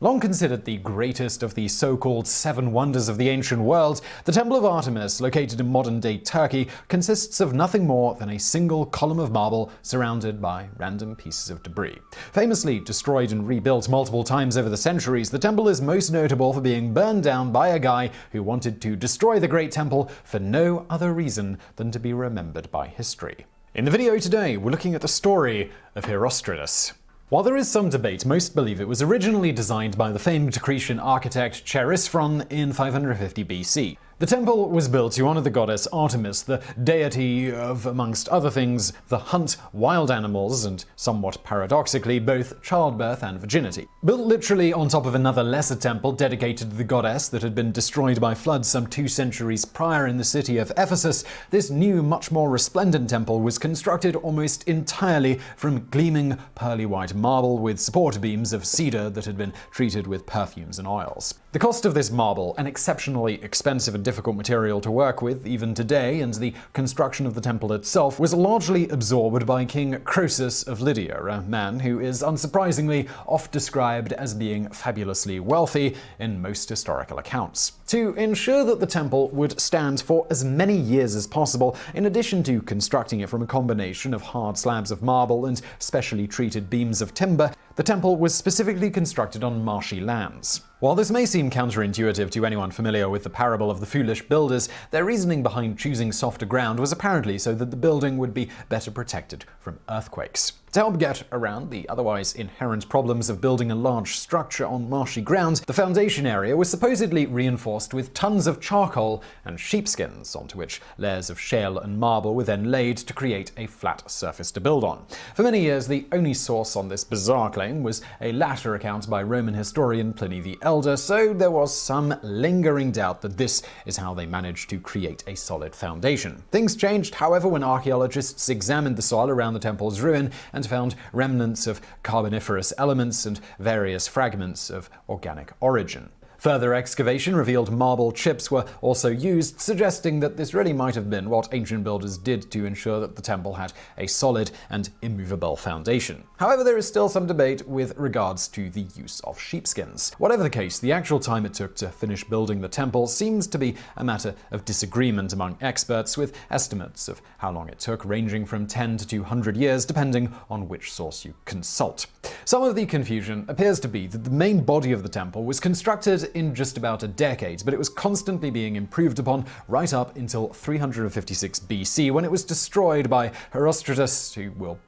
Long considered the greatest of the so-called seven wonders of the ancient world, the Temple of Artemis, located in modern-day Turkey, consists of nothing more than a single column of marble surrounded by random pieces of debris. Famously destroyed and rebuilt multiple times over the centuries, the temple is most notable for being burned down by a guy who wanted to destroy the Great Temple for no other reason than to be remembered by history. In the video today, we're looking at the story of Herostratus. While there is some debate, most believe it was originally designed by the famed Cretan architect Chersphron in 550 BC. The temple was built to honor the goddess Artemis, the deity of, amongst other things, the hunt, wild animals, and somewhat paradoxically, both childbirth and virginity. Built literally on top of another lesser temple dedicated to the goddess that had been destroyed by floods some 2 centuries prior in the city of Ephesus, this new, much more resplendent temple was constructed almost entirely from gleaming, pearly white marble with support beams of cedar that had been treated with perfumes and oils. The cost of this marble, an exceptionally expensive and difficult material to work with even today, and the construction of the temple itself, was largely absorbed by King Croesus of Lydia, a man who is unsurprisingly oft described as being fabulously wealthy in most historical accounts. To ensure that the temple would stand for as many years as possible, in addition to constructing it from a combination of hard slabs of marble and specially treated beams of timber, the temple was specifically constructed on marshy lands. While this may seem counterintuitive to anyone familiar with the parable of the foolish builders, their reasoning behind choosing softer ground was apparently so that the building would be better protected from earthquakes. To help get around the otherwise inherent problems of building a large structure on marshy ground, the foundation area was supposedly reinforced with tons of charcoal and sheepskins, onto which layers of shale and marble were then laid to create a flat surface to build on. For many years, the only source on this bizarre claim was a latter account by Roman historian Pliny the Elder, so there was some lingering doubt that this is how they managed to create a solid foundation. Things changed, however, when archaeologists examined the soil around the temple's ruin and found remnants of carboniferous elements and various fragments of organic origin. Further excavation revealed marble chips were also used, suggesting that this really might have been what ancient builders did to ensure that the temple had a solid and immovable foundation. However, there is still some debate with regards to the use of sheepskins. Whatever the case, the actual time it took to finish building the temple seems to be a matter of disagreement among experts, with estimates of how long it took ranging from 10 to 200 years, depending on which source you consult. Some of the confusion appears to be that the main body of the temple was constructed in just about a decade, but it was constantly being improved upon right up until 356 BC, when it was destroyed by Herostratus, who we'll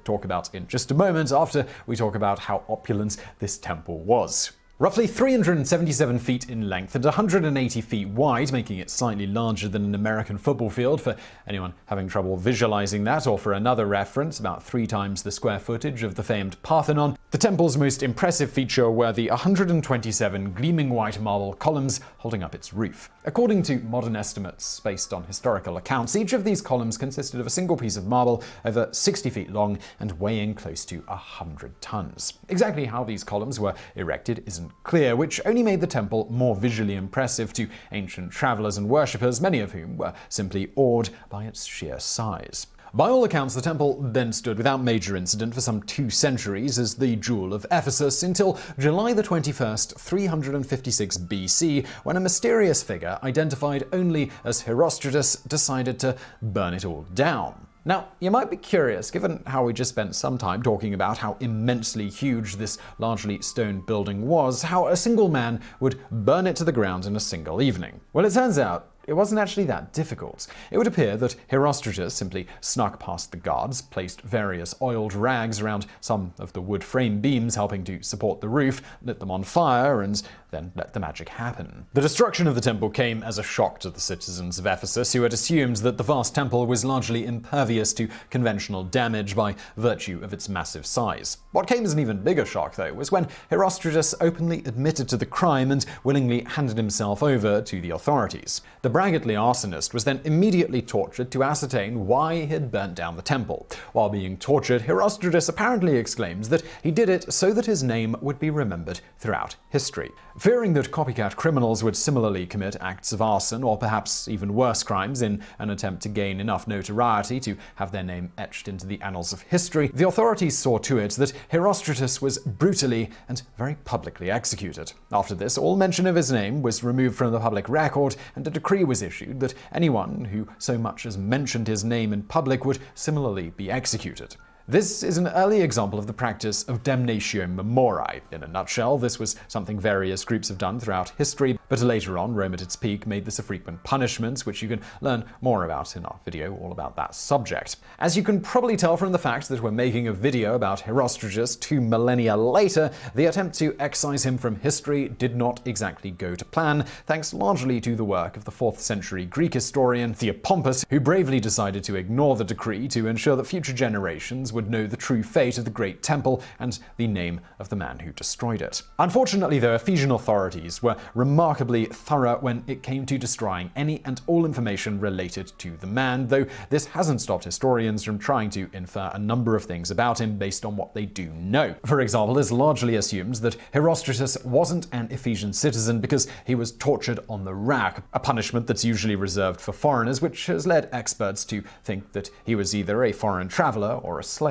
talk about in just a moment after we talk about how opulent this temple was. Roughly 377 feet in length and 180 feet wide, making it slightly larger than an American football field for anyone having trouble visualizing that, or for another reference, about 3 times the square footage of the famed Parthenon. The temple's most impressive feature were the 127 gleaming white marble columns holding up its roof. According to modern estimates based on historical accounts, each of these columns consisted of a single piece of marble over 60 feet long and weighing close to 100 tons. Exactly how these columns were erected isn't clear, which only made the temple more visually impressive to ancient travelers and worshippers, many of whom were simply awed by its sheer size. By all accounts, the temple then stood without major incident for some 2 centuries as the Jewel of Ephesus until July the 21st, 356 BC, when a mysterious figure identified only as Herostratus decided to burn it all down. Now, you might be curious, given how we just spent some time talking about how immensely huge this largely stone building was, how a single man would burn it to the ground in a single evening. Well, it turns out it wasn't actually that difficult. It would appear that Herostratus simply snuck past the guards, placed various oiled rags around some of the wood frame beams helping to support the roof, lit them on fire, and then let the magic happen. The destruction of the temple came as a shock to the citizens of Ephesus, who had assumed that the vast temple was largely impervious to conventional damage by virtue of its massive size. What came as an even bigger shock, though, was when Herostratus openly admitted to the crime and willingly handed himself over to the authorities. The braggartly arsonist was then immediately tortured to ascertain why he had burnt down the temple. While being tortured, Herostratus apparently exclaims that he did it so that his name would be remembered throughout history. Fearing that copycat criminals would similarly commit acts of arson or perhaps even worse crimes in an attempt to gain enough notoriety to have their name etched into the annals of history, the authorities saw to it that Herostratus was brutally and very publicly executed. After this, all mention of his name was removed from the public record, and a decree was issued that anyone who so much as mentioned his name in public would similarly be executed. This is an early example of the practice of damnatio memoriae. In a nutshell, this was something various groups have done throughout history, but later on, Rome at its peak made this a frequent punishment, which you can learn more about in our video all about that subject. As you can probably tell from the fact that we're making a video about Herostratus 2 millennia later, the attempt to excise him from history did not exactly go to plan, thanks largely to the work of the 4th century Greek historian Theopompus, who bravely decided to ignore the decree to ensure that future generations would know the true fate of the Great Temple and the name of the man who destroyed it. Unfortunately, though, Ephesian authorities were remarkably thorough when it came to destroying any and all information related to the man, though this hasn't stopped historians from trying to infer a number of things about him based on what they do know. For example, it's largely assumed that Herostratus wasn't an Ephesian citizen because he was tortured on the rack, a punishment that's usually reserved for foreigners, which has led experts to think that he was either a foreign traveler or a slave.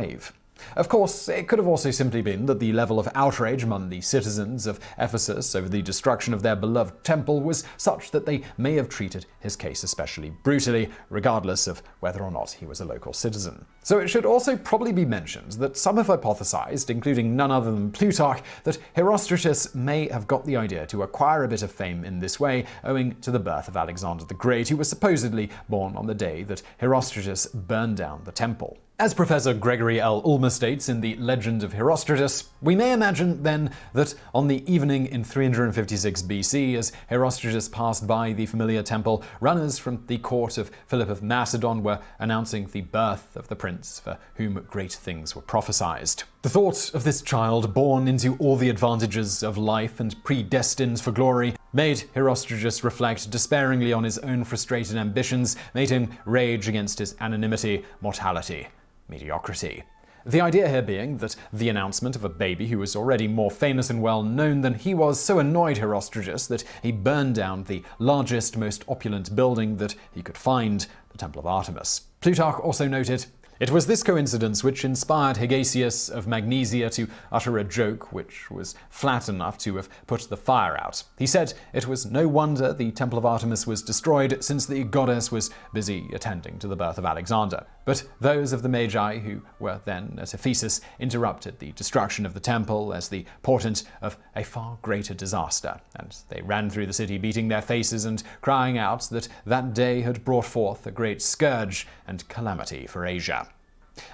Of course, it could have also simply been that the level of outrage among the citizens of Ephesus over the destruction of their beloved temple was such that they may have treated his case especially brutally, regardless of whether or not he was a local citizen. So it should also probably be mentioned that some have hypothesized, including none other than Plutarch, that Herostratus may have got the idea to acquire a bit of fame in this way owing to the birth of Alexander the Great, who was supposedly born on the day that Herostratus burned down the temple. As Professor Gregory L. Ulmer states in The Legend of Herostratus, we may imagine then that on the evening in 356 BC, as Herostratus passed by the familiar temple, runners from the court of Philip of Macedon were announcing the birth of the prince for whom great things were prophesied. The thought of this child, born into all the advantages of life and predestined for glory, made Herostratus reflect despairingly on his own frustrated ambitions, made him rage against his anonymity, mortality, mediocrity. The idea here being that the announcement of a baby who was already more famous and well known than he was so annoyed Herostratus that he burned down the largest, most opulent building that he could find, the Temple of Artemis. Plutarch also noted, "It was this coincidence which inspired Hegesias of Magnesia to utter a joke which was flat enough to have put the fire out. He said it was no wonder the Temple of Artemis was destroyed, since the goddess was busy attending to the birth of Alexander. But those of the Magi who were then at Ephesus interrupted the destruction of the temple as the portent of a far greater disaster, and they ran through the city beating their faces and crying out that that day had brought forth a great scourge and calamity for Asia."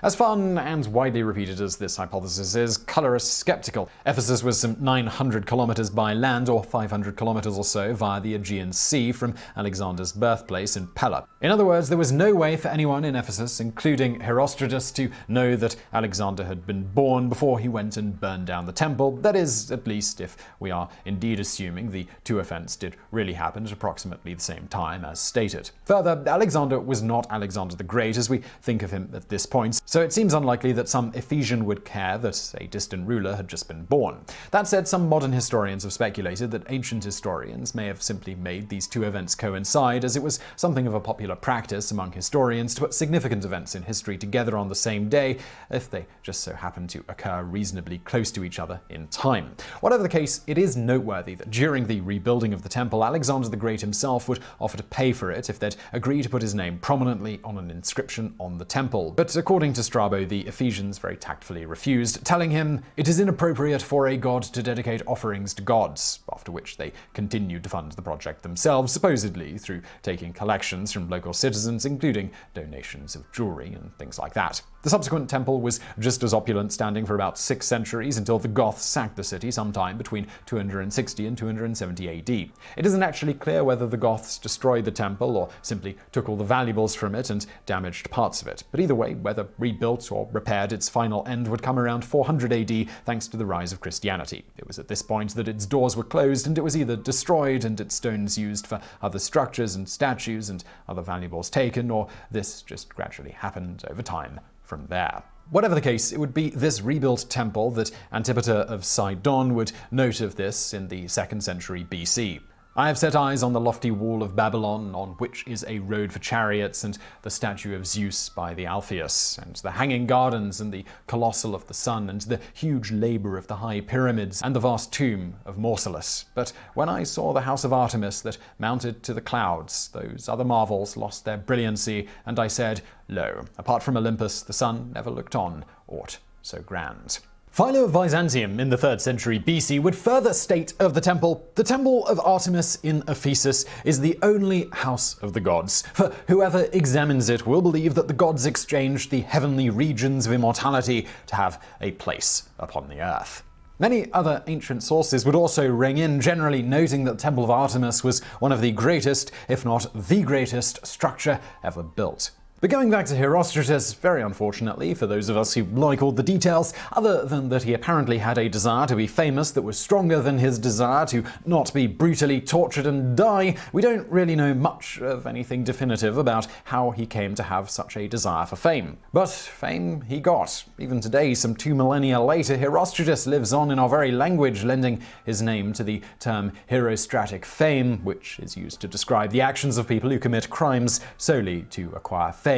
As fun and widely repeated as this hypothesis is, colorists skeptical. Ephesus was some 900 kilometers by land, or 500 kilometers or so via the Aegean Sea from Alexander's birthplace in Pella. In other words, there was no way for anyone in Ephesus, including Herostratus, to know that Alexander had been born before he went and burned down the temple. That is, at least if we are indeed assuming the two events did really happen at approximately the same time as stated. Further, Alexander was not Alexander the Great as we think of him at this point, so it seems unlikely that some Ephesian would care that a distant ruler had just been born. That said, some modern historians have speculated that ancient historians may have simply made these two events coincide, as it was something of a popular practice among historians to put significant events in history together on the same day if they just so happen to occur reasonably close to each other in time. Whatever the case, it is noteworthy that during the rebuilding of the temple, Alexander the Great himself would offer to pay for it if they'd agree to put his name prominently on an inscription on the temple. But according to Strabo, the Ephesians very tactfully refused, telling him it is inappropriate for a god to dedicate offerings to gods, after which they continued to fund the project themselves, supposedly through taking collections from local citizens, including donations of jewelry and things like that. The subsequent temple was just as opulent, standing for about 6 centuries until the Goths sacked the city sometime between 260 and 270 AD. It isn't actually clear whether the Goths destroyed the temple or simply took all the valuables from it and damaged parts of it, but either way, whether rebuilt or repaired, its final end would come around 400 AD thanks to the rise of Christianity. It was at this point that its doors were closed and it was either destroyed and its stones used for other structures and statues and other valuables taken, or this just gradually happened over time from there. Whatever the case, it would be this rebuilt temple that Antipater of Sidon would note of this in the 2nd century BC. I have set eyes on the lofty wall of Babylon, on which is a road for chariots, and the statue of Zeus by the Alpheus, and the hanging gardens, and the colossal of the sun, and the huge labor of the high pyramids, and the vast tomb of Mausolus. But when I saw the house of Artemis that mounted to the clouds, those other marvels lost their brilliancy, and I said, Lo, apart from Olympus, the sun never looked on aught so grand. Philo of Byzantium in the 3rd century BC would further state of the temple of Artemis in Ephesus is the only house of the gods, for whoever examines it will believe that the gods exchanged the heavenly regions of immortality to have a place upon the earth. Many other ancient sources would also ring in, generally noting that the Temple of Artemis was one of the greatest, if not the greatest, structure ever built. But going back to Herostratus, very unfortunately for those of us who like all the details, other than that he apparently had a desire to be famous that was stronger than his desire to not be brutally tortured and die, we don't really know much of anything definitive about how he came to have such a desire for fame. But fame he got. Even today, some 2 millennia later, Herostratus lives on in our very language, lending his name to the term herostratic fame, which is used to describe the actions of people who commit crimes solely to acquire fame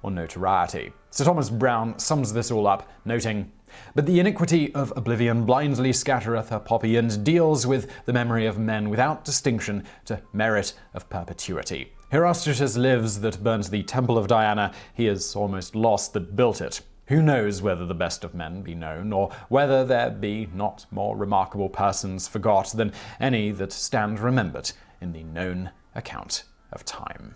or notoriety. Sir Thomas Browne sums this all up, noting, But the iniquity of oblivion blindly scattereth her poppy, and deals with the memory of men without distinction to merit of perpetuity. Herostratus lives that burnt the temple of Diana, he is almost lost that built it. Who knows whether the best of men be known, or whether there be not more remarkable persons forgot than any that stand remembered in the known account of time.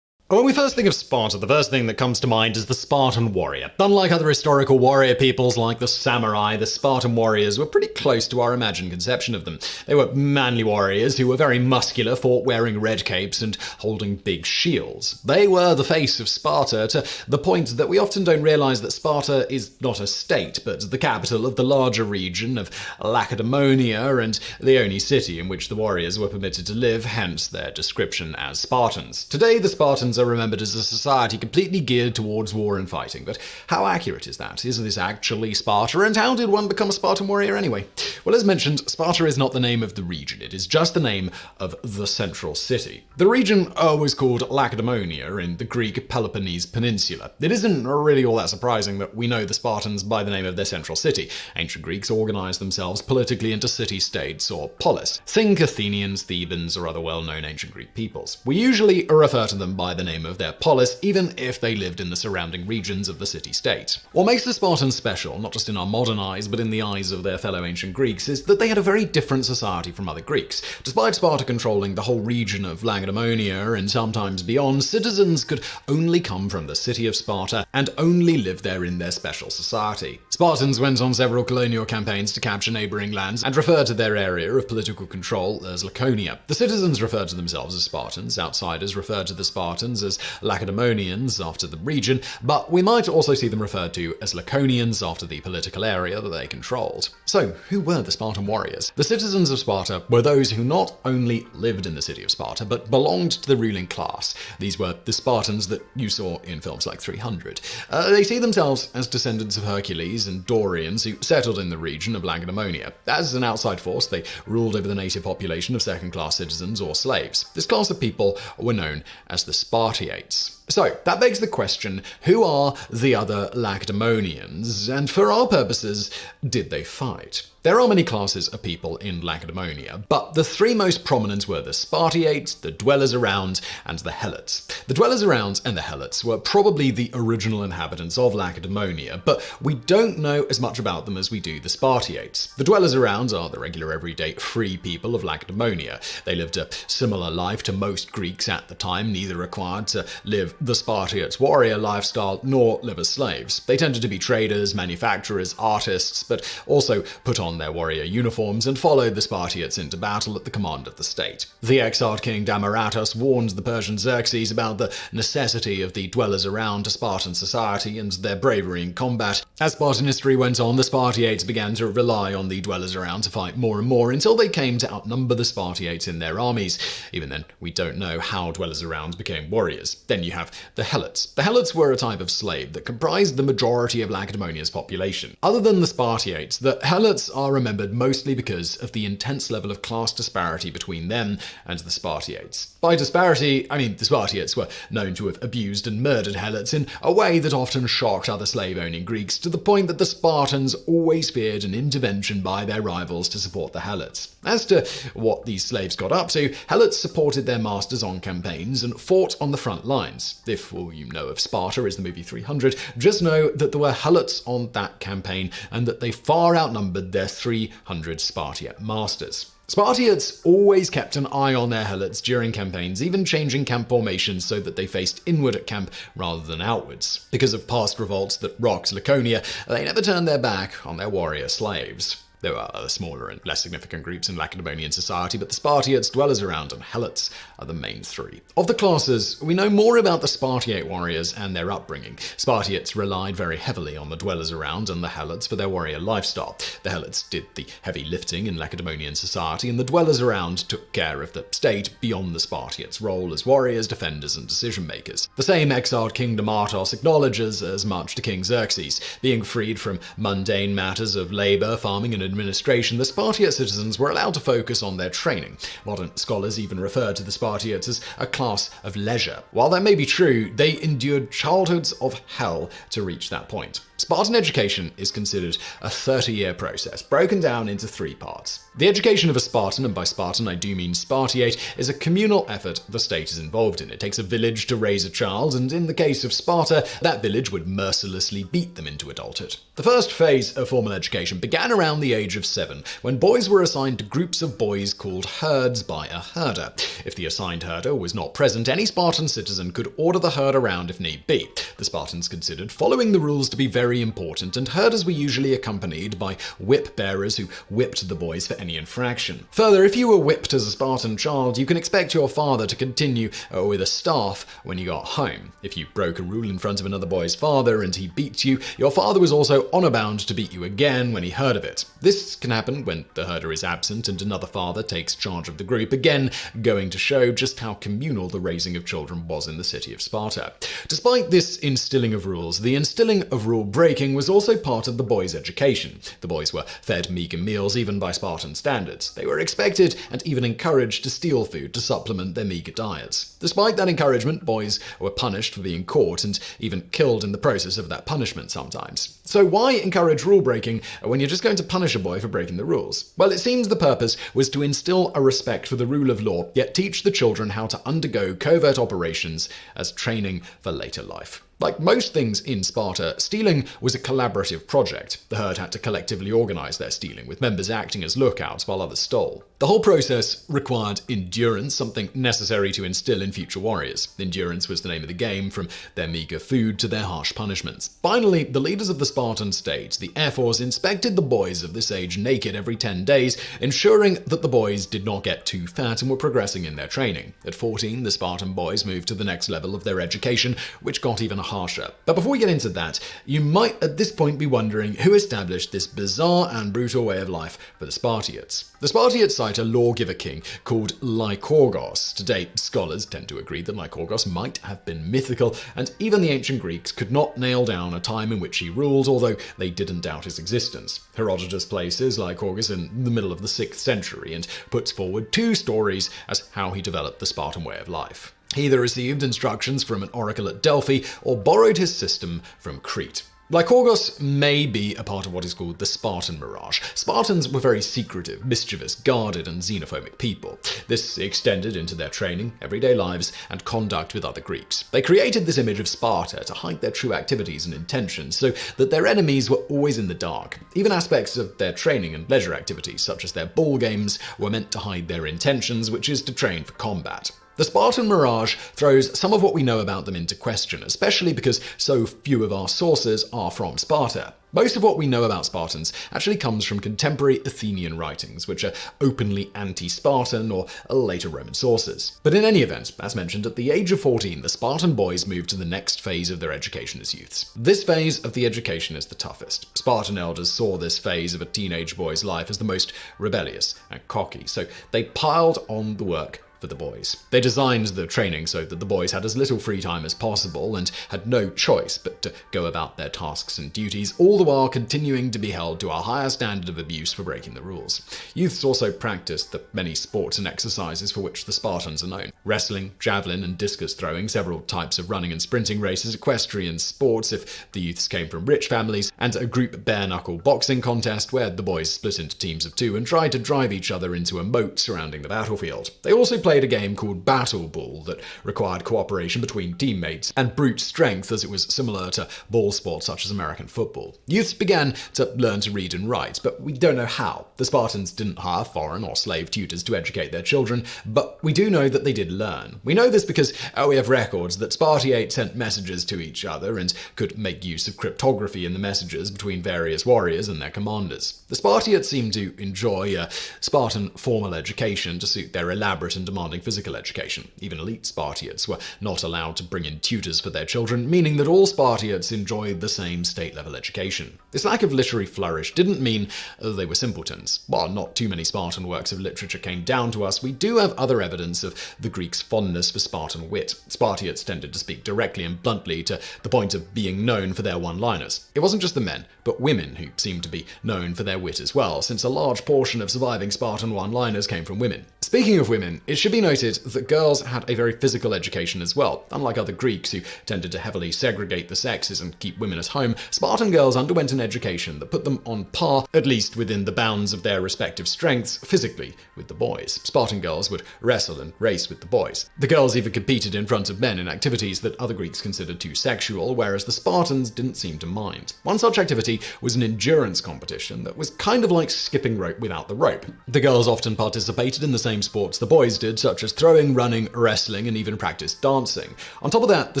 When we first think of Sparta, the first thing that comes to mind is the Spartan warrior. Unlike other historical warrior peoples like the samurai, the Spartan warriors were pretty close to our imagined conception of them. They were manly warriors who were very muscular, fought wearing red capes and holding big shields. They were the face of Sparta, to the point that we often don't realize that Sparta is not a state, but the capital of the larger region of Lacedaemonia, and the only city in which the warriors were permitted to live, hence their description as Spartans. Today, the Spartans are remembered as a society completely geared towards war and fighting, but how accurate is that? Is this actually Sparta, and how did one become a Spartan warrior anyway? Well, as mentioned, Sparta is not the name of the region, it is just the name of the central city. The region was called Lacedaemonia in the Greek Peloponnese Peninsula. It isn't really all that surprising that we know the Spartans by the name of their central city. Ancient Greeks organized themselves politically into city-states or polis. Think Athenians, Thebans, or other well-known ancient Greek peoples. We usually refer to them by the name of their polis, even if they lived in the surrounding regions of the city-state. What makes the Spartans special, not just in our modern eyes, but in the eyes of their fellow ancient Greeks, is that they had a very different society from other Greeks. Despite Sparta controlling the whole region of Lacedaemonia and sometimes beyond, citizens could only come from the city of Sparta and only live there in their special society. Spartans went on several colonial campaigns to capture neighboring lands and referred to their area of political control as Laconia. The citizens referred to themselves as Spartans, outsiders referred to the Spartans as Lacedaemonians after the region, but we might also see them referred to as Laconians after the political area that they controlled. So, who were the Spartan warriors? The citizens of Sparta were those who not only lived in the city of Sparta, but belonged to the ruling class. These were the Spartans that you saw in films like 300. They see themselves as descendants of Hercules and Dorians who settled in the region of Lacedaemonia. As an outside force, they ruled over the native population of second-class citizens or slaves. This class of people were known as the Spartiates. So, that begs the question, who are the other Lacedaemonians? And for our purposes, did they fight? There are many classes of people in Lacedaemonia, but the three most prominent were the Spartiates, the dwellers around, and the Helots. The dwellers around and the Helots were probably the original inhabitants of Lacedaemonia, but we don't know as much about them as we do the Spartiates. The dwellers around are the regular everyday free people of Lacedaemonia. They lived a similar life to most Greeks at the time, neither required to live the Spartiates' warrior lifestyle nor live as slaves. They tended to be traders, manufacturers, artists, but also put on their warrior uniforms and followed the Spartiates into battle at the command of the state. The exiled king Damaratus warned the Persian Xerxes about the necessity of the dwellers around to Spartan society and their bravery in combat. As Spartan history went on, the Spartiates began to rely on the dwellers around to fight more and more until they came to outnumber the Spartiates in their armies. Even then, we don't know how dwellers around became warriors. Then you have the Helots. The Helots were a type of slave that comprised the majority of Lacedaemonia's population. Other than the Spartiates, the Helots are remembered mostly because of the intense level of class disparity between them and the Spartiates. By disparity, I mean the Spartiates were known to have abused and murdered Helots in a way that often shocked other slave-owning Greeks, to the point that the Spartans always feared an intervention by their rivals to support the Helots. As to what these slaves got up to, Helots supported their masters on campaigns and fought on the front lines. If all you know of Sparta is the movie 300, just know that there were Helots on that campaign and that they far outnumbered their 300 Spartiate masters. Spartiates always kept an eye on their Helots during campaigns, even changing camp formations so that they faced inward at camp rather than outwards. Because of past revolts that rocked Laconia, they never turned their back on their warrior slaves. There were other smaller and less significant groups in Lacedaemonian society, but the Spartiates, dwellers around, and Helots are the main three. Of the classes, we know more about the Spartiate warriors and their upbringing. Spartiates relied very heavily on the dwellers around and the Helots for their warrior lifestyle. The Helots did the heavy lifting in Lacedaemonian society, and the dwellers around took care of the state beyond the Spartiates' role as warriors, defenders, and decision-makers. The same exiled King Damaratus acknowledges as much to King Xerxes. Being freed from mundane matters of labor, farming, and administration, the Spartiate citizens were allowed to focus on their training. Modern scholars even refer to the Spartiates as a class of leisure. While that may be true, they endured childhoods of hell to reach that point. Spartan education is considered a 30-year process, broken down into 3 parts. The education of a Spartan, and by Spartan I do mean Spartiate, is a communal effort the state is involved in. It takes a village to raise a child, and in the case of Sparta, that village would mercilessly beat them into adulthood. The first phase of formal education began around the age of 7, when boys were assigned to groups of boys called herds by a herder. If the assigned herder was not present, any Spartan citizen could order the herd around if need be. The Spartans considered following the rules to be very important, and herders were usually accompanied by whip bearers who whipped the boys for any infraction. Further, if you were whipped as a Spartan child, you can expect your father to continue with a staff when you got home. If you broke a rule in front of another boy's father and he beat you, your father was also honor bound to beat you again when he heard of it. This can happen when the herder is absent and another father takes charge of the group, again going to show just how communal the raising of children was in the city of Sparta. Despite this instilling of rules, the instilling of rule breaking was also part of the boys' education. The boys were fed meager meals even by Spartan standards. They were expected and even encouraged to steal food to supplement their meager diets. Despite that encouragement, boys were punished for being caught and even killed in the process of that punishment sometimes. So why encourage rule breaking when you're just going to punish a boy for breaking the rules? Well, it seems the purpose was to instill a respect for the rule of law, yet teach the children how to undergo covert operations as training for later life. Like most things in Sparta, stealing was a collaborative project. The herd had to collectively organize their stealing, with members acting as lookouts while others stole. The whole process required endurance, something necessary to instill in future warriors. Endurance was the name of the game, from their meager food to their harsh punishments. Finally, the leaders of the Spartan state, the Air Force, inspected the boys of this age naked every 10 days, ensuring that the boys did not get too fat and were progressing in their training. At 14, the Spartan boys moved to the next level of their education, which got even harsher. But before we get into that, you might at this point be wondering who established this bizarre and brutal way of life for the Spartiates. The Spartiates cite a lawgiver king called Lycurgus. Today, scholars tend to agree that Lycurgus might have been mythical, and even the ancient Greeks could not nail down a time in which he ruled, although they didn't doubt his existence. Herodotus places Lycurgus in the middle of the 6th century and puts forward 2 stories as how he developed the Spartan way of life. He either received instructions from an oracle at Delphi or borrowed his system from Crete. Lycurgus may be a part of what is called the Spartan mirage. Spartans were very secretive, mischievous, guarded, and xenophobic people. This extended into their training, everyday lives, and conduct with other Greeks. They created this image of Sparta to hide their true activities and intentions, so that their enemies were always in the dark. Even aspects of their training and leisure activities, such as their ball games, were meant to hide their intentions, which is to train for combat. The Spartan mirage throws some of what we know about them into question, especially because so few of our sources are from Sparta. Most of what we know about Spartans actually comes from contemporary Athenian writings, which are openly anti-Spartan, or later Roman sources. But in any event, as mentioned, at the age of 14, the Spartan boys moved to the next phase of their education as youths. This phase of the education is the toughest. Spartan elders saw this phase of a teenage boy's life as the most rebellious and cocky, so they piled on the work for the boys. They designed the training so that the boys had as little free time as possible and had no choice but to go about their tasks and duties, all the while continuing to be held to a higher standard of abuse for breaking the rules. Youths also practiced the many sports and exercises for which the Spartans are known: wrestling, javelin and discus throwing, several types of running and sprinting races, equestrian sports if the youths came from rich families, and a group bare-knuckle boxing contest where the boys split into teams of 2 and tried to drive each other into a moat surrounding the battlefield. They also played a game called Battle Ball that required cooperation between teammates and brute strength, as it was similar to ball sports such as American football. Youths began to learn to read and write, but we don't know how. The Spartans didn't hire foreign or slave tutors to educate their children, but we do know that they did learn. We know this because we have records that Spartiates sent messages to each other and could make use of cryptography in the messages between various warriors and their commanders. The Spartiates seemed to enjoy a Spartan formal education to suit their elaborate and demanding physical education. Even elite Spartiates were not allowed to bring in tutors for their children, meaning that all Spartiates enjoyed the same state-level education. This lack of literary flourish didn't mean they were simpletons. While not too many Spartan works of literature came down to us, we do have other evidence of the Greeks' fondness for Spartan wit. Spartiates tended to speak directly and bluntly, to the point of being known for their one-liners. It wasn't just the men, but women who seemed to be known for their wit as well, since a large portion of surviving Spartan one-liners came from women. Speaking of women, it should be noted that girls had a very physical education as well. Unlike other Greeks who tended to heavily segregate the sexes and keep women at home, Spartan girls underwent an education that put them on par, at least within the bounds of their respective strengths, physically with the boys. Spartan girls would wrestle and race with the boys. The girls even competed in front of men in activities that other Greeks considered too sexual, whereas the Spartans didn't seem to mind. One such activity was an endurance competition that was kind of like skipping rope without the rope. The girls often participated in the same sports the boys did, such as throwing, running, wrestling, and even practiced dancing. On top of that, the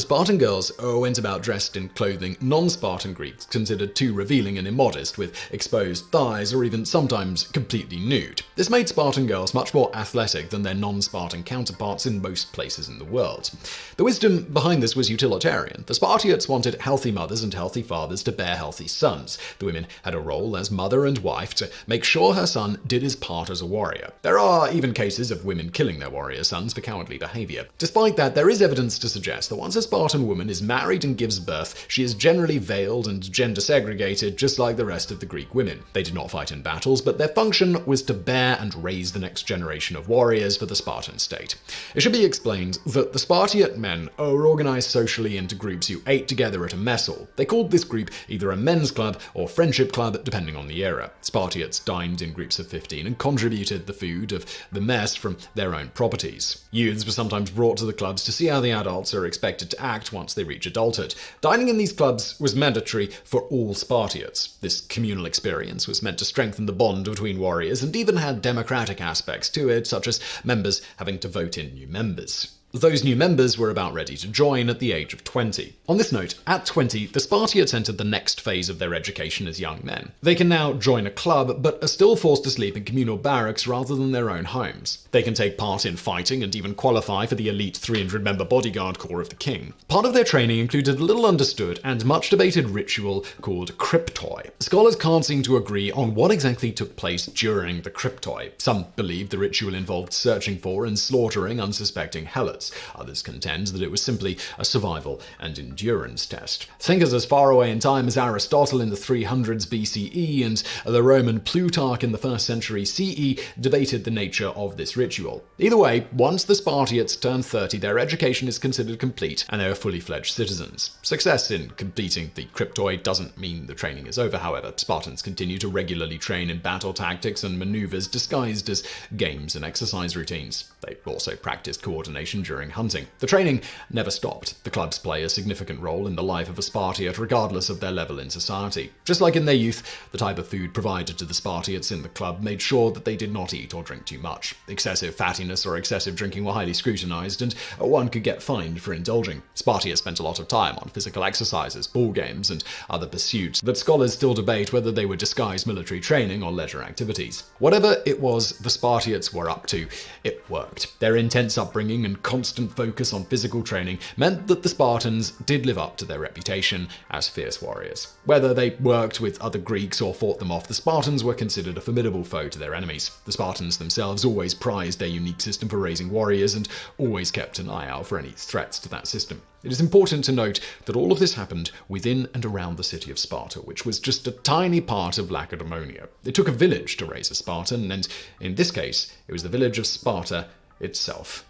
Spartan girls went about dressed in clothing non-Spartan Greeks considered too revealing and immodest, with exposed thighs or even sometimes completely nude. This made Spartan girls much more athletic than their non-Spartan counterparts in most places in the world. The wisdom behind this was utilitarian. The Spartiates wanted healthy mothers and healthy fathers to bear healthy sons. The women had a role as mother and wife to make sure her son did his part as a warrior. There are even cases of women killing their warrior sons for cowardly behavior. Despite that, there is evidence to suggest that once a Spartan woman is married and gives birth, she is generally veiled and gender segregated, just like the rest of the Greek women. They did not fight in battles, but their function was to bear and raise the next generation of warriors for the Spartan state. It should be explained that the Spartiate men were organized socially into groups who ate together at a mess hall. They called this group either a men's club or friendship club, depending on the era. Spartiates dined in groups of 15 and contributed the food of the mess from their own properties. Youths were sometimes brought to the clubs to see how the adults are expected to act once they reach adulthood. Dining in these clubs was mandatory for all Spartiates. This communal experience was meant to strengthen the bond between warriors and even had democratic aspects to it, such as members having to vote in new members. Those new members were about ready to join at the age of 20. On this note, at 20, the Spartiates entered the next phase of their education as young men. They can now join a club, but are still forced to sleep in communal barracks rather than their own homes. They can take part in fighting and even qualify for the elite 300-member bodyguard corps of the king. Part of their training included a little understood and much debated ritual called cryptoi. Scholars can't seem to agree on what exactly took place during the cryptoi. Some believe the ritual involved searching for and slaughtering unsuspecting helots. Others contend that it was simply a survival and endurance test. Thinkers as far away in time as Aristotle in the 300s BCE and the Roman Plutarch in the 1st century CE debated the nature of this ritual. Either way, once the Spartiates turned 30, their education is considered complete and they are fully fledged citizens. Success in completing the cryptoi doesn't mean the training is over, however. Spartans continue to regularly train in battle tactics and maneuvers disguised as games and exercise routines. They also practiced coordination during hunting. The training never stopped. The clubs play a significant role in the life of a Spartiate regardless of their level in society. Just like in their youth, the type of food provided to the Spartiates in the club made sure that they did not eat or drink too much. Excessive fattiness or excessive drinking were highly scrutinized, and one could get fined for indulging. Spartiates spent a lot of time on physical exercises, ball games, and other pursuits that scholars still debate whether they were disguised military training or leisure activities. Whatever it was the Spartiates were up to, it worked. Their intense upbringing and constant focus on physical training meant that the Spartans did live up to their reputation as fierce warriors. Whether they worked with other Greeks or fought them off, the Spartans were considered a formidable foe to their enemies. The Spartans themselves always prized their unique system for raising warriors and always kept an eye out for any threats to that system. It is important to note that all of this happened within and around the city of Sparta, which was just a tiny part of Lacedaemon. It took a village to raise a Spartan, and in this case, it was the village of Sparta itself.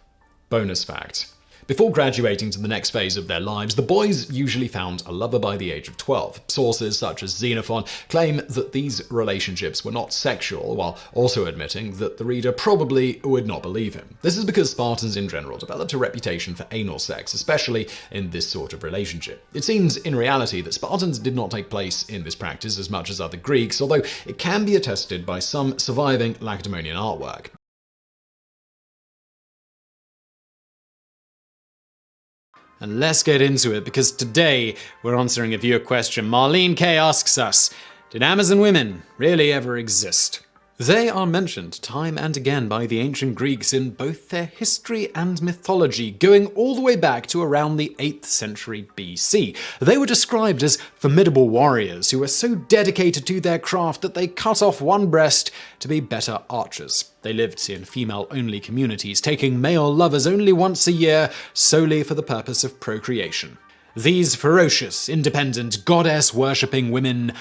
Bonus fact. Before graduating to the next phase of their lives, the boys usually found a lover by the age of 12. Sources such as Xenophon claim that these relationships were not sexual, while also admitting that the reader probably would not believe him. This is because Spartans in general developed a reputation for anal sex, especially in this sort of relationship. It seems in reality that Spartans did not take place in this practice as much as other Greeks, although it can be attested by some surviving Lacedaemonian artwork. And let's get into it, because today we're answering a viewer question. Marlene K asks us, did Amazon women really ever exist? They are mentioned time and again by the ancient Greeks in both their history and mythology, going all the way back to around the 8th century BC. They were described as formidable warriors who were so dedicated to their craft that they cut off one breast to be better archers. They lived in female-only communities, taking male lovers only once a year, solely for the purpose of procreation. These ferocious, independent, goddess-worshipping women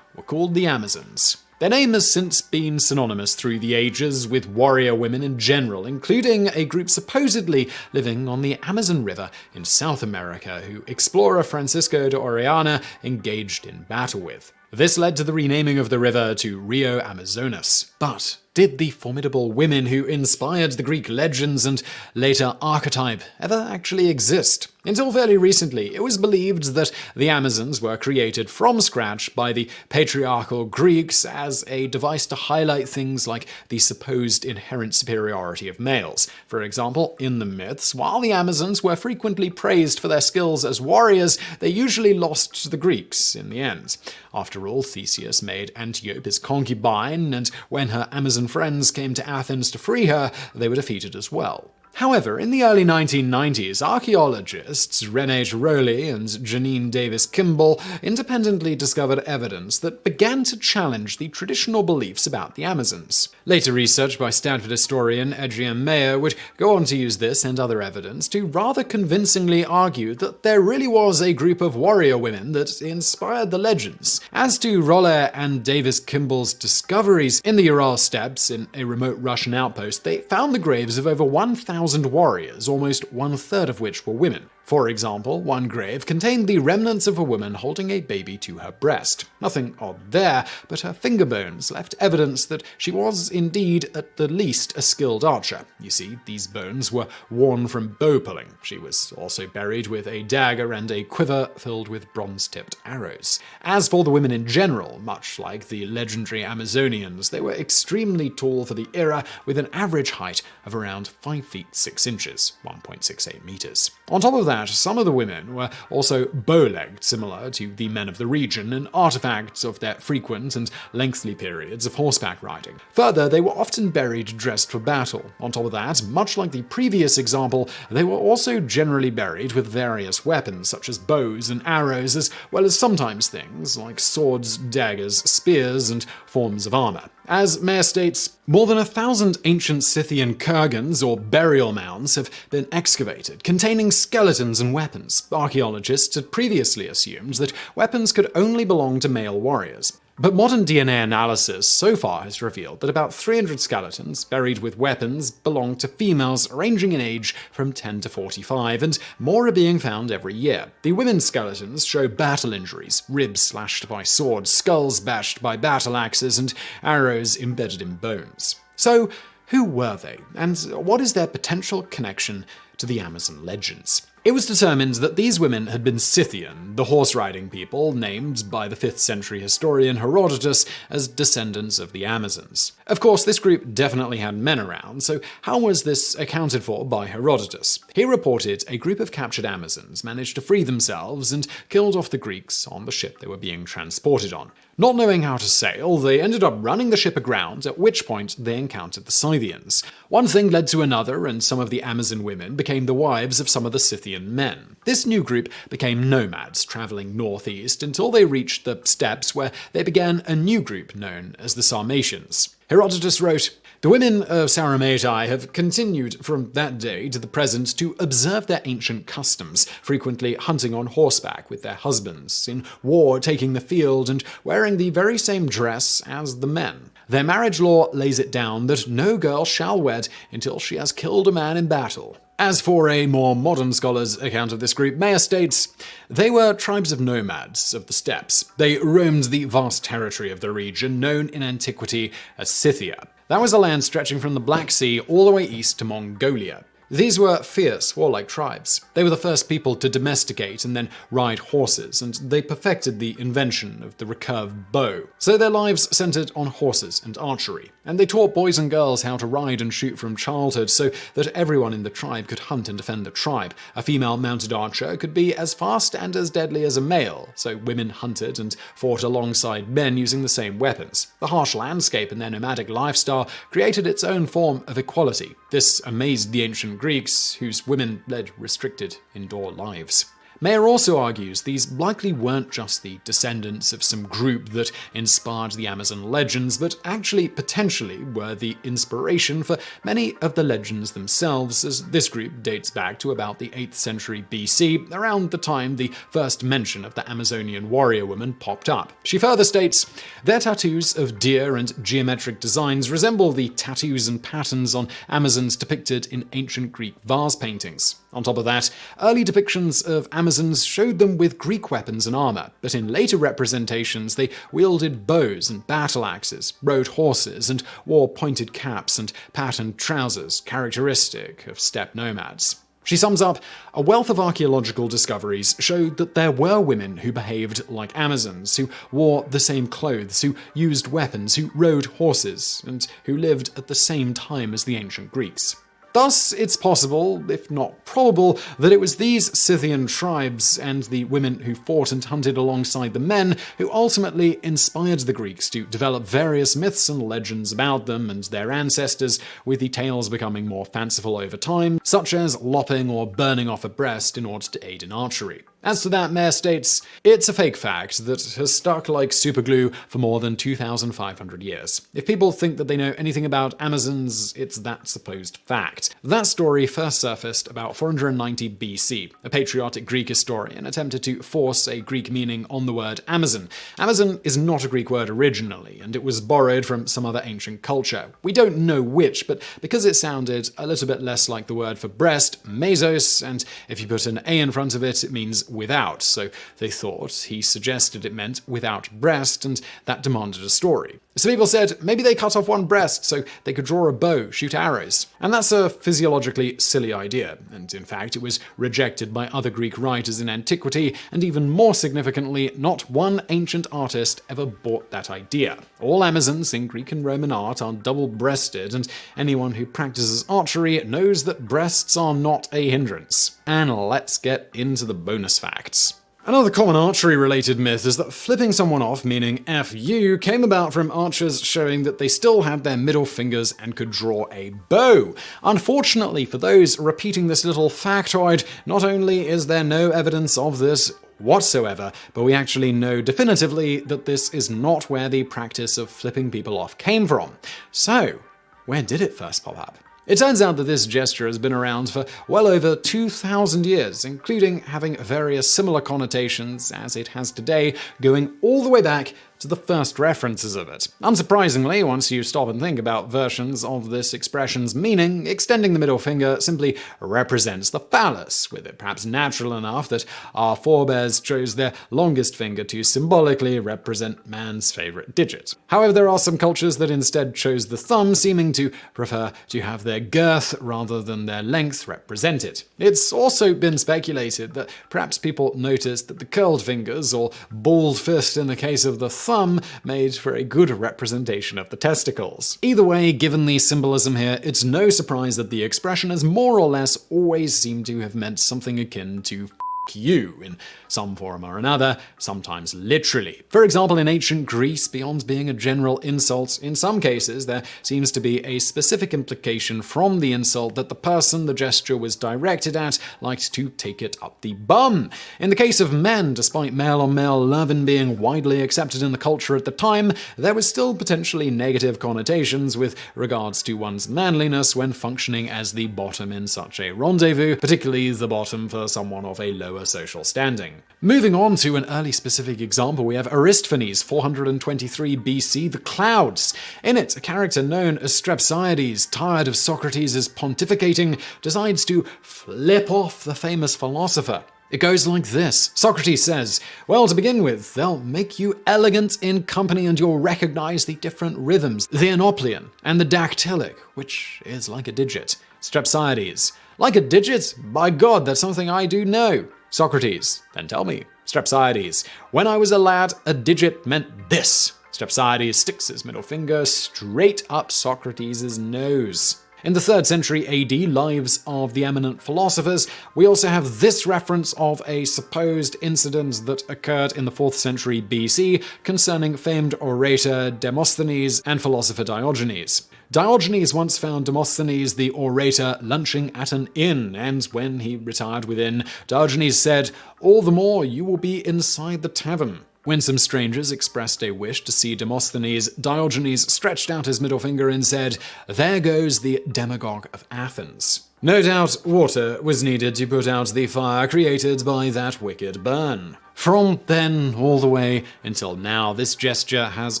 were called the Amazons. Their name has since been synonymous through the ages with warrior women in general, including a group supposedly living on the Amazon River in South America, who explorer Francisco de Orellana engaged in battle with. This led to the renaming of the river to Rio Amazonas. But did the formidable women who inspired the Greek legends and later archetype ever actually exist? Until fairly recently, it was believed that the Amazons were created from scratch by the patriarchal Greeks as a device to highlight things like the supposed inherent superiority of males. For example, in the myths, while the Amazons were frequently praised for their skills as warriors, they usually lost to the Greeks in the end. After all, Theseus made Antiope his concubine, and when her Amazon friends came to Athens to free her, they were defeated as well. However, in the early 1990s, archaeologists René Tiroli and Janine Davis Kimball independently discovered evidence that began to challenge the traditional beliefs about the Amazons. Later research by Stanford historian Adrienne Mayer would go on to use this and other evidence to rather convincingly argue that there really was a group of warrior women that inspired the legends. As to Roller and Davis Kimball's discoveries in the Ural steppes in a remote Russian outpost, they found the graves of over 1,000 warriors, almost one-third of which were women. For example, one grave contained the remnants of a woman holding a baby to her breast. Nothing odd there, but her finger bones left evidence that she was indeed at the least a skilled archer. You see, these bones were worn from bow pulling. She was also buried with a dagger and a quiver filled with bronze-tipped arrows. As for the women in general, much like the legendary Amazonians, they were extremely tall for the era, with an average height of around 5 feet 6 inches, 1.68 meters. On top of that, some of the women were also bow-legged, similar to the men of the region, an artifact of their frequent and lengthy periods of horseback riding. Further, they were often buried dressed for battle. On top of that, much like the previous example, they were also generally buried with various weapons, such as bows and arrows, as well as sometimes things like swords, daggers, spears, and forms of armor. As Mayer states, more than 1,000 ancient Scythian kurgans, or burial mounds, have been excavated, containing skeletons and weapons. Archaeologists had previously assumed that weapons could only belong to male warriors. But modern DNA analysis so far has revealed that about 300 skeletons buried with weapons belong to females ranging in age from 10 to 45, and more are being found every year. The women's skeletons show battle injuries, ribs slashed by swords, skulls bashed by battle axes, and arrows embedded in bones. So, Who were they, and what is their potential connection to the Amazon legends? It was determined that these women had been Scythian, the horse-riding people named by the 5th century historian Herodotus as descendants of the Amazons. Of course, this group definitely had men around, so how was this accounted for by Herodotus? He reported a group of captured Amazons managed to free themselves and killed off the Greeks on the ship they were being transported on. Not knowing how to sail, they ended up running the ship aground, at which point they encountered the Scythians. One thing led to another, and some of the Amazon women became the wives of some of the Scythian men. This new group became nomads, traveling northeast until they reached the steppes, where they began a new group known as the Sarmatians. Herodotus wrote, "The women of Sarmatii have continued from that day to the present to observe their ancient customs, frequently hunting on horseback with their husbands, in war taking the field, and wearing the very same dress as the men. Their marriage law lays it down that no girl shall wed until she has killed a man in battle." As for a more modern scholar's account of this group, Mayer states, "They were tribes of nomads of the steppes. They roamed the vast territory of the region known in antiquity as Scythia. That was a land stretching from the Black Sea all the way east to Mongolia. These were fierce, warlike tribes. They were the first people to domesticate and then ride horses, and they perfected the invention of the recurved bow. So their lives centered on horses and archery. And they taught boys and girls how to ride and shoot from childhood so that everyone in the tribe could hunt and defend the tribe. A female mounted archer could be as fast and as deadly as a male, so women hunted and fought alongside men using the same weapons. The harsh landscape and their nomadic lifestyle created its own form of equality. This amazed the ancient Greeks, whose women led restricted indoor lives." Mayer also argues these likely weren't just the descendants of some group that inspired the Amazon legends, but actually potentially were the inspiration for many of the legends themselves, as this group dates back to about the 8th century BC, around the time the first mention of the Amazonian warrior woman popped up. She further states, "Their tattoos of deer and geometric designs resemble the tattoos and patterns on Amazons depicted in ancient Greek vase paintings. On top of that, early depictions of Amazons showed them with Greek weapons and armor, but in later representations they wielded bows and battle axes, rode horses, and wore pointed caps and patterned trousers, characteristic of steppe nomads." She sums up, "A wealth of archaeological discoveries showed that there were women who behaved like Amazons, who wore the same clothes, who used weapons, who rode horses, and who lived at the same time as the ancient Greeks." Thus, it's possible, if not probable, that it was these Scythian tribes and the women who fought and hunted alongside the men who ultimately inspired the Greeks to develop various myths and legends about them and their ancestors, with the tales becoming more fanciful over time, such as lopping or burning off a breast in order to aid in archery. As to that, Mayer states, "It's a fake fact that has stuck like superglue for more than 2,500 years. If people think that they know anything about Amazons, it's that supposed fact." That story first surfaced about 490 BC. A patriotic Greek historian attempted to force a Greek meaning on the word Amazon. Amazon is not a Greek word originally, and it was borrowed from some other ancient culture. We don't know which, but because it sounded a little bit less like the word for breast, mesos, and if you put an A in front of it, it means without, so they thought he suggested it meant without breast, and that demanded a story. So people said maybe they cut off one breast so they could draw a bow, shoot arrows. And that's a physiologically silly idea, and in fact it was rejected by other Greek writers in antiquity, and even more significantly, not one ancient artist ever bought that idea. All Amazons in Greek and Roman art are double-breasted, and anyone who practices archery knows that breasts are not a hindrance. And let's get into the bonus facts. Another common archery-related myth is that flipping someone off, meaning F you, came about from archers showing that they still had their middle fingers and could draw a bow. Unfortunately for those repeating this little factoid, not only is there no evidence of this whatsoever, but we actually know definitively that this is not where the practice of flipping people off came from. So, where did it first pop up? It turns out that this gesture has been around for well over 2,000 years, including having various similar connotations as it has today, going all the way back to the first references of it. Unsurprisingly, once you stop and think about versions of this expression's meaning, extending the middle finger simply represents the phallus, with it perhaps natural enough that our forebears chose their longest finger to symbolically represent man's favorite digit. However, there are some cultures that instead chose the thumb, seeming to prefer to have their girth rather than their length represented. It's also been speculated that perhaps people noticed that the curled fingers, or balled fist in the case of the thumb, made for a good representation of the testicles. Either way, given the symbolism here, it's no surprise that the expression has more or less always seemed to have meant something akin to you in some form or another, sometimes literally. For example, in ancient Greece, beyond being a general insult, in some cases there seems to be a specific implication from the insult that the person the gesture was directed at liked to take it up the bum. In the case of men, despite male-on-male loving being widely accepted in the culture at the time, there was still potentially negative connotations with regards to one's manliness when functioning as the bottom in such a rendezvous, particularly the bottom for someone of a lower social standing. Moving on to an early specific example, we have Aristophanes, 423 BC, The Clouds. In it, a character known as Strepsiades, tired of Socrates' pontificating, decides to flip off the famous philosopher. It goes like this. Socrates says, well, to begin with, they'll make you elegant in company and you'll recognize the different rhythms, the Enoplian and the dactylic, which is like a digit. Strepsiades, like a digit? By God, that's something I do know. Socrates, then tell me. Strepsiades, when I was a lad, a digit meant this. Strepsiades sticks his middle finger straight up Socrates' nose. In the 3rd century AD, Lives of the Eminent Philosophers, we also have this reference of a supposed incident that occurred in the 4th century BC concerning famed orator Demosthenes and philosopher Diogenes. Diogenes once found Demosthenes the orator lunching at an inn, and when he retired within, Diogenes said, all the more you will be inside the tavern. When some strangers expressed a wish to see Demosthenes, Diogenes stretched out his middle finger and said, there goes the demagogue of Athens. No doubt water was needed to put out the fire created by that wicked burn. From then all the way until now, this gesture has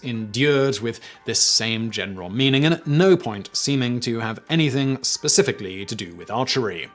endured with this same general meaning and at no point seeming to have anything specifically to do with archery.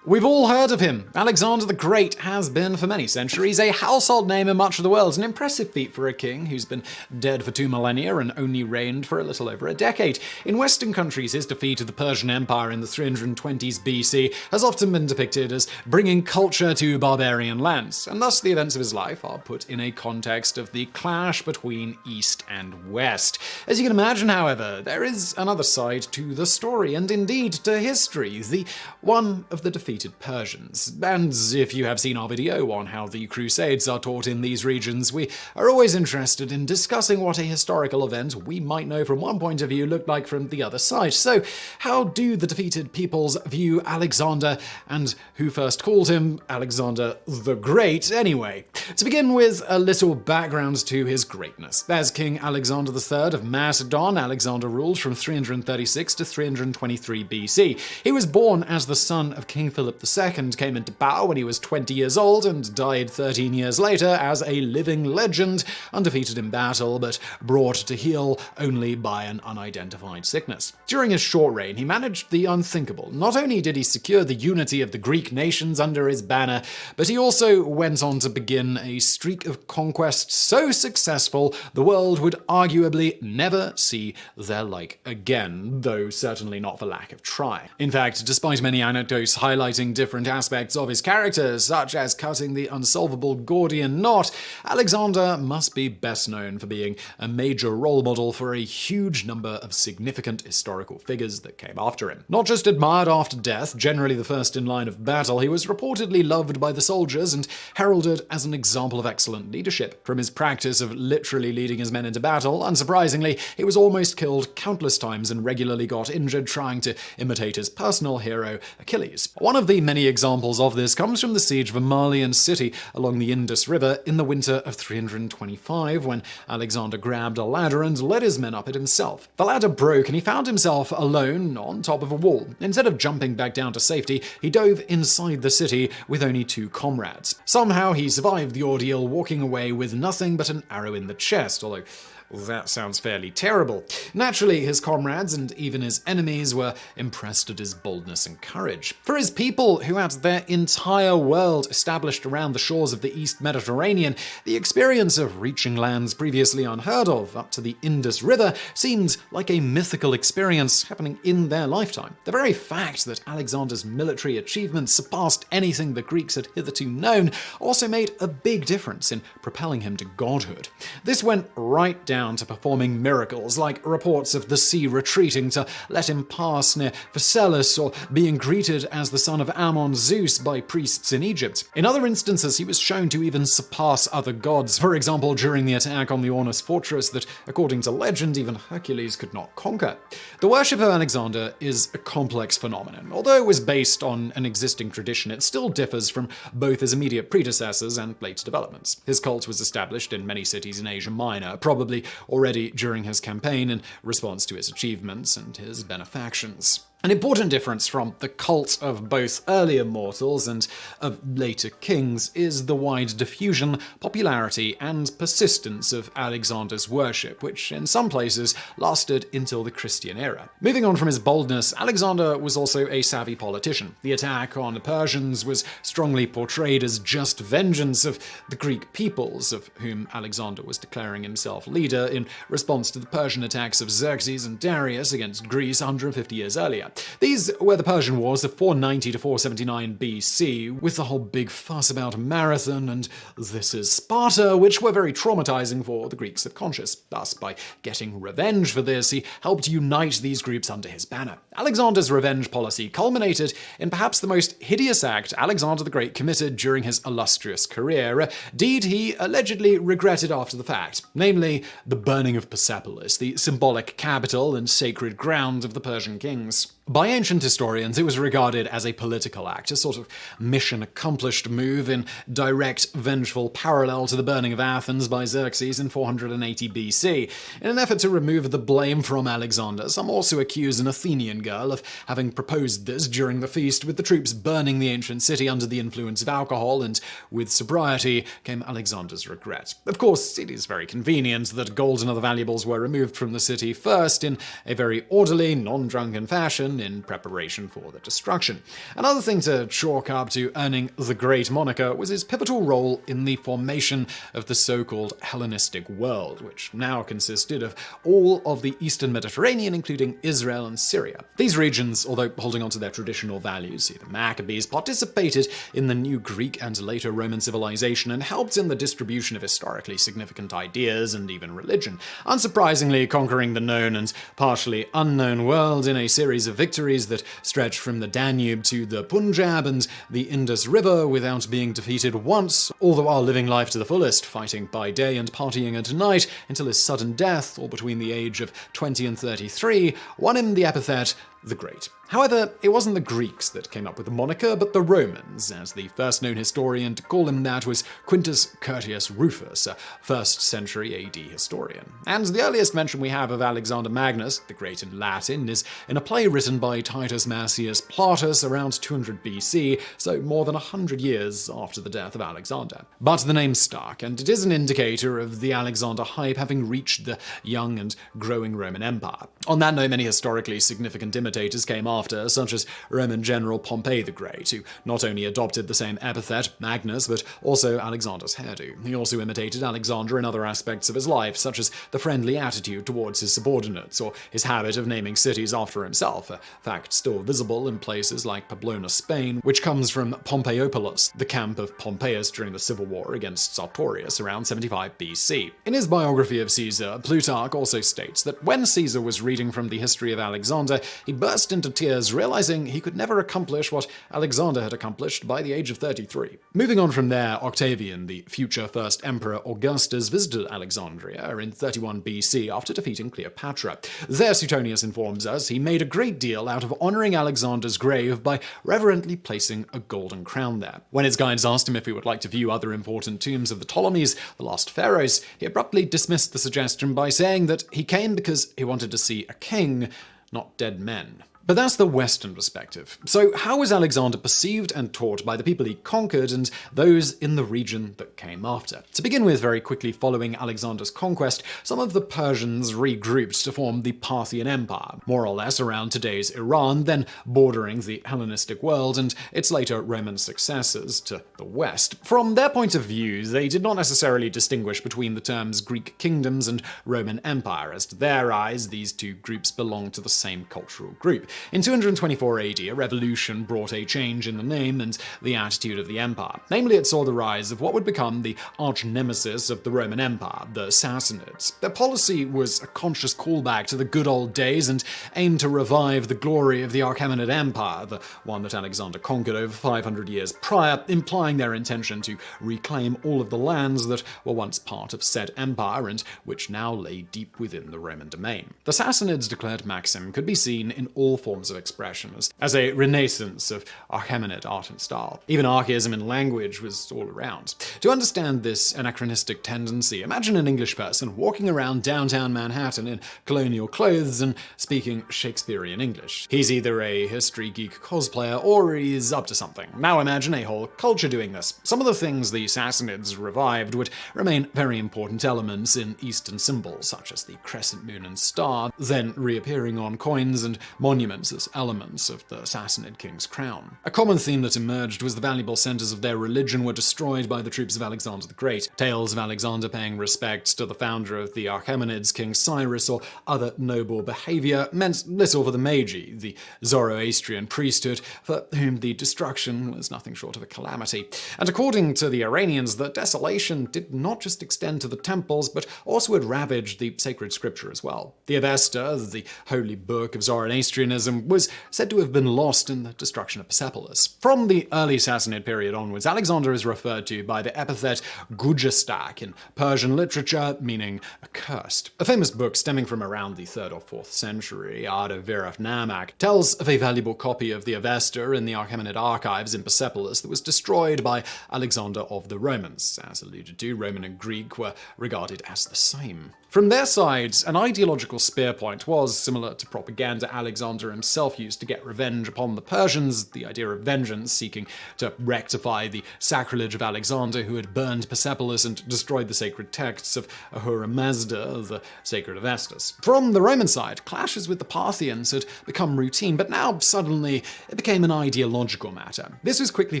We've all heard of him. Alexander the Great has been, for many centuries, a household name in much of the world, an impressive feat for a king who's been dead for 2 millennia and only reigned for a little over a decade. In Western countries, his defeat of the Persian Empire in the 320s BC has often been depicted as bringing culture to barbarian lands, and thus the events of his life are put in a context of the clash between East and West. As you can imagine, however, there is another side to the story, and indeed to history, the one of the defeat Persians. And if you have seen our video on how the Crusades are taught in these regions, we are always interested in discussing what a historical event we might know from one point of view looked like from the other side. So, how do the defeated peoples view Alexander, and who first called him Alexander the Great anyway? To begin with, a little background to his greatness. As King Alexander III of Macedon, Alexander ruled from 336 to 323 BC. He was born as the son of King Philip II, came into power when he was 20 years old and died 13 years later as a living legend, undefeated in battle but brought to heel only by an unidentified sickness. During his short reign, he managed the unthinkable. Not only did he secure the unity of the Greek nations under his banner, but he also went on to begin a streak of conquest so successful the world would arguably never see their like again, though certainly not for lack of try. In fact, despite many anecdotes highlighting different aspects of his character, such as cutting the unsolvable Gordian knot, Alexander must be best known for being a major role model for a huge number of significant historical figures that came after him. Not just admired after death, generally the first in line of battle, he was reportedly loved by the soldiers and heralded as an example of excellent leadership. From his practice of literally leading his men into battle, unsurprisingly, he was almost killed countless times and regularly got injured trying to imitate his personal hero, Achilles. One One of the many examples of this comes from the siege of a Malian city along the Indus River in the winter of 325, when Alexander grabbed a ladder and led his men up it himself. The ladder broke and he found himself alone on top of a wall. Instead of jumping back down to safety, he dove inside the city with only 2 comrades. Somehow he survived the ordeal, walking away with nothing but an arrow in the chest, although that sounds fairly terrible. Naturally, his comrades and even his enemies were impressed at his boldness and courage. For his people, who had their entire world established around the shores of the East Mediterranean, the experience of reaching lands previously unheard of up to the Indus River seemed like a mythical experience happening in their lifetime. The very fact that Alexander's military achievements surpassed anything the Greeks had hitherto known also made a big difference in propelling him to godhood. This went right down to performing miracles, like reports of the sea retreating to let him pass near Phaselis, or being greeted as the son of Ammon Zeus by priests in Egypt. In other instances, he was shown to even surpass other gods, for example during the attack on the Ormus fortress that, according to legend, even Hercules could not conquer. The worship of Alexander is a complex phenomenon. Although it was based on an existing tradition, it still differs from both his immediate predecessors and later developments. His cult was established in many cities in Asia Minor, probably already during his campaign in response to his achievements and his benefactions. An important difference from the cult of both earlier mortals and of later kings is the wide diffusion, popularity, and persistence of Alexander's worship, which in some places lasted until the Christian era. Moving on from his boldness, Alexander was also a savvy politician. The attack on the Persians was strongly portrayed as just vengeance of the Greek peoples, of whom Alexander was declaring himself leader in response to the Persian attacks of Xerxes and Darius against Greece 150 years earlier. These were the Persian Wars of 490 to 479 BC, with the whole big fuss about a marathon and "this is Sparta," which were very traumatizing for the Greek subconscious. Thus, by getting revenge for this, he helped unite these groups under his banner. Alexander's revenge policy culminated in perhaps the most hideous act Alexander the Great committed during his illustrious career, a deed he allegedly regretted after the fact, namely the burning of Persepolis, the symbolic capital and sacred ground of the Persian kings. By ancient historians, it was regarded as a political act, a sort of mission-accomplished move in direct, vengeful parallel to the burning of Athens by Xerxes in 480 BC. In an effort to remove the blame from Alexander, some also accuse an Athenian girl of having proposed this during the feast, with the troops burning the ancient city under the influence of alcohol, and with sobriety came Alexander's regret. Of course, it is very convenient that gold and other valuables were removed from the city first in a very orderly, non-drunken fashion, in preparation for the destruction. Another thing to chalk up to earning the Great moniker was his pivotal role in the formation of the so-called Hellenistic world, which now consisted of all of the Eastern Mediterranean, including Israel and Syria. These regions, although holding on to their traditional values, the Maccabees participated in the new Greek and later Roman civilization and helped in the distribution of historically significant ideas and even religion, unsurprisingly conquering the known and partially unknown world in a series of victories that stretched from the Danube to the Punjab and the Indus River without being defeated once, all the while living life to the fullest, fighting by day and partying at night until his sudden death, all between the age of 20 and 33, won him the epithet the Great. However, it wasn't the Greeks that came up with the moniker, but the Romans, as the first known historian to call him that was Quintus Curtius Rufus, a 1st century AD historian. And the earliest mention we have of Alexander Magnus, the Great in Latin, is in a play written by Titus Marcius Plautus around 200 BC, so more than 100 years after the death of Alexander. But the name stuck, and it is an indicator of the Alexander hype having reached the young and growing Roman Empire. On that note, many historically significant imitators came after, such as Roman general Pompey the Great, who not only adopted the same epithet, Magnus, but also Alexander's hairdo. He also imitated Alexander in other aspects of his life, such as the friendly attitude towards his subordinates, or his habit of naming cities after himself, a fact still visible in places like Pamplona, Spain, which comes from Pompeiopolis, the camp of Pompeius during the civil war against Sartorius around 75 BC. In his biography of Caesar, Plutarch also states that when Caesar was reading from the history of Alexander, he burst into tears, realizing he could never accomplish what Alexander had accomplished by the age of 33. Moving on from there, Octavian, the future first emperor Augustus, visited Alexandria in 31 BC after defeating Cleopatra. There, Suetonius informs us, he made a great deal out of honoring Alexander's grave by reverently placing a golden crown there. When his guides asked him if he would like to view other important tombs of the Ptolemies, the last pharaohs, he abruptly dismissed the suggestion by saying that he came because he wanted to see a king, not dead men. But that's the Western perspective. So how was Alexander perceived and taught by the people he conquered and those in the region that came after? To begin with, very quickly following Alexander's conquest, some of the Persians regrouped to form the Parthian Empire, more or less around today's Iran, then bordering the Hellenistic world and its later Roman successors to the west. From their point of view, they did not necessarily distinguish between the terms Greek kingdoms and Roman Empire, as to their eyes, these two groups belonged to the same cultural group. In 224 AD, a revolution brought a change in the name and the attitude of the empire. Namely, it saw the rise of what would become the arch-nemesis of the Roman Empire, the Sassanids. Their policy was a conscious callback to the good old days and aimed to revive the glory of the Achaemenid Empire, the one that Alexander conquered over 500 years prior, implying their intention to reclaim all of the lands that were once part of said empire and which now lay deep within the Roman domain. The Sassanids' declared maxim could be seen in all forms of expression as a renaissance of Achaemenid art and style. Even archaism in language was all around. To understand this anachronistic tendency, imagine an English person walking around downtown Manhattan in colonial clothes and speaking Shakespearean English. He's either a history geek cosplayer or he's up to something. Now imagine a whole culture doing this. Some of the things the Sassanids revived would remain very important elements in Eastern symbols, such as the crescent moon and star, then reappearing on coins and monuments as elements of the Sassanid king's crown. A common theme that emerged was the valuable centers of their religion were destroyed by the troops of Alexander the Great. Tales of Alexander paying respects to the founder of the Achaemenids, King Cyrus, or other noble behavior meant little for the Magi, the Zoroastrian priesthood, for whom the destruction was nothing short of a calamity. And according to the Iranians, the desolation did not just extend to the temples, but also had ravaged the sacred scripture as well. The Avesta, the holy book of Zoroastrianism, was said to have been lost in the destruction of Persepolis. From the early Sassanid period onwards, Alexander is referred to by the epithet Gujastak in Persian literature, meaning accursed. A famous book stemming from around the 3rd or 4th century, Art of Viraf Namak, tells of a valuable copy of the Avesta in the Achaemenid archives in Persepolis that was destroyed by Alexander of the Romans. As alluded to, Roman and Greek were regarded as the same. From their side, an ideological spear point was, similar to propaganda Alexander himself used to get revenge upon the Persians, the idea of vengeance, seeking to rectify the sacrilege of Alexander, who had burned Persepolis and destroyed the sacred texts of Ahura Mazda, the sacred Avestus. From the Roman side, clashes with the Parthians had become routine, but now suddenly it became an ideological matter. This was quickly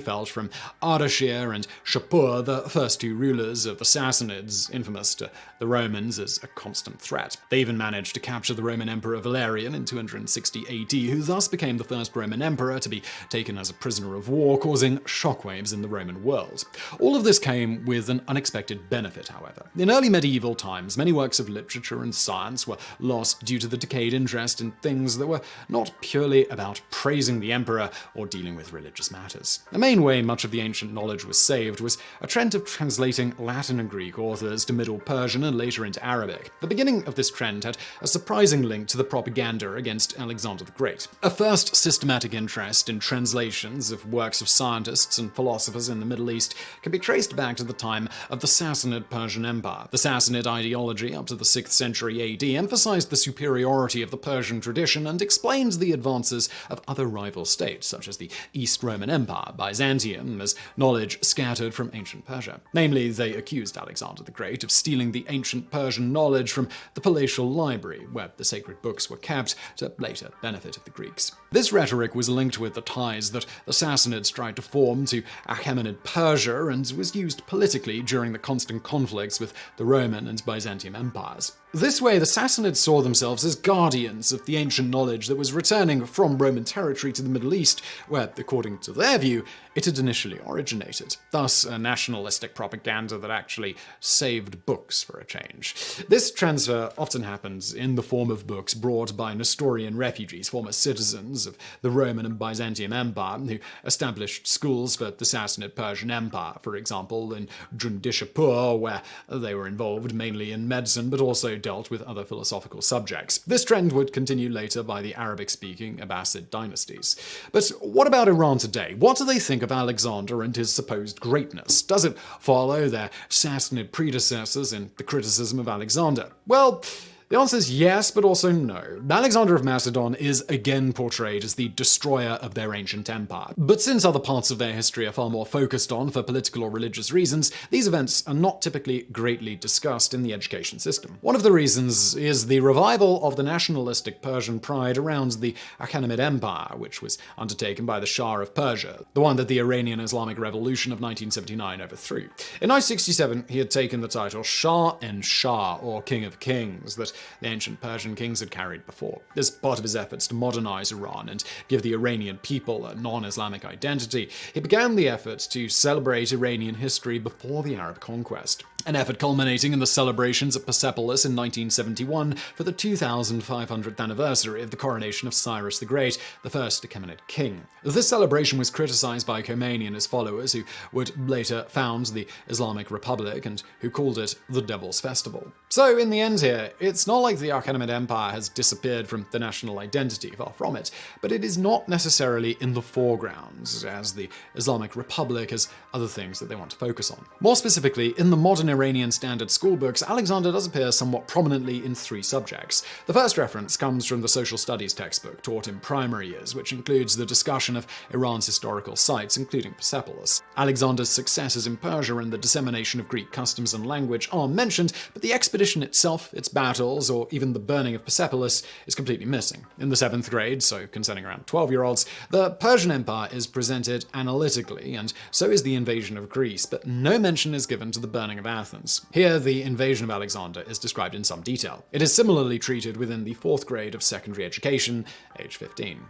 felt from Ardashir and Shapur, the first two rulers of the Sassanids, infamous to the Romans as a constant threat. They even managed to capture the Roman Emperor Valerian in 260 AD, who thus became the first Roman emperor to be taken as a prisoner of war, causing shockwaves in the Roman world. All of this came with an unexpected benefit, however. In early medieval times, many works of literature and science were lost due to the decayed interest in things that were not purely about praising the emperor or dealing with religious matters. The main way much of the ancient knowledge was saved was a trend of translating Latin and Greek authors to Middle Persian and later into Arabic. The beginning of this trend had a surprising link to the propaganda against Alexander the Great. A first systematic interest in translations of works of scientists and philosophers in the Middle East can be traced back to the time of the Sassanid Persian Empire. The Sassanid ideology up to the 6th century AD emphasized the superiority of the Persian tradition and explained the advances of other rival states, such as the East Roman Empire, Byzantium, as knowledge scattered from ancient Persia. Namely, they accused Alexander the Great of stealing the ancient Persian knowledge from the palatial library, where the sacred books were kept, to later benefit of the Greeks. This rhetoric was linked with the ties that the Sassanids tried to form to Achaemenid Persia and was used politically during the constant conflicts with the Roman and Byzantium empires. This way, the Sassanids saw themselves as guardians of the ancient knowledge that was returning from Roman territory to the Middle East, where, according to their view, it had initially originated. Thus, a nationalistic propaganda that actually saved books for a change. This transfer often happens in the form of books brought by Nestorian refugees these former citizens of the Roman and Byzantium Empire who established schools for the Sassanid Persian Empire, for example, in Jundishapur, where they were involved mainly in medicine but also dealt with other philosophical subjects. This trend would continue later by the Arabic-speaking Abbasid dynasties. But what about Iran today? What do they think of Alexander and his supposed greatness? Does it follow their Sassanid predecessors in the criticism of Alexander? Well, the answer is yes, but also no. Alexander of Macedon is again portrayed as the destroyer of their ancient empire. But since other parts of their history are far more focused on for political or religious reasons, these events are not typically greatly discussed in the education system. One of the reasons is the revival of the nationalistic Persian pride around the Achaemenid Empire, which was undertaken by the Shah of Persia, the one that the Iranian Islamic Revolution of 1979 overthrew. In 967, he had taken the title Shah, or King of Kings, that the ancient Persian kings had carried before. As part of his efforts to modernize Iran and give the Iranian people a non-Islamic identity, he began the effort to celebrate Iranian history before the Arab conquest. An effort culminating in the celebrations at Persepolis in 1971 for the 2500th anniversary of the coronation of Cyrus the Great, the first Achaemenid king. This celebration was criticized by Khomeini and his followers, who would later found the Islamic Republic and who called it the Devil's Festival. So in the end here, it's not like the Achaemenid Empire has disappeared from the national identity, far from it, but it is not necessarily in the foreground, as the Islamic Republic has other things that they want to focus on. More specifically, in the modern Iranian standard school books, Alexander does appear somewhat prominently in 3 subjects. The first reference comes from the social studies textbook taught in primary years, which includes the discussion of Iran's historical sites, including Persepolis. Alexander's successes in Persia and the dissemination of Greek customs and language are mentioned, but the expedition itself, its battles, or even the burning of Persepolis is completely missing. In the 7th grade, so concerning around 12-year-olds, the Persian Empire is presented analytically, and so is the invasion of Greece, but no mention is given to the burning of Athens. Here, the invasion of Alexander is described in some detail. It is similarly treated within the 4th grade of secondary education, age 15.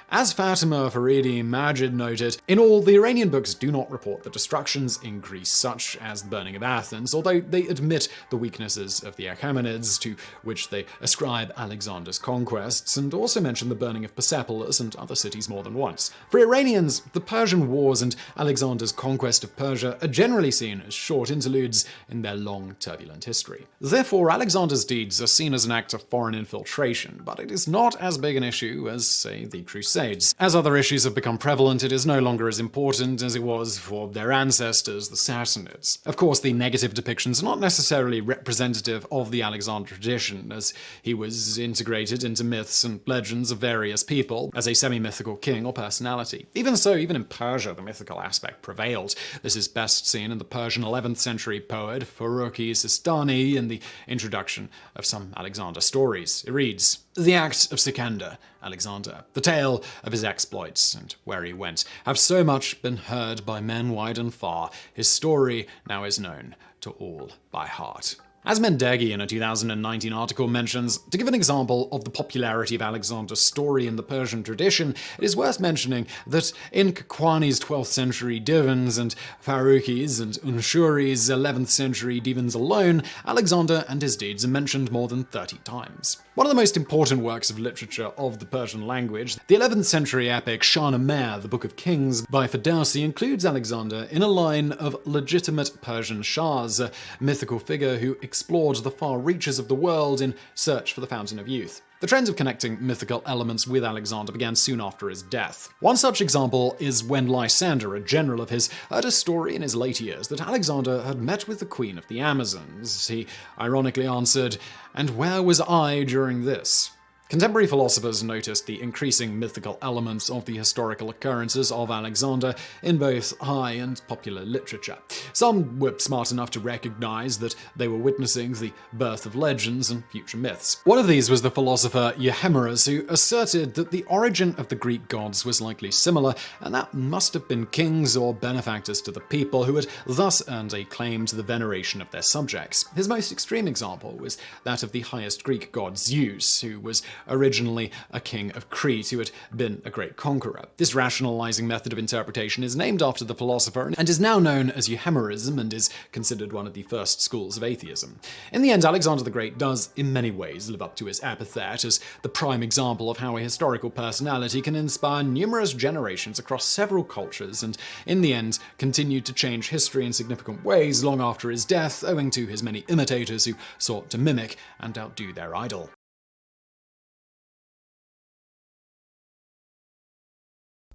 As Fatima Faridi Majid noted, in all, the Iranian books do not report the destructions in Greece, such as the burning of Athens, although they admit the weaknesses of the Achaemenids, to which they ascribe Alexander's conquests, and also mention the burning of Persepolis and other cities more than once. For Iranians, the Persian Wars and Alexander's conquest of Persia are generally seen as short interludes in their long, turbulent history. Therefore, Alexander's deeds are seen as an act of foreign infiltration, but it is not as big an issue as, say, the Crusades. As other issues have become prevalent, it is no longer as important as it was for their ancestors, the Sassanids. Of course, the negative depictions are not necessarily representative of the Alexander tradition, as he was integrated into myths and legends of various people as a semi-mythical king or personality. Even so, even in Persia, the mythical aspect prevailed. This is best seen in the Persian 11th century poet Farruki Sistani in the introduction of some Alexander stories. It reads, "The act of Sikander, Alexander, the tale of his exploits and where he went, have so much been heard by men wide and far, his story now is known to all by heart." As Mendeghi in a 2019 article mentions, to give an example of the popularity of Alexander's story in the Persian tradition, it is worth mentioning that in Kakwani's 12th century divans and Farruki's and Unshuri's 11th century divans alone, Alexander and his deeds are mentioned more than 30 times. One of the most important works of literature of the Persian language, the 11th century epic Shahnameh, the Book of Kings by Ferdowsi, includes Alexander in a line of legitimate Persian shahs, a mythical figure who explored the far reaches of the world in search for the fountain of youth. The trend of connecting mythical elements with Alexander began soon after his death. One such example is when Lysander, a general of his, heard a story in his late years that Alexander had met with the queen of the Amazons. He ironically answered, "And where was I during this?" Contemporary philosophers noticed the increasing mythical elements of the historical occurrences of Alexander in both high and popular literature. Some were smart enough to recognize that they were witnessing the birth of legends and future myths. One of these was the philosopher Euhemerus, who asserted that the origin of the Greek gods was likely similar, and that must have been kings or benefactors to the people who had thus earned a claim to the veneration of their subjects. His most extreme example was that of the highest Greek god Zeus, who was originally a king of Crete who had been a great conqueror. This rationalizing method of interpretation is named after the philosopher and is now known as euhemerism and is considered one of the first schools of atheism. In the end, Alexander the Great does, in many ways, live up to his epithet as the prime example of how a historical personality can inspire numerous generations across several cultures and, in the end, continued to change history in significant ways long after his death, owing to his many imitators who sought to mimic and outdo their idol.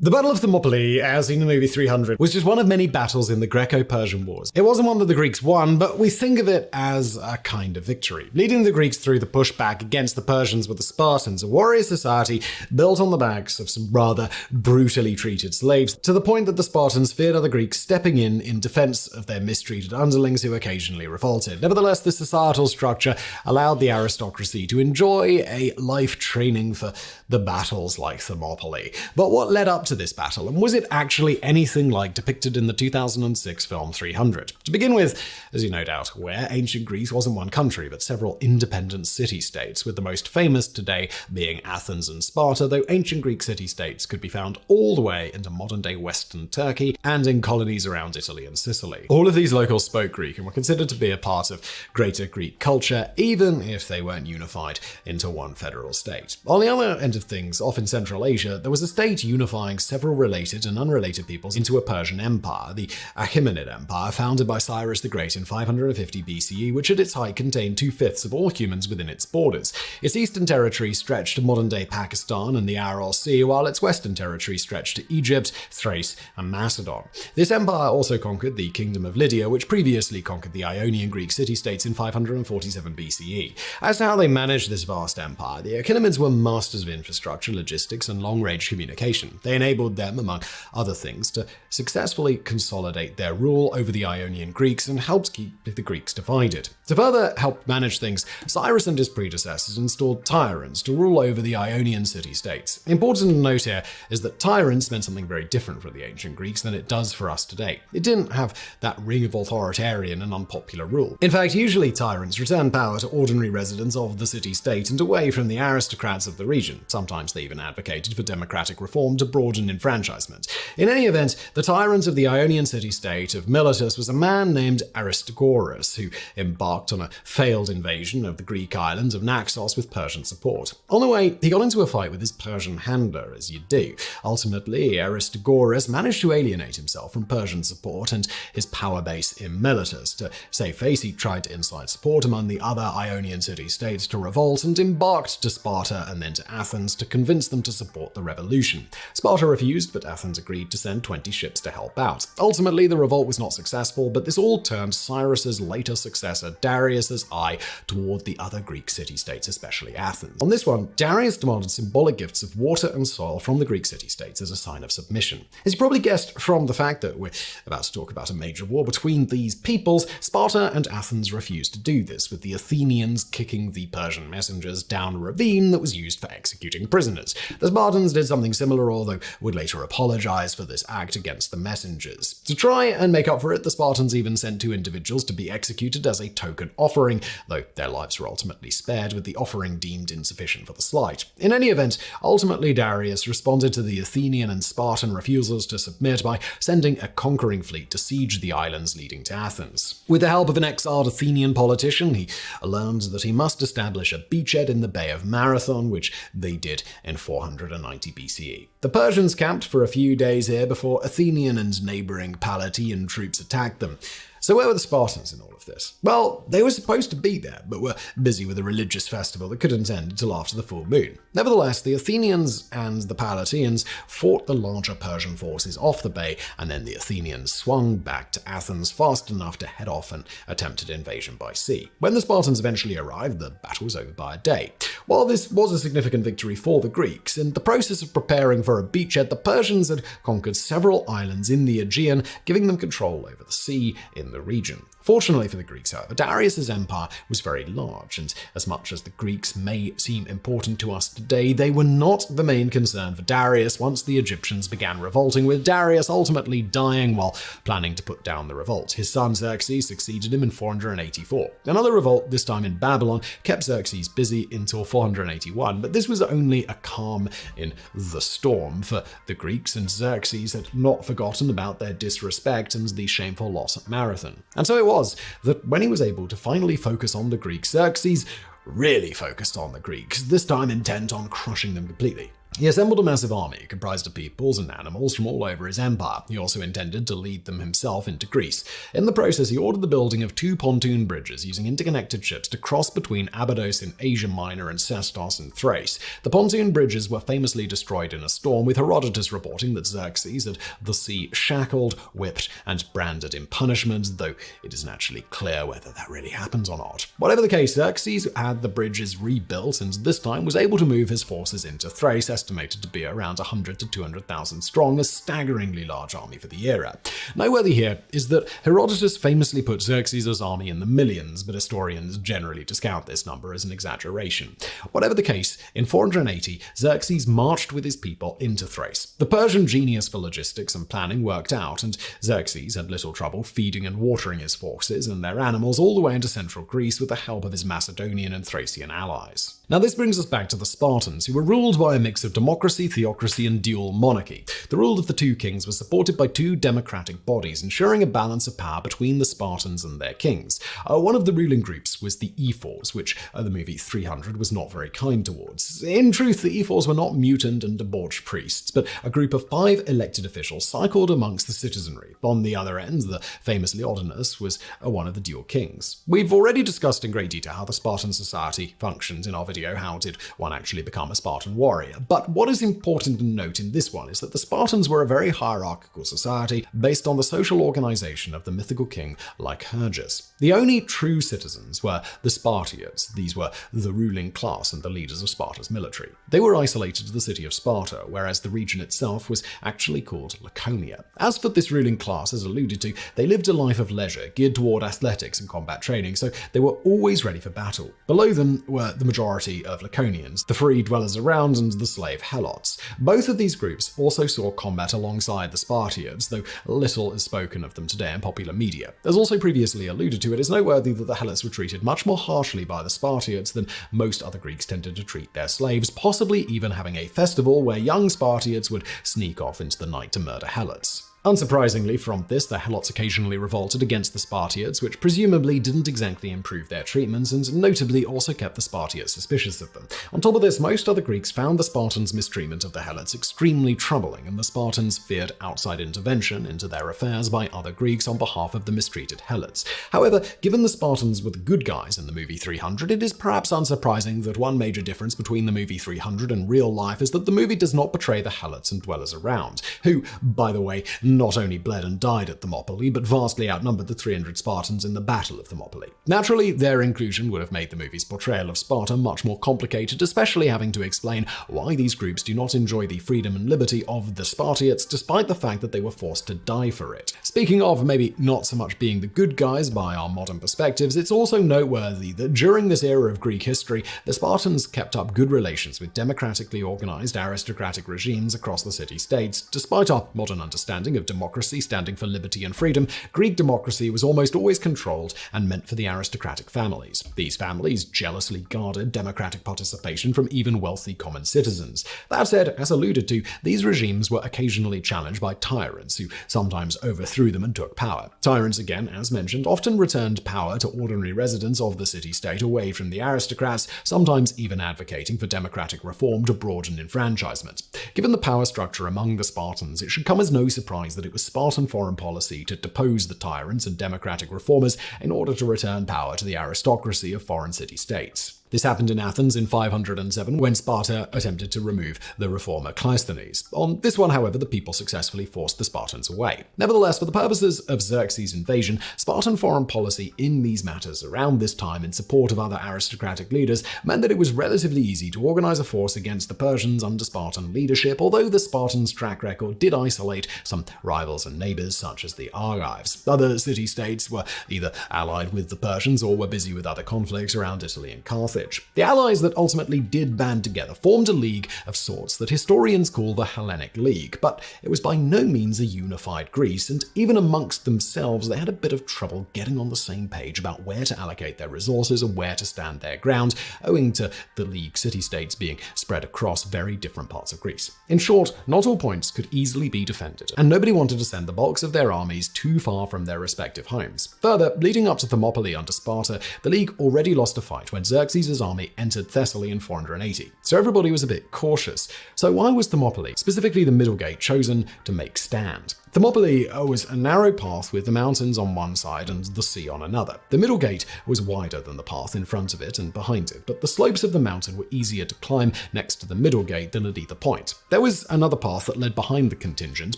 The Battle of Thermopylae, as seen in the movie 300, was just one of many battles in the Greco-Persian Wars. It wasn't one that the Greeks won, but we think of it as a kind of victory, leading the Greeks through the pushback against the Persians with the Spartans, a warrior society built on the backs of some rather brutally treated slaves, to the point that the Spartans feared other Greeks stepping in defense of their mistreated underlings who occasionally revolted. Nevertheless, this societal structure allowed the aristocracy to enjoy a life training for the battles like Thermopylae. But what led up to this battle, and was it actually anything like depicted in the 2006 film 300? To begin with, as you're no doubt aware, ancient Greece wasn't one country, but several independent city-states, with the most famous today being Athens and Sparta, though ancient Greek city-states could be found all the way into modern-day Western Turkey and in colonies around Italy and Sicily. All of these locals spoke Greek and were considered to be a part of greater Greek culture, even if they weren't unified into one federal state. On the other end of things, off in Central Asia, there was a state unifying several related and unrelated peoples into a Persian empire, the Achaemenid Empire, founded by Cyrus the Great in 550 BCE, which at its height contained 2/5 of all humans within its borders. Its eastern territory stretched to modern-day Pakistan and the Aral Sea, while its western territory stretched to Egypt, Thrace, and Macedon. This empire also conquered the Kingdom of Lydia, which previously conquered the Ionian Greek city-states in 547 BCE. As to how they managed this vast empire, the Achaemenids were masters of infrastructure, logistics, and long-range communication. They enabled them, among other things, to successfully consolidate their rule over the Ionian Greeks and helped keep the Greeks divided. To further help manage things, Cyrus and his predecessors installed tyrants to rule over the Ionian city-states. Important to note here is that tyrants meant something very different for the ancient Greeks than it does for us today. It didn't have that ring of authoritarian and unpopular rule. In fact, usually tyrants returned power to ordinary residents of the city-state and away from the aristocrats of the region. Sometimes they even advocated for democratic reform to broaden enfranchisement. In any event, the tyrant of the Ionian city-state of Miletus was a man named Aristagoras, who embarked on a failed invasion of the Greek islands of Naxos with Persian support. On the way, he got into a fight with his Persian handler, as you do. Ultimately, Aristagoras managed to alienate himself from Persian support and his power base in Miletus. To save face, he tried to incite support among the other Ionian city-states to revolt and embarked to Sparta and then to Athens to convince them to support the revolution. Sparta refused, but Athens agreed to send 20 ships to help out. Ultimately, the revolt was not successful, but this all turned Cyrus's later successor Darius's eye toward the other Greek city-states, especially Athens. On this one, Darius demanded symbolic gifts of water and soil from the Greek city-states as a sign of submission. As you probably guessed from the fact that we're about to talk about a major war between these peoples, Sparta and Athens refused to do this, with the Athenians kicking the Persian messengers down a ravine that was used for executing prisoners. The Spartans did something similar, although would later apologize for this act against the messengers. To try and make up for it, the Spartans even sent 2 individuals to be executed as a token offering, though their lives were ultimately spared, with the offering deemed insufficient for the slight. In any event, ultimately Darius responded to the Athenian and Spartan refusals to submit by sending a conquering fleet to siege the islands leading to Athens. With the help of an exiled Athenian politician, he learned that he must establish a beachhead in the Bay of Marathon, which they did in 490 BCE. The Persians camped for a few days here before Athenian and neighboring Palatine troops attacked them. So where were the Spartans in all of this? Well, they were supposed to be there, but were busy with a religious festival that couldn't end until after the full moon. Nevertheless, the Athenians and the Palatines fought the larger Persian forces off the bay, and then the Athenians swung back to Athens fast enough to head off an attempted invasion by sea. When the Spartans eventually arrived, the battle was over by a day. While this was a significant victory for the Greeks, in the process of preparing for a beachhead, the Persians had conquered several islands in the Aegean, giving them control over the sea in the region. Fortunately for the Greeks, however, Darius's empire was very large, and as much as the Greeks may seem important to us today, they were not the main concern for Darius once the Egyptians began revolting, with Darius ultimately dying while planning to put down the revolt. His son Xerxes succeeded him in 484. Another revolt, this time in Babylon, kept Xerxes busy until 481, but this was only a calm in the storm for the Greeks, and Xerxes had not forgotten about their disrespect and the shameful loss at Marathon. And so it was that when he was able to finally focus on the Greeks, Xerxes really focused on the Greeks, this time intent on crushing them completely. He assembled a massive army comprised of peoples and animals from all over his empire. He also intended to lead them himself into Greece. In the process, he ordered the building of 2 pontoon bridges using interconnected ships to cross between Abydos in Asia Minor and Sestos in Thrace. The pontoon bridges were famously destroyed in a storm, with Herodotus reporting that Xerxes had the sea shackled, whipped, and branded in punishment, though it isn't actually clear whether that really happened or not. Whatever the case, Xerxes had the bridges rebuilt, and this time was able to move his forces into Thrace, estimated to be around 100 to 200,000 strong, a staggeringly large army for the era. Noteworthy here is that Herodotus famously put Xerxes' army in the millions, but historians generally discount this number as an exaggeration. Whatever the case, in 480, Xerxes marched with his people into Thrace. The Persian genius for logistics and planning worked out, and Xerxes had little trouble feeding and watering his forces and their animals all the way into central Greece with the help of his Macedonian and Thracian allies. Now this brings us back to the Spartans, who were ruled by a mix of democracy, theocracy, and dual monarchy. The rule of the 2 kings was supported by 2 democratic bodies, ensuring a balance of power between the Spartans and their kings. One of the ruling groups was the Ephors, which the movie 300 was not very kind towards. In truth, the Ephors were not mutant and debauched priests, but a group of 5 elected officials cycled amongst the citizenry. On the other end, the famous Leonidas was one of the dual kings. We've already discussed in great detail how the Spartan society functions in our video, How Did One Actually Become a Spartan Warrior? But what is important to note in this one is that the Spartans were a very hierarchical society based on the social organization of the mythical king Lycurgus. The only true citizens were the Spartiates. These were the ruling class and the leaders of Sparta's military. They were isolated to the city of Sparta, whereas the region itself was actually called Laconia. As for this ruling class, as alluded to, they lived a life of leisure geared toward athletics and combat training, so they were always ready for battle. Below them were the majority of Laconians, the free dwellers around, and the slave helots. Both of these groups also saw combat alongside the Spartiates, though little is spoken of them today in popular media. As also previously alluded to, it is noteworthy that the helots were treated much more harshly by the Spartiates than most other Greeks tended to treat their slaves, possibly even having a festival where young Spartiates would sneak off into the night to murder helots. Unsurprisingly, from this, the Helots occasionally revolted against the Spartiates, which presumably didn't exactly improve their treatment, and notably also kept the Spartiates suspicious of them. On top of this, most other Greeks found the Spartans' mistreatment of the Helots extremely troubling, and the Spartans feared outside intervention into their affairs by other Greeks on behalf of the mistreated Helots. However, given the Spartans were the good guys in the movie 300, it is perhaps unsurprising that one major difference between the movie 300 and real life is that the movie does not portray the Helots and dwellers around, who, by the way, not only bled and died at Thermopylae, but vastly outnumbered the 300 Spartans in the Battle of Thermopylae. Naturally, their inclusion would have made the movie's portrayal of Sparta much more complicated, especially having to explain why these groups do not enjoy the freedom and liberty of the Spartiates, despite the fact that they were forced to die for it. Speaking of maybe not so much being the good guys by our modern perspectives, it's also noteworthy that during this era of Greek history, the Spartans kept up good relations with democratically organized aristocratic regimes across the city-states. Despite our modern understanding of democracy standing for liberty and freedom, Greek democracy was almost always controlled and meant for the aristocratic families. These families jealously guarded democratic participation from even wealthy common citizens. That said, as alluded to, these regimes were occasionally challenged by tyrants who sometimes overthrew them and took power. Tyrants, again, as mentioned, often returned power to ordinary residents of the city-state away from the aristocrats, sometimes even advocating for democratic reform to broaden enfranchisement. Given the power structure among the Spartans, it should come as no surprise that it was Spartan foreign policy to depose the tyrants and democratic reformers in order to return power to the aristocracy of foreign city-states. This happened in Athens in 507 when Sparta attempted to remove the reformer Cleisthenes. On this one, however, the people successfully forced the Spartans away. Nevertheless, for the purposes of Xerxes' invasion, Spartan foreign policy in these matters around this time in support of other aristocratic leaders meant that it was relatively easy to organize a force against the Persians under Spartan leadership, although the Spartans' track record did isolate some rivals and neighbors such as the Argives. Other city-states were either allied with the Persians or were busy with other conflicts around Italy and Carthage. The allies that ultimately did band together formed a league of sorts that historians call the Hellenic League, but it was by no means a unified Greece, and even amongst themselves they had a bit of trouble getting on the same page about where to allocate their resources and where to stand their ground, owing to the league city-states being spread across very different parts of Greece. In short, not all points could easily be defended, and nobody wanted to send the bulks of their armies too far from their respective homes. Further, leading up to Thermopylae under Sparta, the League already lost a fight when Xerxes' army entered Thessaly in 480, so everybody was a bit cautious. So why was Thermopylae, specifically the Middle Gate, chosen to make stand? Thermopylae was a narrow path with the mountains on one side and the sea on another. The Middle Gate was wider than the path in front of it and behind it, but the slopes of the mountain were easier to climb next to the Middle Gate than at either point. There was another path that led behind the contingent,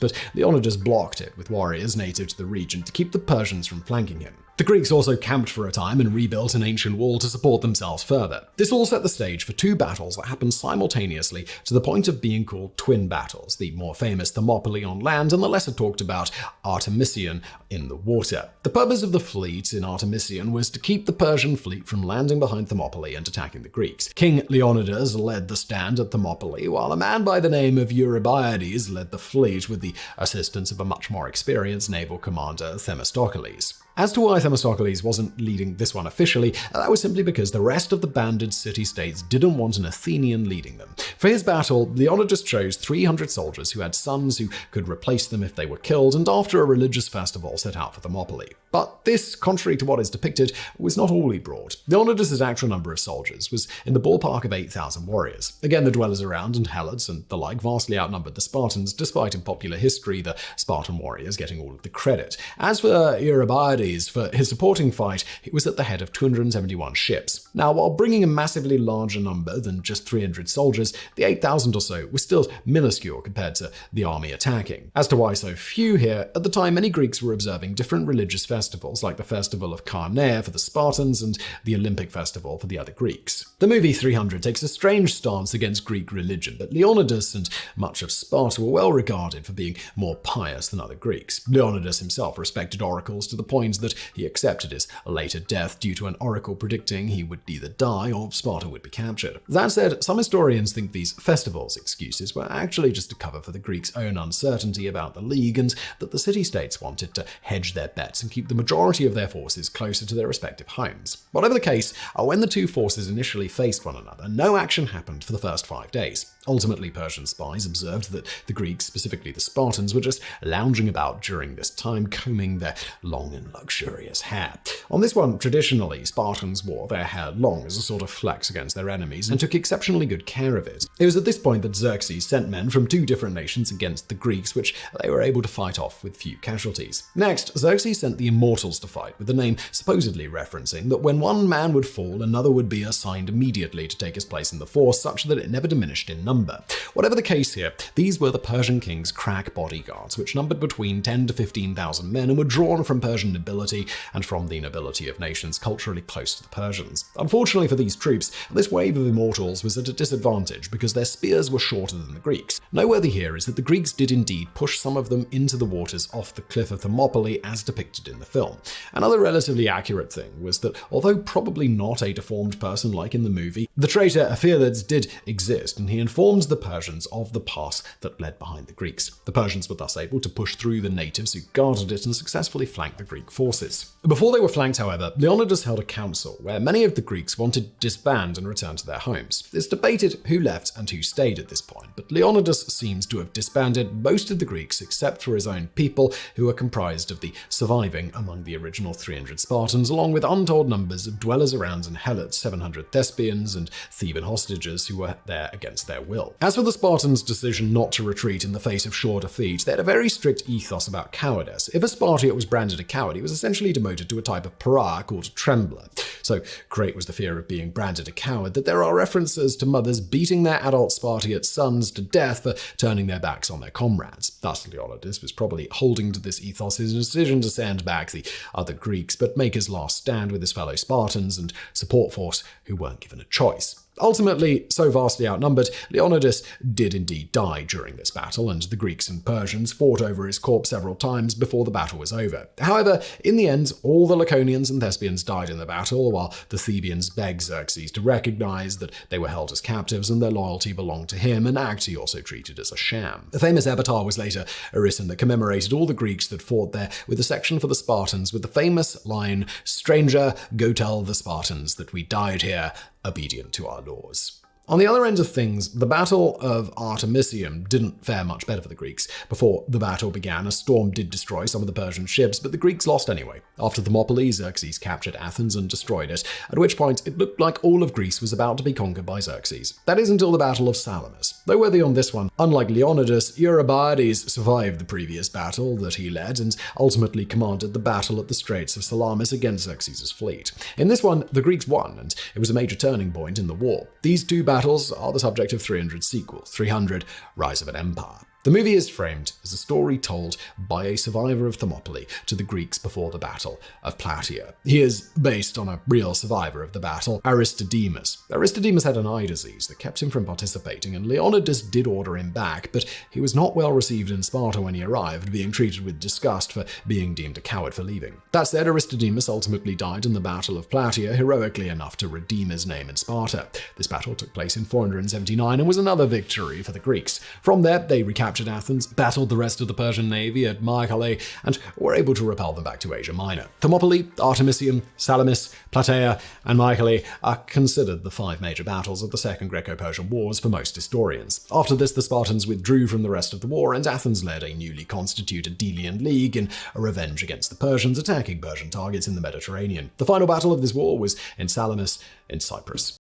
but Leonidas blocked it with warriors native to the region to keep the Persians from flanking him. The Greeks also camped for a time and rebuilt an ancient wall to support themselves further. This all set the stage for two battles that happened simultaneously to the point of being called twin battles, the more famous Thermopylae on land and the lesser talked about Artemisian in the water. The purpose of the fleet in Artemisian was to keep the Persian fleet from landing behind Thermopylae and attacking the Greeks. King Leonidas led the stand at Thermopylae, while a man by the name of Eurybiades led the fleet with the assistance of a much more experienced naval commander, Themistocles. As to why Themistocles wasn't leading this one officially, that was simply because the rest of the banded city-states didn't want an Athenian leading them. For his battle, Leonidas chose 300 soldiers who had sons who could replace them if they were killed, and after a religious festival set out for Thermopylae. But this, contrary to what is depicted, was not all he brought. Leonidas' actual number of soldiers was in the ballpark of 8,000 warriors. Again, the dwellers around and helots and the like vastly outnumbered the Spartans, despite in popular history the Spartan warriors getting all of the credit. As for Eurybiades, for his supporting fight, he was at the head of 271 ships. Now, while bringing a massively larger number than just 300 soldiers, the 8,000 or so was still minuscule compared to the army attacking. As to why so few here, at the time many Greeks were observing different religious festivals, like the festival of Carnea for the Spartans and the Olympic festival for the other Greeks. The movie 300 takes a strange stance against Greek religion, but Leonidas and much of Sparta were well regarded for being more pious than other Greeks. Leonidas himself respected oracles to the point that he accepted his later death due to an oracle predicting he would either die or Sparta would be captured. That said, some historians think these festivals' excuses were actually just a cover for the Greeks' own uncertainty about the League, and that the city-states wanted to hedge their bets and keep the majority of their forces closer to their respective homes. Whatever the case, when the two forces initially faced one another, no action happened for the first 5 days. Ultimately, Persian spies observed that the Greeks, specifically the Spartans, were just lounging about during this time, combing their long and luxurious hair. On this one, traditionally, Spartans wore their hair long as a sort of flex against their enemies and took exceptionally good care of it. It was at this point that Xerxes sent men from two different nations against the Greeks, which they were able to fight off with few casualties. Next, Xerxes sent the Immortals to fight, with the name supposedly referencing that when one man would fall, another would be assigned immediately to take his place in the force, such that it never diminished in number. Whatever the case here, these were the Persian king's crack bodyguards, which numbered between 10 to 15,000 men and were drawn from Persian nobility and from the nobility of nations culturally close to the Persians. Unfortunately for these troops, this wave of Immortals was at a disadvantage because their spears were shorter than the Greeks. Noteworthy here is that the Greeks did indeed push some of them into the waters off the cliff of Thermopylae as depicted in the film. Another relatively accurate thing was that, although probably not a deformed person like in the movie, the traitor Iliad did exist, and he informed the Persians of the pass that led behind the Greeks. The Persians were thus able to push through the natives who guarded it and successfully flank the Greek forces. Before they were flanked, however, Leonidas held a council where many of the Greeks wanted to disband and return to their homes. It's debated who left and who stayed at this point, but Leonidas seems to have disbanded most of the Greeks except for his own people, who were comprised of the surviving among the original 300 Spartans, along with untold numbers of dwellers around and helots, 700 Thespians and Theban hostages who were there against their will. As for the Spartans' decision not to retreat in the face of sure defeat, they had a very strict ethos about cowardice. If a Spartiate was branded a coward, he was essentially demoted to a type of pariah called a trembler. So great was the fear of being branded a coward that there are references to mothers beating their adult Spartiate sons to death for turning their backs on their comrades. Thus, Leonidas was probably holding to this ethos in his decision to send back the other Greeks, but make his last stand with his fellow Spartans and support force who weren't given a choice. Ultimately, so vastly outnumbered, Leonidas did indeed die during this battle, and the Greeks and Persians fought over his corpse several times before the battle was over. However, in the end, all the Laconians and Thespians died in the battle, while the Thebians begged Xerxes to recognize that they were held as captives and their loyalty belonged to him, an act he also treated as a sham. A famous epitaph was later written that commemorated all the Greeks that fought there, with a section for the Spartans with the famous line, "Stranger, go tell the Spartans that we died here, obedient to our laws." On the other end of things, the Battle of Artemisium didn't fare much better for the Greeks. Before the battle began, a storm did destroy some of the Persian ships, but the Greeks lost anyway. After Thermopylae, Xerxes captured Athens and destroyed it, at which point it looked like all of Greece was about to be conquered by Xerxes. That is until the Battle of Salamis. Though worthy on this one, unlike Leonidas, Eurybiades survived the previous battle that he led and ultimately commanded the battle at the Straits of Salamis against Xerxes' fleet. In this one, the Greeks won, and it was a major turning point in the war. These two battles are the subject of 300 sequels, 300 Rise of an Empire. The movie is framed as a story told by a survivor of Thermopylae to the Greeks before the Battle of Plataea. He is based on a real survivor of the battle, Aristodemus. Aristodemus had an eye disease that kept him from participating, and Leonidas did order him back, but he was not well received in Sparta when he arrived, being treated with disgust for being deemed a coward for leaving. That said, Aristodemus ultimately died in the Battle of Plataea, heroically enough to redeem his name in Sparta. This battle took place in 479 and was another victory for the Greeks. From there, they recaptured Athens, battled the rest of the Persian navy at Mycale, and were able to repel them back to Asia Minor. Thermopylae, Artemisium, Salamis, Plataea, and Mycale are considered the 5 major battles of the Second Greco-Persian Wars for most historians. After this, the Spartans withdrew from the rest of the war, and Athens led a newly constituted Delian League in a revenge against the Persians, attacking Persian targets in the Mediterranean. The final battle of this war was in Salamis in Cyprus.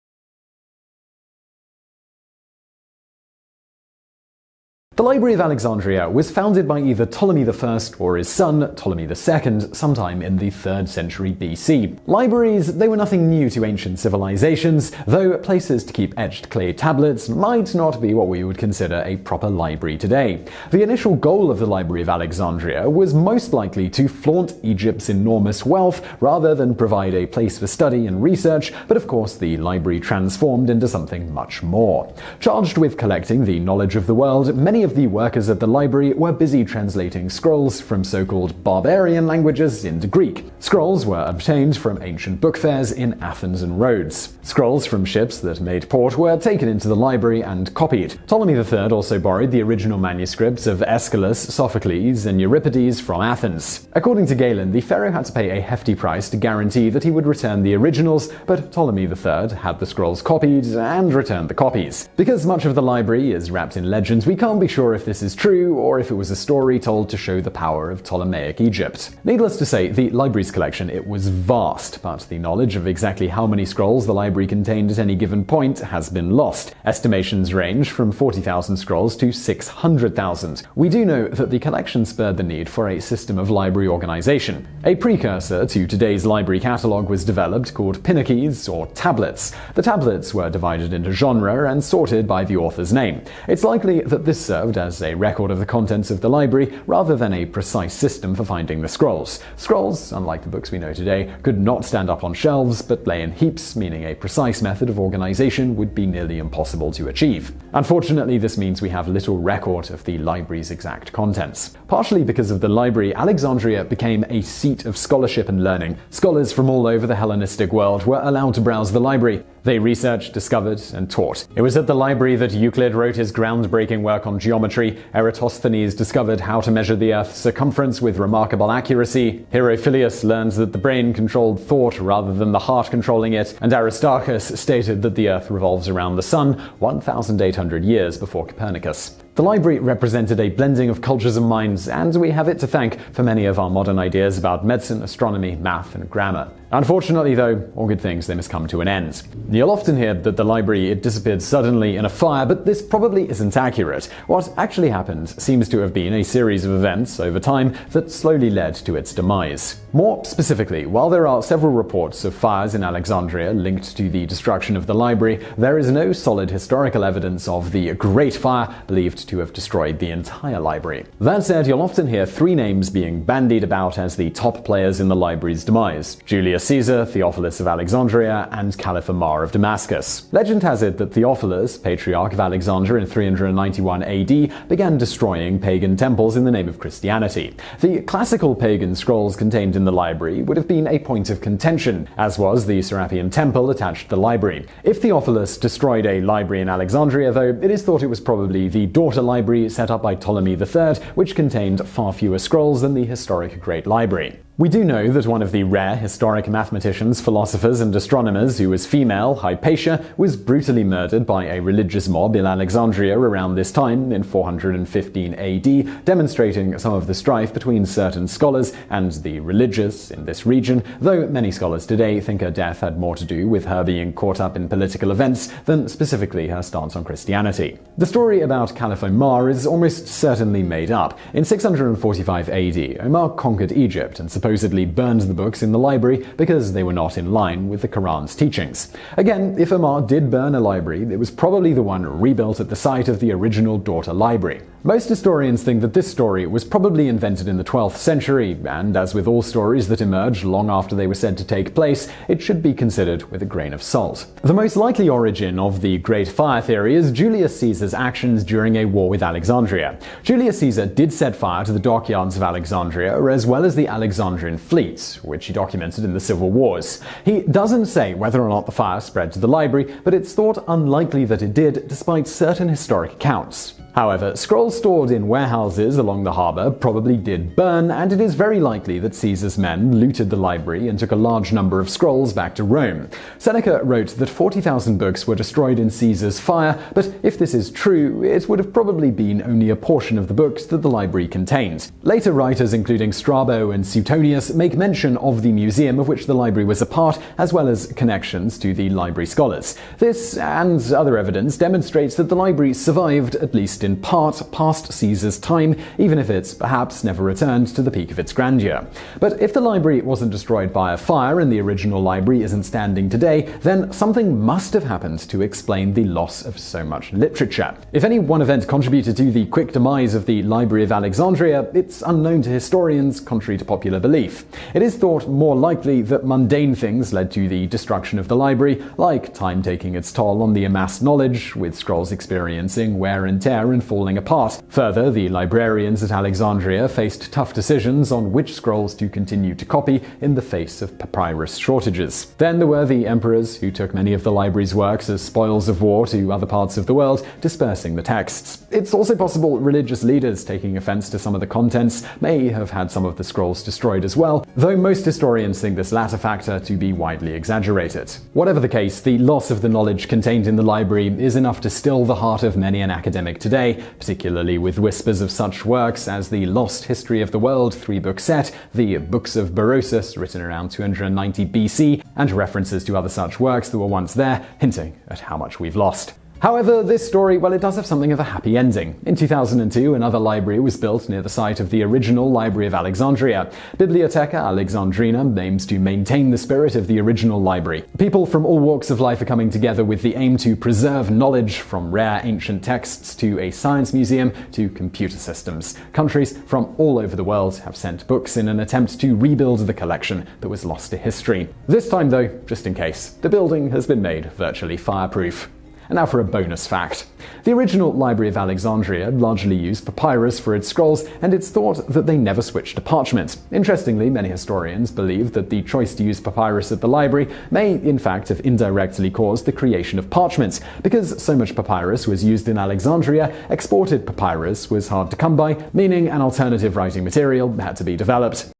The Library of Alexandria was founded by either Ptolemy I or his son, Ptolemy II, sometime in the 3rd century BC. Libraries, they were nothing new to ancient civilizations, though places to keep etched clay tablets might not be what we would consider a proper library today. The initial goal of the Library of Alexandria was most likely to flaunt Egypt's enormous wealth rather than provide a place for study and research, but of course the library transformed into something much more. Charged with collecting the knowledge of the world, many of the workers at the library were busy translating scrolls from so-called barbarian languages into Greek. Scrolls were obtained from ancient book fairs in Athens and Rhodes. Scrolls from ships that made port were taken into the library and copied. Ptolemy III also borrowed the original manuscripts of Aeschylus, Sophocles, and Euripides from Athens. According to Galen, the pharaoh had to pay a hefty price to guarantee that he would return the originals, but Ptolemy III had the scrolls copied and returned the copies. Because much of the library is wrapped in legends, we can't be sure if this is true or if it was a story told to show the power of Ptolemaic Egypt. Needless to say, the library's collection, it was vast, but the knowledge of exactly how many scrolls the library contained at any given point has been lost. Estimations range from 40,000 scrolls to 600,000. We do know that the collection spurred the need for a system of library organization. A precursor to today's library catalog was developed called pinnaces or tablets. The tablets were divided into genre and sorted by the author's name. It's likely that this served as a record of the contents of the library rather than a precise system for finding the scrolls. Scrolls, unlike the books we know today, could not stand up on shelves but lay in heaps, meaning a precise method of organization would be nearly impossible to achieve. Unfortunately, this means we have little record of the library's exact contents. Partially because of the library, Alexandria became a seat of scholarship and learning. Scholars from all over the Hellenistic world were allowed to browse the library. They researched, discovered, and taught. It was at the library that Euclid wrote his groundbreaking work on geometry, Eratosthenes discovered how to measure the Earth's circumference with remarkable accuracy, Herophilius learned that the brain controlled thought rather than the heart controlling it, and Aristarchus stated that the Earth revolves around the Sun 1,800 years before Copernicus. The library represented a blending of cultures and minds, and we have it to thank for many of our modern ideas about medicine, astronomy, math, and grammar. Unfortunately, though, all good things, they must come to an end. You'll often hear that the library disappeared suddenly in a fire, but this probably isn't accurate. What actually happened seems to have been a series of events over time that slowly led to its demise. More specifically, while there are several reports of fires in Alexandria linked to the destruction of the library, there is no solid historical evidence of the Great Fire believed to have destroyed the entire library. That said, you'll often hear three names being bandied about as the top players in the library's demise: Julius Caesar, Theophilus of Alexandria, and Caliph Omar of Damascus. Legend has it that Theophilus, Patriarch of Alexandria in 391 AD, began destroying pagan temples in the name of Christianity. The classical pagan scrolls contained in the library would have been a point of contention, as was the Serapeum temple attached to the library. If Theophilus destroyed a library in Alexandria, though, it is thought it was probably the daughter library set up by Ptolemy III, which contained far fewer scrolls than the historic Great Library. We do know that one of the rare historic mathematicians, philosophers, and astronomers who was female, Hypatia, was brutally murdered by a religious mob in Alexandria around this time in 415 AD, demonstrating some of the strife between certain scholars and the religious in this region, though many scholars today think her death had more to do with her being caught up in political events than specifically her stance on Christianity. The story about Caliph Omar is almost certainly made up. In 645 AD, Omar conquered Egypt and supposedly burned the books in the library because they were not in line with the Quran's teachings. Again, if Omar did burn a library, it was probably the one rebuilt at the site of the original daughter library. Most historians think that this story was probably invented in the 12th century, and as with all stories that emerge long after they were said to take place, it should be considered with a grain of salt. The most likely origin of the Great Fire theory is Julius Caesar's actions during a war with Alexandria. Julius Caesar did set fire to the dockyards of Alexandria, as well as the Alexandrian fleet, which he documented in the civil wars. He doesn't say whether or not the fire spread to the library, but it's thought unlikely that it did, despite certain historic accounts. However, scrolls stored in warehouses along the harbor probably did burn, and it is very likely that Caesar's men looted the library and took a large number of scrolls back to Rome. Seneca wrote that 40,000 books were destroyed in Caesar's fire, but if this is true, it would have probably been only a portion of the books that the library contained. Later writers, including Strabo and Suetonius, make mention of the museum of which the library was a part, as well as connections to the library scholars. This and other evidence demonstrates that the library survived, at least in part, past Caesar's time, even if it's perhaps never returned to the peak of its grandeur. But if the library wasn't destroyed by a fire and the original library isn't standing today, then something must have happened to explain the loss of so much literature. If any one event contributed to the quick demise of the Library of Alexandria, it's unknown to historians, contrary to popular belief. It is thought more likely that mundane things led to the destruction of the library, like time taking its toll on the amassed knowledge, with scrolls experiencing wear and tear and falling apart. Further, the librarians at Alexandria faced tough decisions on which scrolls to continue to copy in the face of papyrus shortages. Then there were the emperors, who took many of the library's works as spoils of war to other parts of the world, dispersing the texts. It's also possible religious leaders, taking offense to some of the contents, may have had some of the scrolls destroyed as well, though most historians think this latter factor to be widely exaggerated. Whatever the case, the loss of the knowledge contained in the library is enough to still the heart of many an academic today, particularly with whispers of such works as the Lost History of the World 3-book set, the Books of Berosus, written around 290 BC, and references to other such works that were once there, hinting at how much we've lost. However, this story, well, it does have something of a happy ending. In 2002, another library was built near the site of the original Library of Alexandria. Bibliotheca Alexandrina aims to maintain the spirit of the original library. People from all walks of life are coming together with the aim to preserve knowledge, from rare ancient texts to a science museum to computer systems. Countries from all over the world have sent books in an attempt to rebuild the collection that was lost to history. This time, though, just in case, the building has been made virtually fireproof. And now for a bonus fact. The original Library of Alexandria largely used papyrus for its scrolls, and it's thought that they never switched to parchment. Interestingly, many historians believe that the choice to use papyrus at the library may in fact have indirectly caused the creation of parchment. Because so much papyrus was used in Alexandria, exported papyrus was hard to come by, meaning an alternative writing material had to be developed.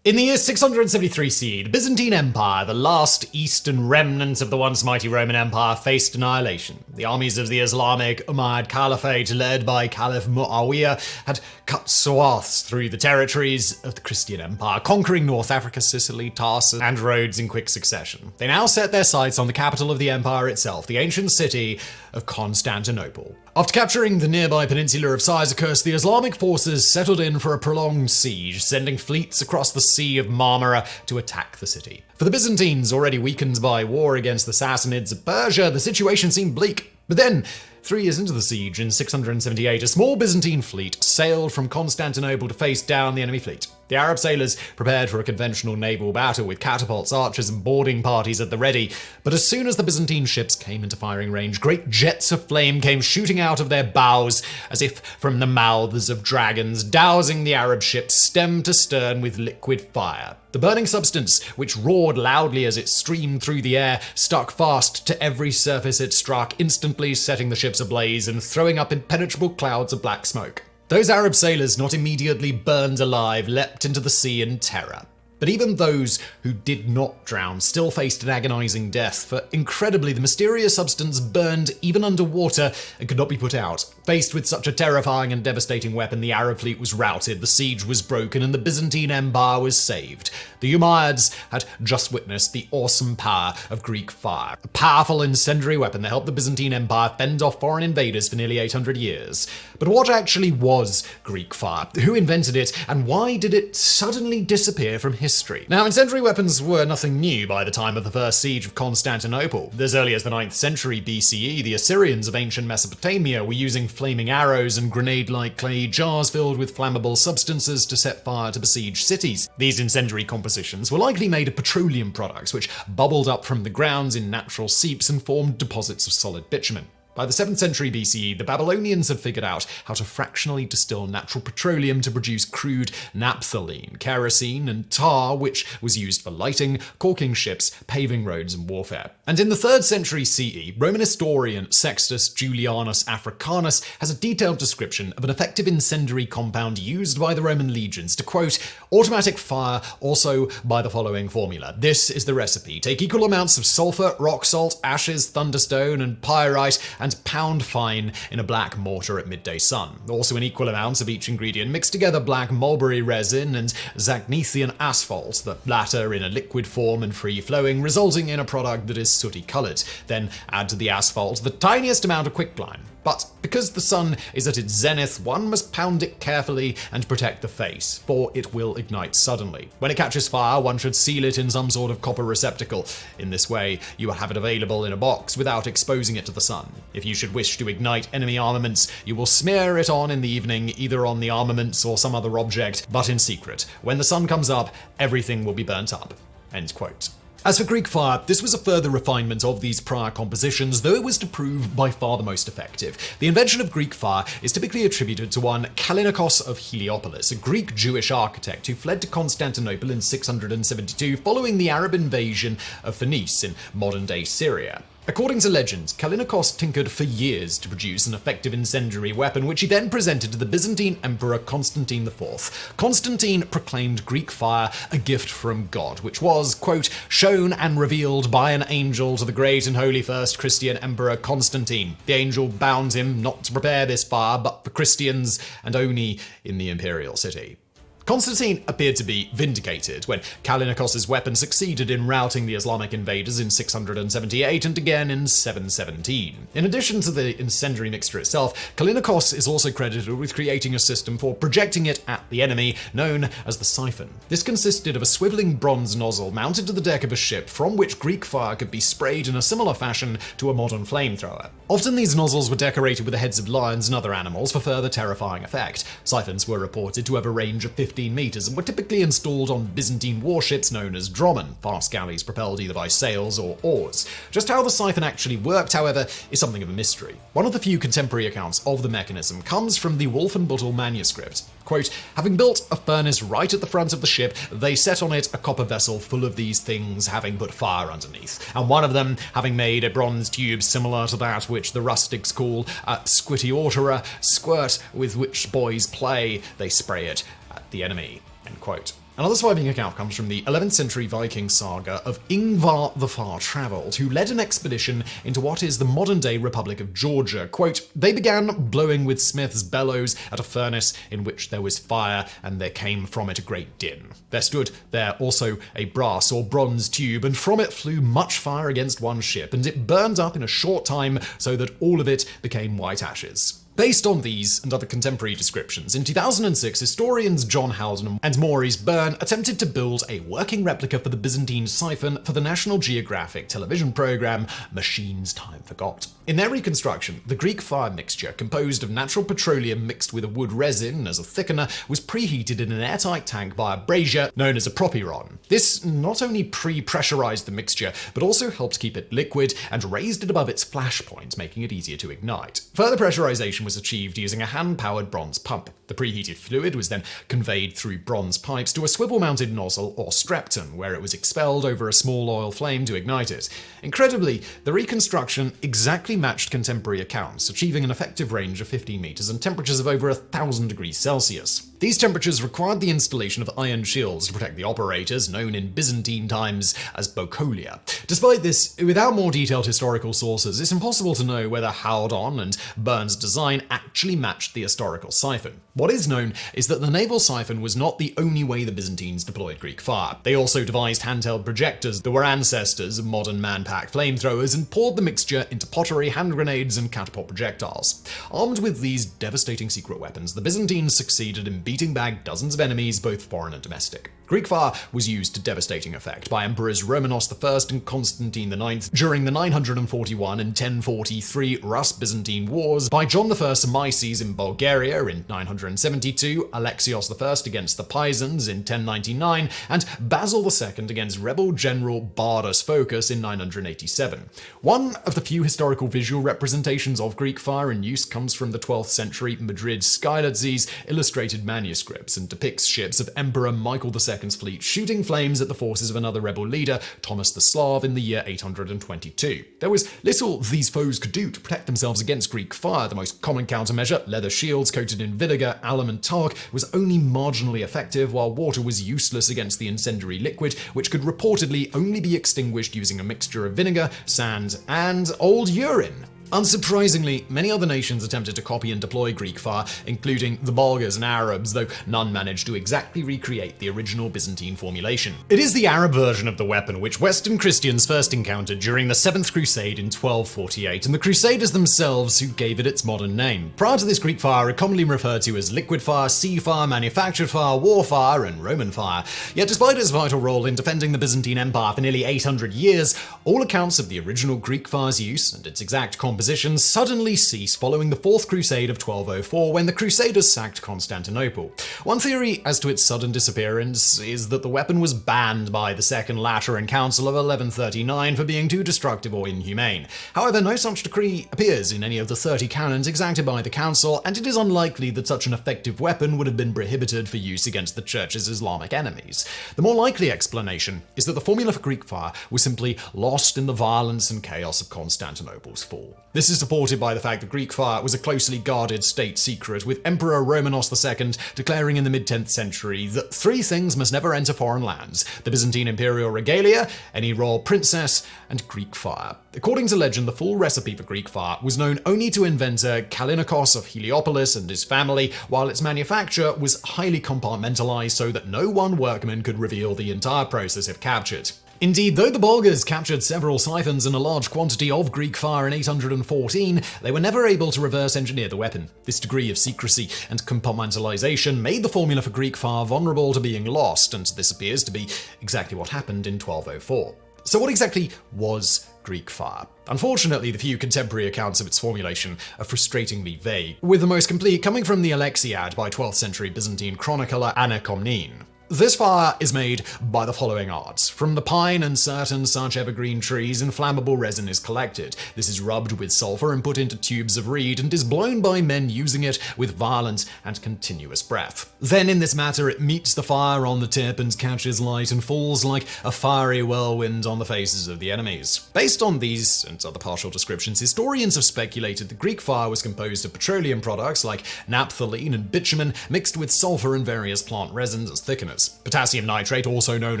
In the year 673 CE, the Byzantine Empire, the last eastern remnant of the once mighty Roman Empire, faced annihilation. The armies of the Islamic Umayyad Caliphate, led by Caliph Muawiyah, had cut swaths through the territories of the Christian Empire, conquering North Africa, Sicily, Tarsus, and Rhodes in quick succession. They now set their sights on the capital of the empire itself, the ancient city of Constantinople. After capturing the nearby peninsula of Cyzicus, the Islamic forces settled in for a prolonged siege, sending fleets across the Sea of Marmara to attack the city. For the Byzantines, already weakened by war against the Sassanids of Persia, the situation seemed bleak. But then, 3 years into the siege, in 678, a small Byzantine fleet sailed from Constantinople to face down the enemy fleet. The Arab sailors prepared for a conventional naval battle with catapults, archers, and boarding parties at the ready. But as soon as the Byzantine ships came into firing range, great jets of flame came shooting out of their bows, as if from the mouths of dragons, dousing the Arab ships stem to stern with liquid fire. The burning substance, which roared loudly as it streamed through the air, stuck fast to every surface it struck, instantly setting the ships ablaze and throwing up impenetrable clouds of black smoke. Those Arab sailors, not immediately burned alive, leapt into the sea in terror. But even those who did not drown still faced an agonizing death, for incredibly the mysterious substance burned even underwater and could not be put out. Faced with such a terrifying and devastating weapon, the Arab fleet was routed, the siege was broken, and the Byzantine Empire was saved. The Umayyads had just witnessed the awesome power of Greek fire, a powerful incendiary weapon that helped the Byzantine Empire fend off foreign invaders for nearly 800 years. But what actually was Greek fire? Who invented it, and why did it suddenly disappear from history? Now, incendiary weapons were nothing new by the time of the first siege of Constantinople. As early as the 9th century BCE, the Assyrians of ancient Mesopotamia were using flaming arrows and grenade-like clay jars filled with flammable substances to set fire to besieged cities. These incendiary compositions were likely made of petroleum products, which bubbled up from the ground in natural seeps and formed deposits of solid bitumen. By the 7th century BCE, the Babylonians had figured out how to fractionally distill natural petroleum to produce crude naphthalene, kerosene, and tar, which was used for lighting, caulking ships, paving roads, and warfare. And in the 3rd century CE, Roman historian Sextus Julianus Africanus has a detailed description of an effective incendiary compound used by the Roman legions to, quote, automatic fire also by the following formula. This is the recipe. Take equal amounts of sulfur, rock salt, ashes, thunderstone, and pyrite, and pound fine in a black mortar at midday sun. Also in equal amounts of each ingredient, mix together black mulberry resin and Zagnethian asphalt, the latter in a liquid form and free-flowing, resulting in a product that is sooty-colored. Then add to the asphalt the tiniest amount of quicklime. But because the sun is at its zenith, one must pound it carefully and protect the face, for it will ignite suddenly. When it catches fire, one should seal it in some sort of copper receptacle. In this way, you will have it available in a box without exposing it to the sun. If you should wish to ignite enemy armaments, you will smear it on in the evening, either on the armaments or some other object, but in secret. When the sun comes up, everything will be burnt up. End quote. As for Greek fire, this was a further refinement of these prior compositions, though it was to prove by far the most effective. The invention of Greek fire is typically attributed to one Callinicos of Heliopolis, a Greek Jewish architect who fled to Constantinople in 672 following the Arab invasion of Phoenice in modern-day Syria. According to legends, Callinicos tinkered for years to produce an effective incendiary weapon, which he then presented to the Byzantine Emperor Constantine IV. Constantine proclaimed Greek fire a gift from God, which was, quote, shown and revealed by an angel to the great and holy first Christian Emperor Constantine. The angel bound him not to prepare this fire, but for Christians, and only in the imperial city. Constantine appeared to be vindicated when Callinicos' weapon succeeded in routing the Islamic invaders in 678 and again in 717. In addition to the incendiary mixture itself, Callinicos is also credited with creating a system for projecting it at the enemy, known as the siphon. This consisted of a swiveling bronze nozzle mounted to the deck of a ship from which Greek fire could be sprayed in a similar fashion to a modern flamethrower. Often these nozzles were decorated with the heads of lions and other animals for further terrifying effect. Siphons were reported to have a range of 15 meters and were typically installed on Byzantine warships known as dromen, fast galleys propelled either by sails or oars. Just how the siphon actually worked, however, is something of a mystery. One of the few contemporary accounts of the mechanism comes from the Wolfenbüttel manuscript. Quote, having built a furnace right at the front of the ship, they set on it a copper vessel full of these things, having put fire underneath, and one of them having made a bronze tube similar to that which the rustics call a squitiortera, squirt with which boys play, they spray it at the enemy. End quote. Another surviving account comes from the 11th century Viking saga of Ingvar the Far-Travelled, who led an expedition into what is the modern-day Republic of Georgia. Quote, "They began blowing with smith's bellows at a furnace in which there was fire, and there came from it a great din. There stood there also a brass or bronze tube, and from it flew much fire against one ship, and it burned up in a short time, so that all of it became white ashes." Based on these and other contemporary descriptions, in 2006, historians John Howden and Maurice Byrne attempted to build a working replica for the Byzantine siphon for the National Geographic television program Machines Time Forgot. In their reconstruction, the Greek fire mixture, composed of natural petroleum mixed with a wood resin as a thickener, was preheated in an airtight tank by a brazier known as a propyron. This not only pre-pressurized the mixture, but also helped keep it liquid and raised it above its flash point, making it easier to ignite. Further pressurization was achieved using a hand-powered bronze pump. The preheated fluid was then conveyed through bronze pipes to a swivel-mounted nozzle or strepton, where it was expelled over a small oil flame to ignite it. Incredibly, the reconstruction exactly matched contemporary accounts, achieving an effective range of 15 meters and temperatures of over 1,000 degrees Celsius. These temperatures required the installation of iron shields to protect the operators, known in Byzantine times as bocolia. Despite this, without more detailed historical sources, it's impossible to know whether Howden and Byrne's design actually matched the historical siphon. What is known is that the naval siphon was not the only way the Byzantines deployed Greek fire. They also devised handheld projectors that were ancestors of modern man-packed flamethrowers and poured the mixture into pottery, hand grenades, and catapult projectiles. Armed with these devastating secret weapons, the Byzantines succeeded in beating back dozens of enemies, both foreign and domestic. Greek fire was used to devastating effect by Emperors Romanos I and Constantine IX during the 941 and 1043 Rus-Byzantine Wars, by John I Samices in Bulgaria in 972, Alexios I against the Pisans in 1099, and Basil II against rebel general Bardas Phocas in 987. One of the few historical visual representations of Greek fire in use comes from the 12th century Madrid Skylitzes illustrated manuscripts and depicts ships of Emperor Michael II's fleet shooting flames at the forces of another rebel leader, Thomas the Slav, in the year 822. There was little these foes could do to protect themselves against Greek fire. The most common countermeasure, leather shields coated in vinegar, alum, and talc, was only marginally effective, while water was useless against the incendiary liquid, which could reportedly only be extinguished using a mixture of vinegar, sand, and old urine. Unsurprisingly, many other nations attempted to copy and deploy Greek fire, including the Bulgars and Arabs, though none managed to exactly recreate the original Byzantine formulation. It is the Arab version of the weapon which Western Christians first encountered during the Seventh Crusade in 1248, and the Crusaders themselves who gave it its modern name. Prior to this, Greek fire are commonly referred to as liquid fire, sea fire, manufactured fire, war fire, and Roman fire. Yet despite its vital role in defending the Byzantine Empire for nearly 800 years, all accounts of the original Greek fire's use and its exact composition suddenly ceased following the Fourth Crusade of 1204, when the Crusaders sacked Constantinople. One theory as to its sudden disappearance is that the weapon was banned by the Second Lateran Council of 1139 for being too destructive or inhumane. However, no such decree appears in any of the 30 canons exacted by the council, and it is unlikely that such an effective weapon would have been prohibited for use against the Church's Islamic enemies. The more likely explanation is that the formula for Greek fire was simply lost in the violence and chaos of Constantinople's fall. This is supported by the fact that Greek fire was a closely guarded state secret, with Emperor Romanos II declaring in the mid-10th century that 3 things must never enter foreign lands: the Byzantine imperial regalia, any royal princess, and Greek fire. According to legend, the full recipe for Greek fire was known only to inventor Callinicos of Heliopolis and his family, while its manufacture was highly compartmentalized so that no one workman could reveal the entire process if captured. Indeed, though the Bulgars captured several siphons and a large quantity of Greek fire in 814, they were never able to reverse engineer the weapon. This degree of secrecy and compartmentalization made the formula for Greek fire vulnerable to being lost, and this appears to be exactly what happened in 1204. So what exactly was Greek fire? Unfortunately, the few contemporary accounts of its formulation are frustratingly vague, with the most complete coming from the Iliad by 12th century Byzantine chronicler Anakomnene. This fire is made by the following arts. From the pine and certain such evergreen trees, inflammable resin is collected. This is rubbed with sulfur and put into tubes of reed, and is blown by men using it with violent and continuous breath. Then in this matter it meets the fire on the tip and catches light and falls like a fiery whirlwind on the faces of the enemies. Based on these and other partial descriptions, historians have speculated that Greek fire was composed of petroleum products like naphthalene and bitumen mixed with sulfur and various plant resins as thickeners. elements. Potassium nitrate, also known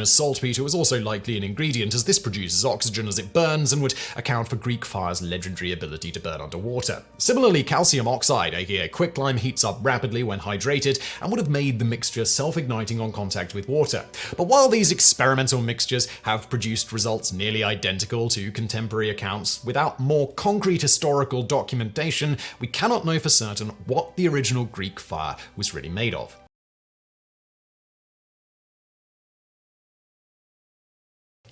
as saltpeter, was also likely an ingredient, as this produces oxygen as it burns and would account for Greek fire's legendary ability to burn underwater. Similarly, calcium oxide, aka quicklime, heats up rapidly when hydrated and would have made the mixture self-igniting on contact with water. But while these experimental mixtures have produced results nearly identical to contemporary accounts, without more concrete historical documentation, we cannot know for certain what the original Greek fire was really made of.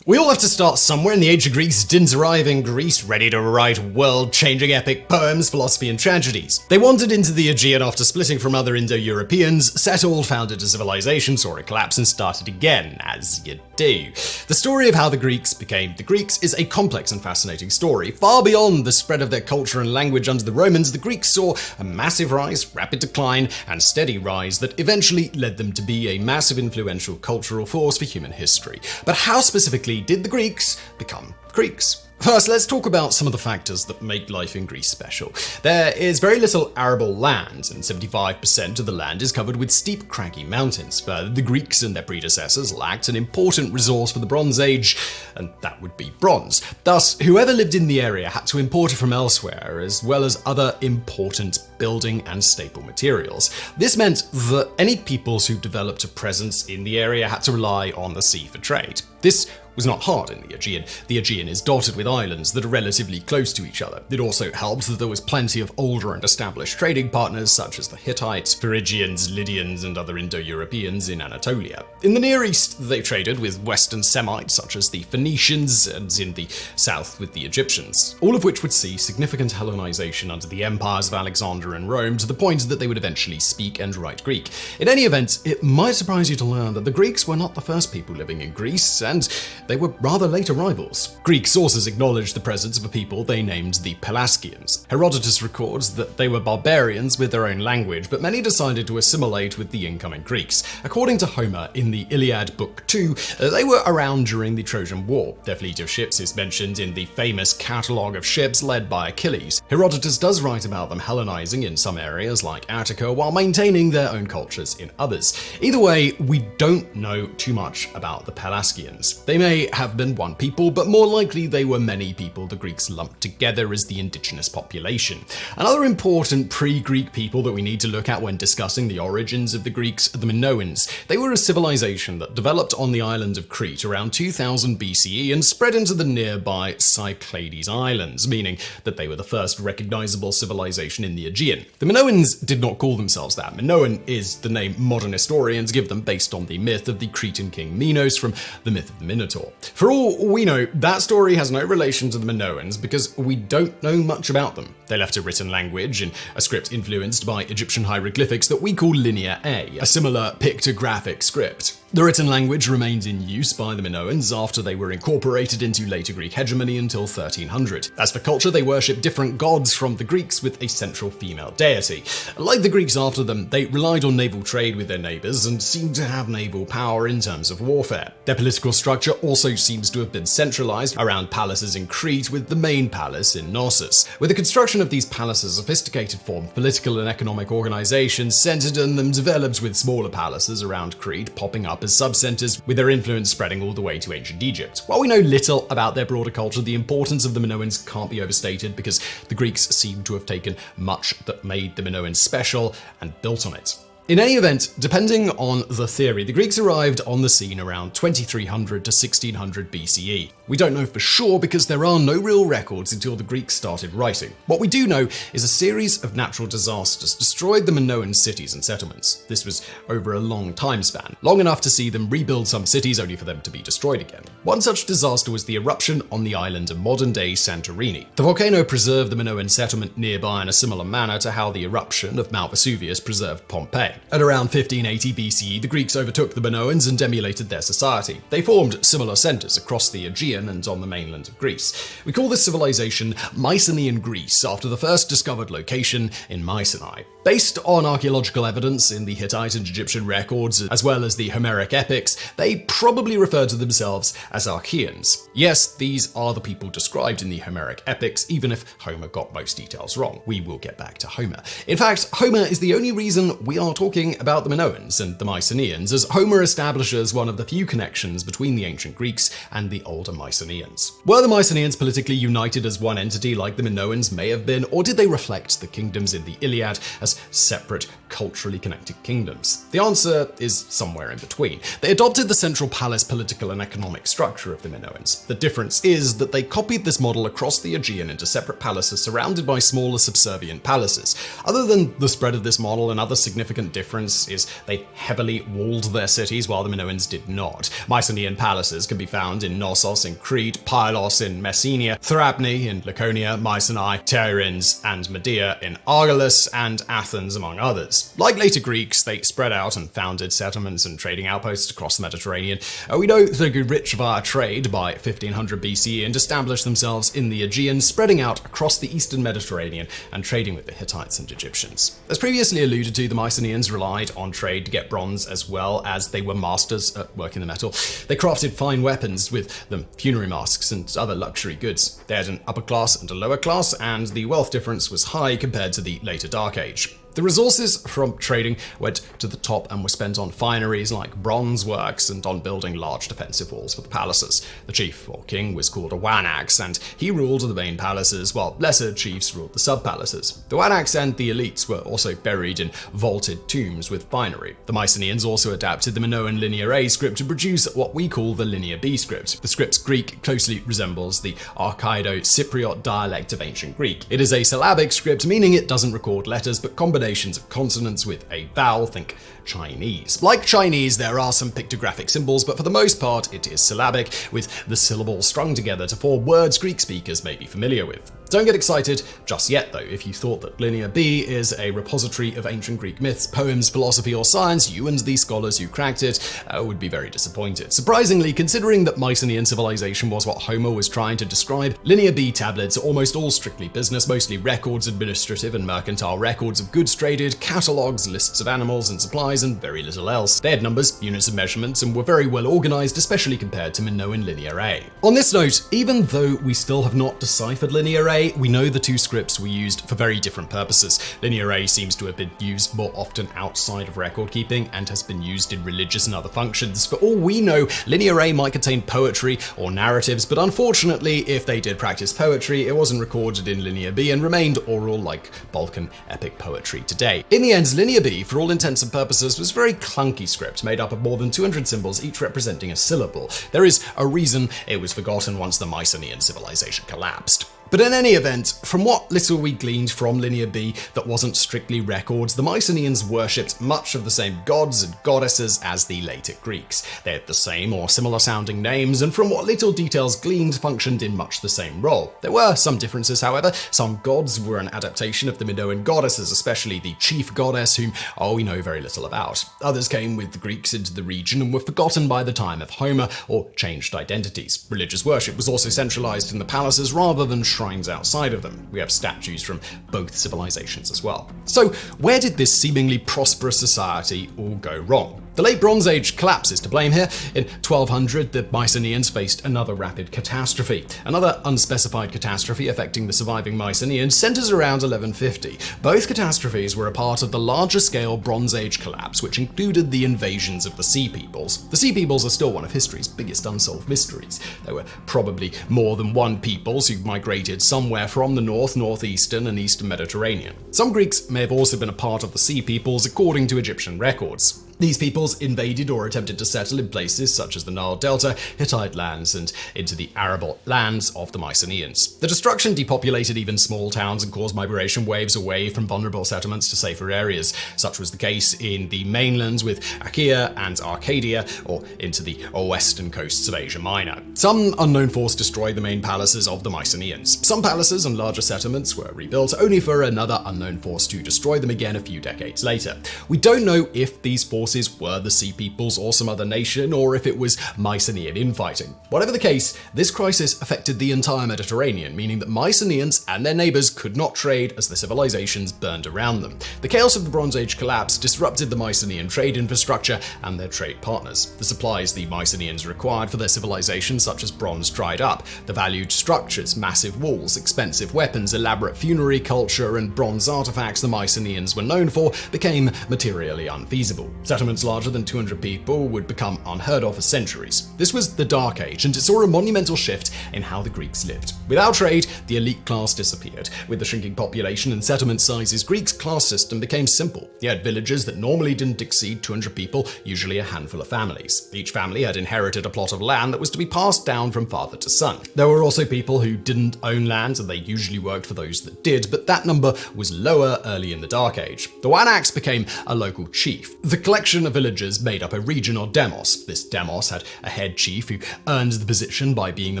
We all have to start somewhere, and the ancient Greeks didn't arrive in Greece ready to write world-changing epic poems, philosophy, and tragedies. They wandered into the Aegean after splitting from other Indo-Europeans, settled, founded a civilization, saw it collapse, and started again, as you do. The story of how the Greeks became the Greeks is a complex and fascinating story. Far beyond the spread of their culture and language under the Romans, the Greeks saw a massive rise, rapid decline, and steady rise that eventually led them to be a massive influential cultural force for human history. But how specifically did the Greeks become Greeks? First, let's talk about some of the factors that make life in Greece special. There is very little arable land, and 75% of the land is covered with steep, craggy mountains. Further, the Greeks and their predecessors lacked an important resource for the Bronze Age, and that would be bronze. Thus, whoever lived in the area had to import it from elsewhere, as well as other important building and staple materials. This meant that any peoples who developed a presence in the area had to rely on the sea for trade. This was not hard in the Aegean. The Aegean is dotted with islands that are relatively close to each other. It also helped that there was plenty of older and established trading partners such as the Hittites, Phrygians, Lydians, and other Indo-Europeans in Anatolia. In the Near East, they traded with Western Semites such as the Phoenicians, and in the south with the Egyptians, all of which would see significant Hellenization under the empires of Alexandria and Rome, to the point that they would eventually speak and write Greek. In any event, it might surprise you to learn that the Greeks were not the first people living in Greece, and they were rather late arrivals. Greek sources acknowledge the presence of a people they named the Pelasgians. Herodotus records that they were barbarians with their own language, but many decided to assimilate with the incoming Greeks. According to Homer in the Iliad Book 2, they were around during the Trojan War. Their fleet of ships is mentioned in the famous catalogue of ships led by Achilles. Herodotus does write about them Hellenizing in some areas like Attica, while maintaining their own cultures in others. Either way, we don't know too much about the Pelasgians. They may have been one people, but more likely they were many people the Greeks lumped together as the indigenous population. Another important pre-Greek people that we need to look at when discussing the origins of the Greeks are the Minoans. They were a civilization that developed on the island of Crete around 2000 BCE and spread into the nearby Cyclades Islands, meaning that they were the first recognizable civilization in the Aegean. The Minoans did not call themselves that. Minoan is the name modern historians give them based on the myth of the Cretan king Minos from the myth of the Minotaur. For all we know, that story has no relation to the Minoans because we don't know much about them. They left a written language in a script influenced by Egyptian hieroglyphics that we call Linear A, a similar pictographic script. The written language remained in use by the Minoans after they were incorporated into later Greek hegemony until 1300. As for culture, they worshipped different gods from the Greeks with a central female deity. Like the Greeks after them, they relied on naval trade with their neighbors and seemed to have naval power in terms of warfare. Their political structure also seems to have been centralized around palaces in Crete, with the main palace in Knossos. With the construction of these palaces, a sophisticated form of political and economic organization centered in them developed, with smaller palaces around Crete popping up as sub-centers, with their influence spreading all the way to ancient Egypt. While we know little about their broader culture, the importance of the Minoans can't be overstated because the Greeks seem to have taken much that made the Minoans special and built on it. In any event, depending on the theory, the Greeks arrived on the scene around 2300 to 1600 BCE. We don't know for sure because there are no real records until the Greeks started writing. What we do know is a series of natural disasters destroyed the Minoan cities and settlements. This was over a long time span, long enough to see them rebuild some cities only for them to be destroyed again. One such disaster was the eruption on the island of modern-day Santorini. The volcano preserved the Minoan settlement nearby in a similar manner to how the eruption of Mount Vesuvius preserved Pompeii. At around 1580 BCE, the Greeks overtook the Minoans and emulated their society. They formed similar centers across the Aegean and on the mainland of Greece. We call this civilization Mycenaean Greece after the first discovered location in Mycenae. Based on archaeological evidence in the Hittite and Egyptian records, as well as the Homeric epics, they probably refer to themselves as Archaeans. Yes, these are the people described in the Homeric epics, even if Homer got most details wrong. We will get back to Homer. In fact, Homer is the only reason we are talking about the Minoans and the Mycenaeans, as Homer establishes one of the few connections between the ancient Greeks and the older Mycenaeans. Were the Mycenaeans politically united as one entity like the Minoans may have been, or did they reflect the kingdoms in the Iliad as separate, culturally connected kingdoms? The answer is somewhere in between. They adopted the central palace political and economic structure of the Minoans. The difference is that they copied this model across the Aegean into separate palaces surrounded by smaller subservient palaces. Other than the spread of this model, another significant difference is they heavily walled their cities while the Minoans did not. Mycenaean palaces can be found in Knossos in Crete, Pylos in Messenia, Thrapne in Laconia, Mycenae, Tiryns and Medea in Argolis, and Athens, among others. Like later Greeks, they spread out and founded settlements and trading outposts across the Mediterranean. We know they grew rich via trade by 1500 BCE and established themselves in the Aegean, spreading out across the eastern Mediterranean and trading with the Hittites and Egyptians. As previously alluded to, the Mycenaeans relied on trade to get bronze as well as they were masters at working the metal. They crafted fine weapons with them, funerary masks and other luxury goods. They had an upper class and a lower class, and the wealth difference was high compared to the later Dark Age. The resources from trading went to the top and were spent on fineries like bronze works and on building large defensive walls for the palaces. The chief or king was called a wanax, and he ruled the main palaces, while lesser chiefs ruled the sub-palaces. The wanax and the elites were also buried in vaulted tombs with finery. The Mycenaeans also adapted the Minoan Linear A script to produce what we call the Linear B script. The script's Greek closely resembles the Archaido-Cypriot dialect of ancient Greek. It is a syllabic script, meaning it doesn't record letters but combinations of consonants with a vowel, think Chinese. Like Chinese, there are some pictographic symbols, but for the most part it is syllabic, with the syllables strung together to form words Greek speakers may be familiar with. Don't get excited just yet, though. If you thought that Linear B is a repository of ancient Greek myths, poems, philosophy, or science, you and the scholars who cracked it would be very disappointed. Surprisingly, considering that Mycenaean civilization was what Homer was trying to describe, Linear B tablets are almost all strictly business, mostly records, administrative and mercantile records of goods traded, catalogs, lists of animals and supplies, and very little else. They had numbers, units of measurements, and were very well organized, especially compared to Minoan Linear A. On this note, even though we still have not deciphered Linear A, we know the two scripts were used for very different purposes. Linear A seems to have been used more often outside of record keeping and has been used in religious and other functions. For all we know, Linear A might contain poetry or narratives, but unfortunately, if they did practice poetry, it wasn't recorded in Linear B and remained oral like Balkan epic poetry today. In the end, Linear B, for all intents and purposes, was a very clunky script made up of more than 200 symbols, each representing a syllable. There is a reason it was forgotten once the Mycenaean civilization collapsed. But in any event, from what little we gleaned from Linear B that wasn't strictly records, the Mycenaeans worshipped much of the same gods and goddesses as the later Greeks. They had the same or similar sounding names, and from what little details gleaned, functioned in much the same role. There were some differences, however. Some gods were an adaptation of the Minoan goddesses, especially the chief goddess, whom we know very little about. Others came with the Greeks into the region and were forgotten by the time of Homer or changed identities. Religious worship was also centralized in the palaces rather than shrines outside of them. We have statues from both civilizations as well. So, where did this seemingly prosperous society all go wrong? The Late Bronze Age collapse is to blame here. In 1200, the Mycenaeans faced another rapid catastrophe. Another unspecified catastrophe affecting the surviving Mycenaeans centers around 1150. Both catastrophes were a part of the larger-scale Bronze Age collapse, which included the invasions of the Sea Peoples. The Sea Peoples are still one of history's biggest unsolved mysteries. There were probably more than one peoples who migrated somewhere from the north, northeastern, and eastern Mediterranean. Some Greeks may have also been a part of the Sea Peoples, according to Egyptian records. These peoples invaded or attempted to settle in places such as the Nile Delta, Hittite lands, and into the arable lands of the Mycenaeans. The destruction depopulated even small towns and caused migration waves away from vulnerable settlements to safer areas. Such was the case in the mainlands with Achaea and Arcadia, or into the western coasts of Asia Minor. Some unknown force destroyed the main palaces of the Mycenaeans. Some palaces and larger settlements were rebuilt, only for another unknown force to destroy them again a few decades later. We don't know if these forces forces were the Sea Peoples or some other nation, or if it was Mycenaean infighting. Whatever the case, this crisis affected the entire Mediterranean, meaning that Mycenaeans and their neighbors could not trade as the civilizations burned around them. The chaos of the Bronze Age collapse disrupted the Mycenaean trade infrastructure and their trade partners. The supplies the Mycenaeans required for their civilization, such as bronze, dried up. The valued structures, massive walls, expensive weapons, elaborate funerary culture, and bronze artifacts the Mycenaeans were known for became materially unfeasible. Settlements larger than 200 people would become unheard of for centuries. This was the Dark Age, and it saw a monumental shift in how the Greeks lived. Without trade, the elite class disappeared. With the shrinking population and settlement sizes, Greeks' class system became simple. You had villages that normally didn't exceed 200 people, usually a handful of families. Each family had inherited a plot of land that was to be passed down from father to son. There were also people who didn't own land, and they usually worked for those that did, but that number was lower early in the Dark Age. The Wanax became a local chief. The collection of villagers made up a region or demos. This demos had a head chief who earned the position by being the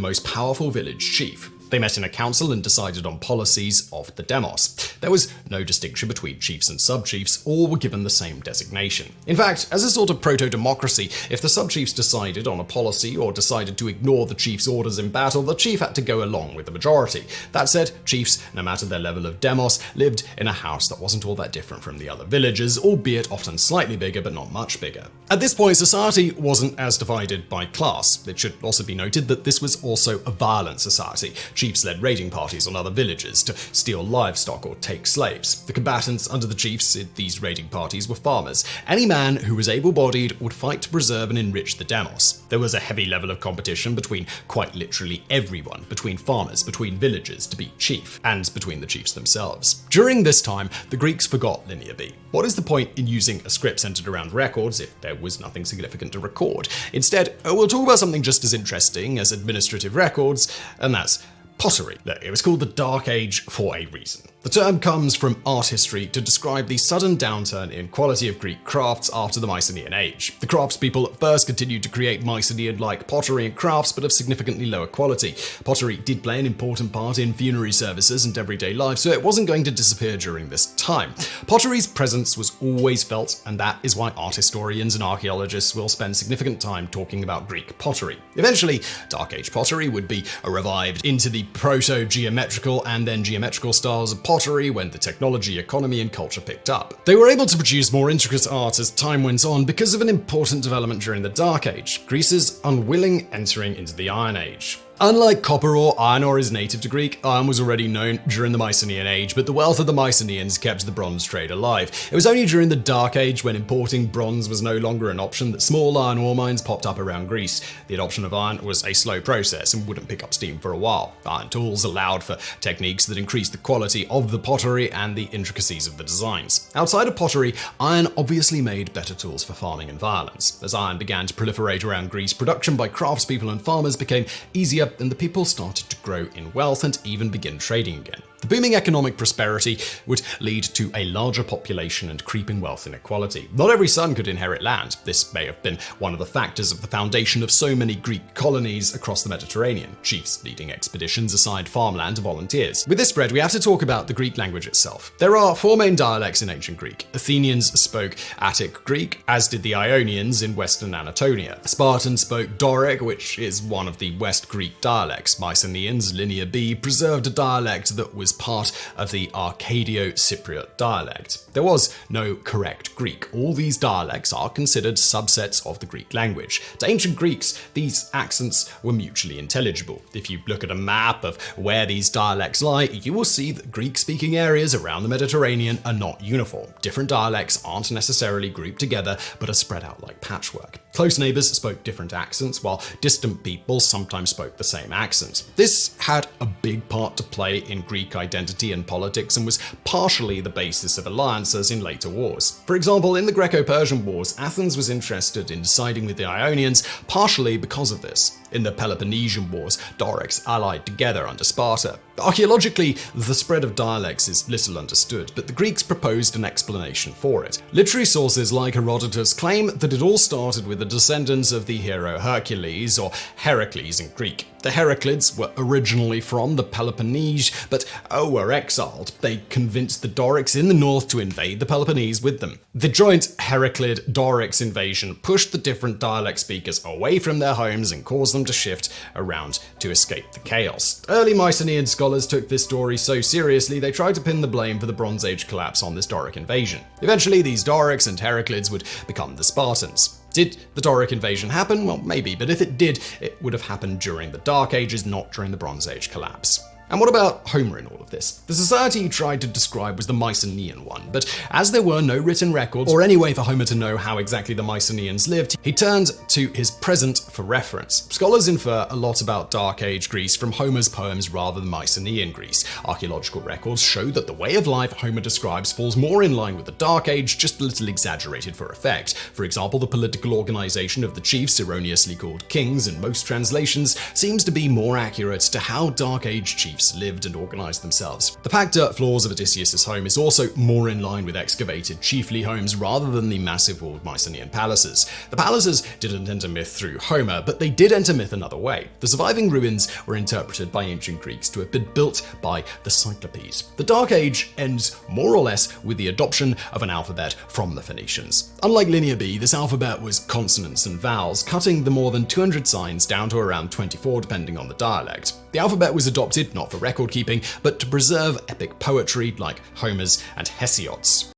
most powerful village chief. They met in a council and decided on policies of the demos. There was no distinction between chiefs and sub-chiefs, all were given the same designation. In fact, as a sort of proto-democracy, if the sub-chiefs decided on a policy or decided to ignore the chief's orders in battle, the chief had to go along with the majority. That said, chiefs, no matter their level of demos, lived in a house that wasn't all that different from the other villages, albeit often slightly bigger but not much bigger. At this point, society wasn't as divided by class. It should also be noted that this was also a violent society. Chiefs led raiding parties on other villages to steal livestock or take slaves. The combatants under the chiefs in these raiding parties were farmers. Any man who was able-bodied would fight to preserve and enrich the demos. There was a heavy level of competition between quite literally everyone, between farmers, between villagers to be chief, and between the chiefs themselves. During this time, the Greeks forgot Linear B. What is the point in using a script centered around records if there was nothing significant to record? Instead, we'll talk about something just as interesting as administrative records, and that's pottery. It was called the Dark Age for a reason. The term comes from art history to describe the sudden downturn in quality of Greek crafts after the Mycenaean Age. The craftspeople at first continued to create Mycenaean-like pottery and crafts, but of significantly lower quality. Pottery did play an important part in funerary services and everyday life, so it wasn't going to disappear during this time. Pottery's presence was always felt, and that is why art historians and archaeologists will spend significant time talking about Greek pottery. Eventually, Dark Age pottery would be revived into the proto-geometrical and then geometrical styles of pottery when the technology, economy, and culture picked up. They were able to produce more intricate art as time went on because of an important development during the Dark Age: Greece's unwilling entering into the Iron Age. Unlike copper ore, iron ore is native to Greek. Iron was already known during the Mycenaean Age, but the wealth of the Mycenaeans kept the bronze trade alive. It was only during the Dark Age, when importing bronze was no longer an option, that small iron ore mines popped up around Greece. The adoption of iron was a slow process and wouldn't pick up steam for a while. Iron tools allowed for techniques that increased the quality of the pottery and the intricacies of the designs. Outside of pottery, iron obviously made better tools for farming and violence. As iron began to proliferate around Greece, production by craftspeople and farmers became easier, and the people started to grow in wealth and even begin trading again. The booming economic prosperity would lead to a larger population and creeping wealth inequality. Not every son could inherit land. This may have been one of the factors of the foundation of so many Greek colonies across the Mediterranean. Chiefs leading expeditions assigned farmland to volunteers. With this spread, we have to talk about the Greek language itself. There are 4 main dialects in ancient Greek. Athenians spoke Attic Greek, as did the Ionians in western Anatolia. Spartans spoke Doric, which is one of the West Greek dialects. Mycenaeans, Linear B, preserved a dialect that was part of the Arcadio-Cypriot dialect. There was no correct Greek. All these dialects are considered subsets of the Greek language. To ancient Greeks, these accents were mutually intelligible. If you look at a map of where these dialects lie, you will see that Greek-speaking areas around the Mediterranean are not uniform. Different dialects aren't necessarily grouped together, but are spread out like patchwork. Close neighbors spoke different accents, while distant people sometimes spoke the same accent. This had a big part to play in Greek identity and politics, and was partially the basis of alliances in later wars. For example, in the Greco-Persian Wars, Athens was interested in siding with the Ionians, partially because of this. In the Peloponnesian Wars, Dorics allied together under Sparta. Archaeologically, the spread of dialects is little understood, but the Greeks proposed an explanation for it. Literary sources like Herodotus claim that it all started with the descendants of the hero Hercules, or Heracles in Greek. The Heraclids were originally from the Peloponnese, but were exiled. They convinced the Dorics in the north to invade the Peloponnese with them. The joint Heraclid-Dorics invasion pushed the different dialect speakers away from their homes and caused them to shift around to escape the chaos. Early Mycenaean scholars took this story so seriously they tried to pin the blame for the Bronze Age collapse on this Doric invasion. Eventually, these Dorics and Heraclids would become the Spartans. Did the Doric invasion happen? Well, maybe, but if it did, it would have happened during the Dark Ages, not during the Bronze Age collapse. And what about Homer in all of this? The society he tried to describe was the Mycenaean one, but as there were no written records or any way for Homer to know how exactly the Mycenaeans lived, he turned to his present for reference. Scholars infer a lot about Dark Age Greece from Homer's poems rather than Mycenaean Greece. Archaeological records show that the way of life Homer describes falls more in line with the Dark Age, just a little exaggerated for effect. For example, the political organization of the chiefs, erroneously called kings in most translations, seems to be more accurate to how Dark Age chiefs lived and organized themselves. The packed dirt floors of Odysseus' home is also more in line with excavated chiefly homes rather than the massive walled Mycenaean palaces. The palaces didn't enter myth through Homer, but they did enter myth another way. The surviving ruins were interpreted by ancient Greeks to have been built by the Cyclopes. The Dark Age ends more or less with the adoption of an alphabet from the Phoenicians. Unlike Linear B, this alphabet was consonants and vowels, cutting the more than 200 signs down to around 24 depending on the dialect. The alphabet was adopted not for record keeping, but to preserve epic poetry like Homer's and Hesiod's.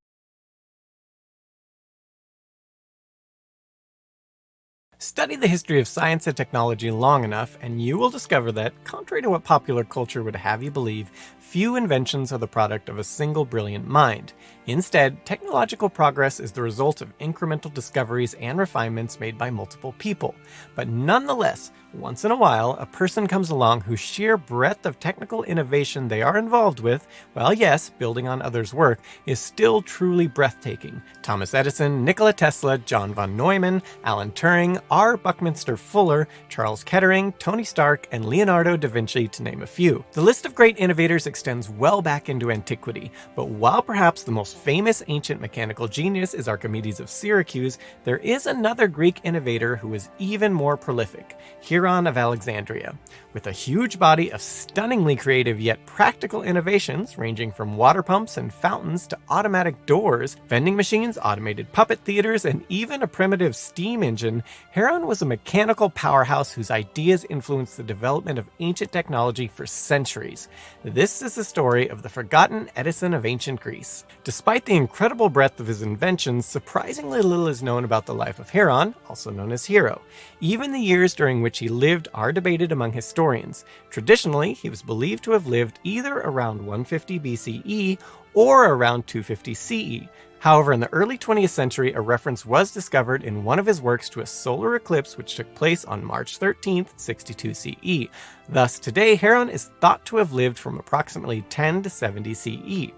Study the history of science and technology long enough, and you will discover that, contrary to what popular culture would have you believe, few inventions are the product of a single brilliant mind. Instead, technological progress is the result of incremental discoveries and refinements made by multiple people. But nonetheless, once in a while, a person comes along whose sheer breadth of technical innovation they are involved with, well, yes, building on others' work, is still truly breathtaking. Thomas Edison, Nikola Tesla, John von Neumann, Alan Turing, R. Buckminster Fuller, Charles Kettering, Tony Stark, and Leonardo da Vinci, to name a few. The list of great innovators extends well back into antiquity, but while perhaps the most famous ancient mechanical genius is Archimedes of Syracuse, there is another Greek innovator who is even more prolific, Hieron of Alexandria. With a huge body of stunningly creative yet practical innovations ranging from water pumps and fountains to automatic doors, vending machines, automated puppet theaters, and even a primitive steam engine, Hieron was a mechanical powerhouse whose ideas influenced the development of ancient technology for centuries. This is the story of the forgotten Edison of ancient Greece. Despite the incredible breadth of his inventions, surprisingly little is known about the life of Hieron, also known as Hero. Even the years during which he lived are debated among historians. Traditionally, he was believed to have lived either around 150 BCE or around 250 CE. However, in the early 20th century, a reference was discovered in one of his works to a solar eclipse which took place on March 13th, 62 CE. Thus, today, Hieron is thought to have lived from approximately 10 to 70 CE.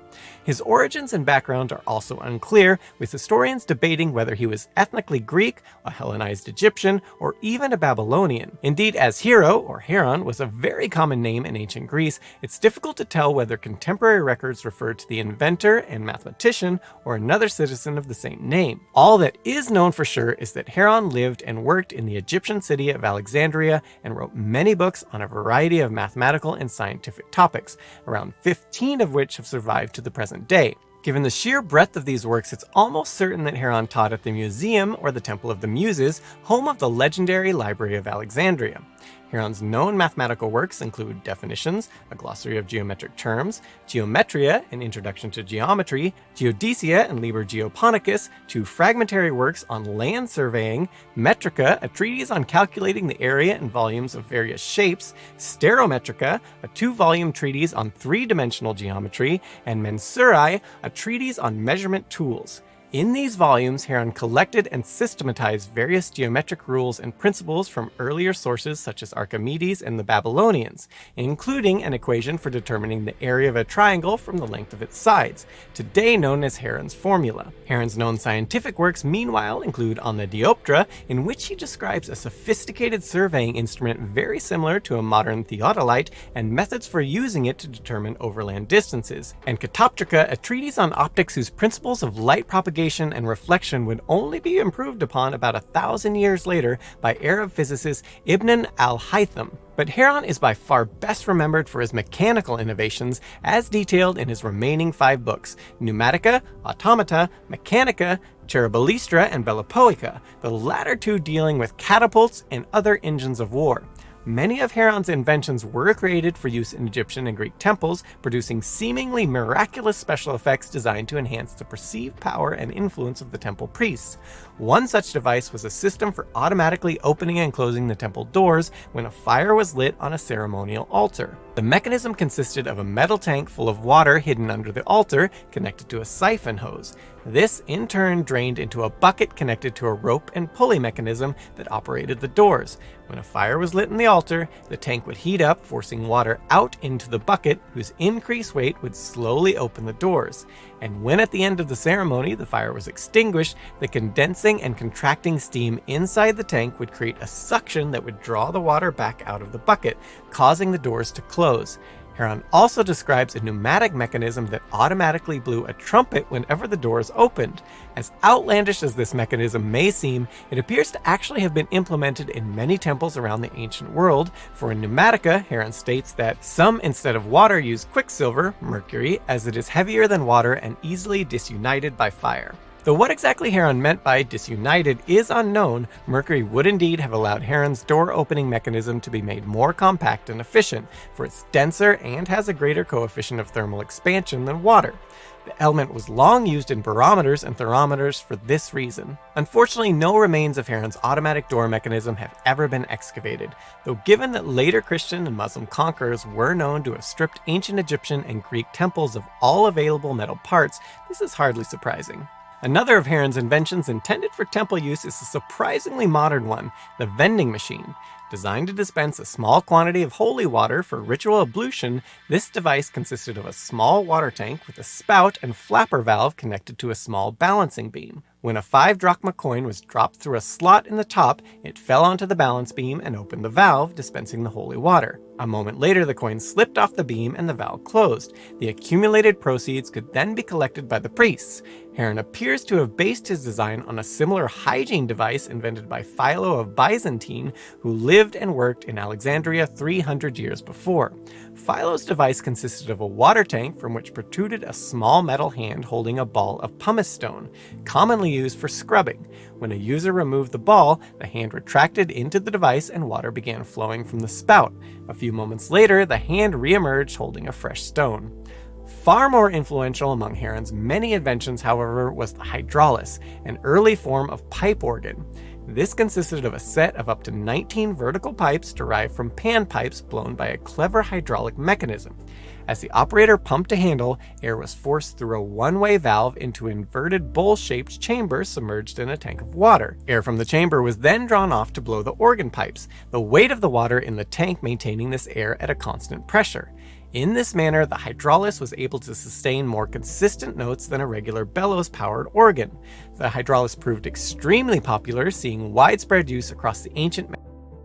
His origins and background are also unclear, with historians debating whether he was ethnically Greek, a Hellenized Egyptian, or even a Babylonian. Indeed, as Hero, or Hieron, was a very common name in ancient Greece, it's difficult to tell whether contemporary records refer to the inventor and mathematician or another citizen of the same name. All that is known for sure is that Hieron lived and worked in the Egyptian city of Alexandria and wrote many books on a variety of mathematical and scientific topics, around 15 of which have survived to the present day. Given the sheer breadth of these works, it's almost certain that Hieron taught at the Museum or the Temple of the Muses, home of the legendary Library of Alexandria. Hieron's known mathematical works include Definitions, a glossary of geometric terms, Geometria, an introduction to geometry, Geodesia and Liber Geoponicus, two fragmentary works on land surveying, Metrica, a treatise on calculating the area and volumes of various shapes, Stereometrica, a two-volume treatise on three-dimensional geometry, and Mensurae, a treatise on measurement tools. In these volumes, Hieron collected and systematized various geometric rules and principles from earlier sources such as Archimedes and the Babylonians, including an equation for determining the area of a triangle from the length of its sides, today known as Hieron's formula. Hieron's known scientific works, meanwhile, include On the Dioptra, in which he describes a sophisticated surveying instrument very similar to a modern theodolite and methods for using it to determine overland distances, and Catoptrica, a treatise on optics whose principles of light propagation radiation and reflection would only be improved upon about 1,000 years later by Arab physicist Ibn al-Haytham. But Heron is by far best remembered for his mechanical innovations as detailed in his remaining 5 books, Pneumatica, Automata, Mechanica, Cerebellistra, and Bellipoica, the latter 2 dealing with catapults and other engines of war. Many of Heron's inventions were created for use in Egyptian and Greek temples, producing seemingly miraculous special effects designed to enhance the perceived power and influence of the temple priests. One such device was a system for automatically opening and closing the temple doors when a fire was lit on a ceremonial altar. The mechanism consisted of a metal tank full of water hidden under the altar, connected to a siphon hose. This, in turn, drained into a bucket connected to a rope and pulley mechanism that operated the doors. When a fire was lit in the altar, the tank would heat up, forcing water out into the bucket, whose increased weight would slowly open the doors. And when at the end of the ceremony the fire was extinguished, the condensing and contracting steam inside the tank would create a suction that would draw the water back out of the bucket, causing the doors to close. Heron also describes a pneumatic mechanism that automatically blew a trumpet whenever the doors opened. As outlandish as this mechanism may seem, it appears to actually have been implemented in many temples around the ancient world, for in Pneumatica, Heron states that some instead of water use quicksilver, mercury, as it is heavier than water and easily disunited by fire. Though what exactly Heron meant by disunited is unknown, mercury would indeed have allowed Heron's door-opening mechanism to be made more compact and efficient, for it's denser and has a greater coefficient of thermal expansion than water. The element was long used in barometers and thermometers for this reason. Unfortunately, no remains of Heron's automatic door mechanism have ever been excavated, though given that later Christian and Muslim conquerors were known to have stripped ancient Egyptian and Greek temples of all available metal parts, this is hardly surprising. Another of Heron's inventions intended for temple use is a surprisingly modern one, the vending machine. Designed to dispense a small quantity of holy water for ritual ablution, this device consisted of a small water tank with a spout and flapper valve connected to a small balancing beam. When a 5 drachma coin was dropped through a slot in the top, it fell onto the balance beam and opened the valve, dispensing the holy water. A moment later, the coin slipped off the beam and the valve closed. The accumulated proceeds could then be collected by the priests. Heron appears to have based his design on a similar hygiene device invented by Philo of Byzantine, who lived and worked in Alexandria 300 years before. Philo's device consisted of a water tank from which protruded a small metal hand holding a ball of pumice stone, commonly used for scrubbing. When a user removed the ball, the hand retracted into the device and water began flowing from the spout. A few moments later, the hand re-emerged holding a fresh stone. Far more influential among Heron's many inventions, however, was the hydraulis, an early form of pipe organ. This consisted of a set of up to 19 vertical pipes derived from panpipes blown by a clever hydraulic mechanism. As the operator pumped a handle, air was forced through a one-way valve into an inverted bowl-shaped chamber submerged in a tank of water. Air from the chamber was then drawn off to blow the organ pipes, the weight of the water in the tank maintaining this air at a constant pressure. In this manner, the hydraulis was able to sustain more consistent notes than a regular bellows-powered organ. The hydraulis proved extremely popular, seeing widespread use across the ancient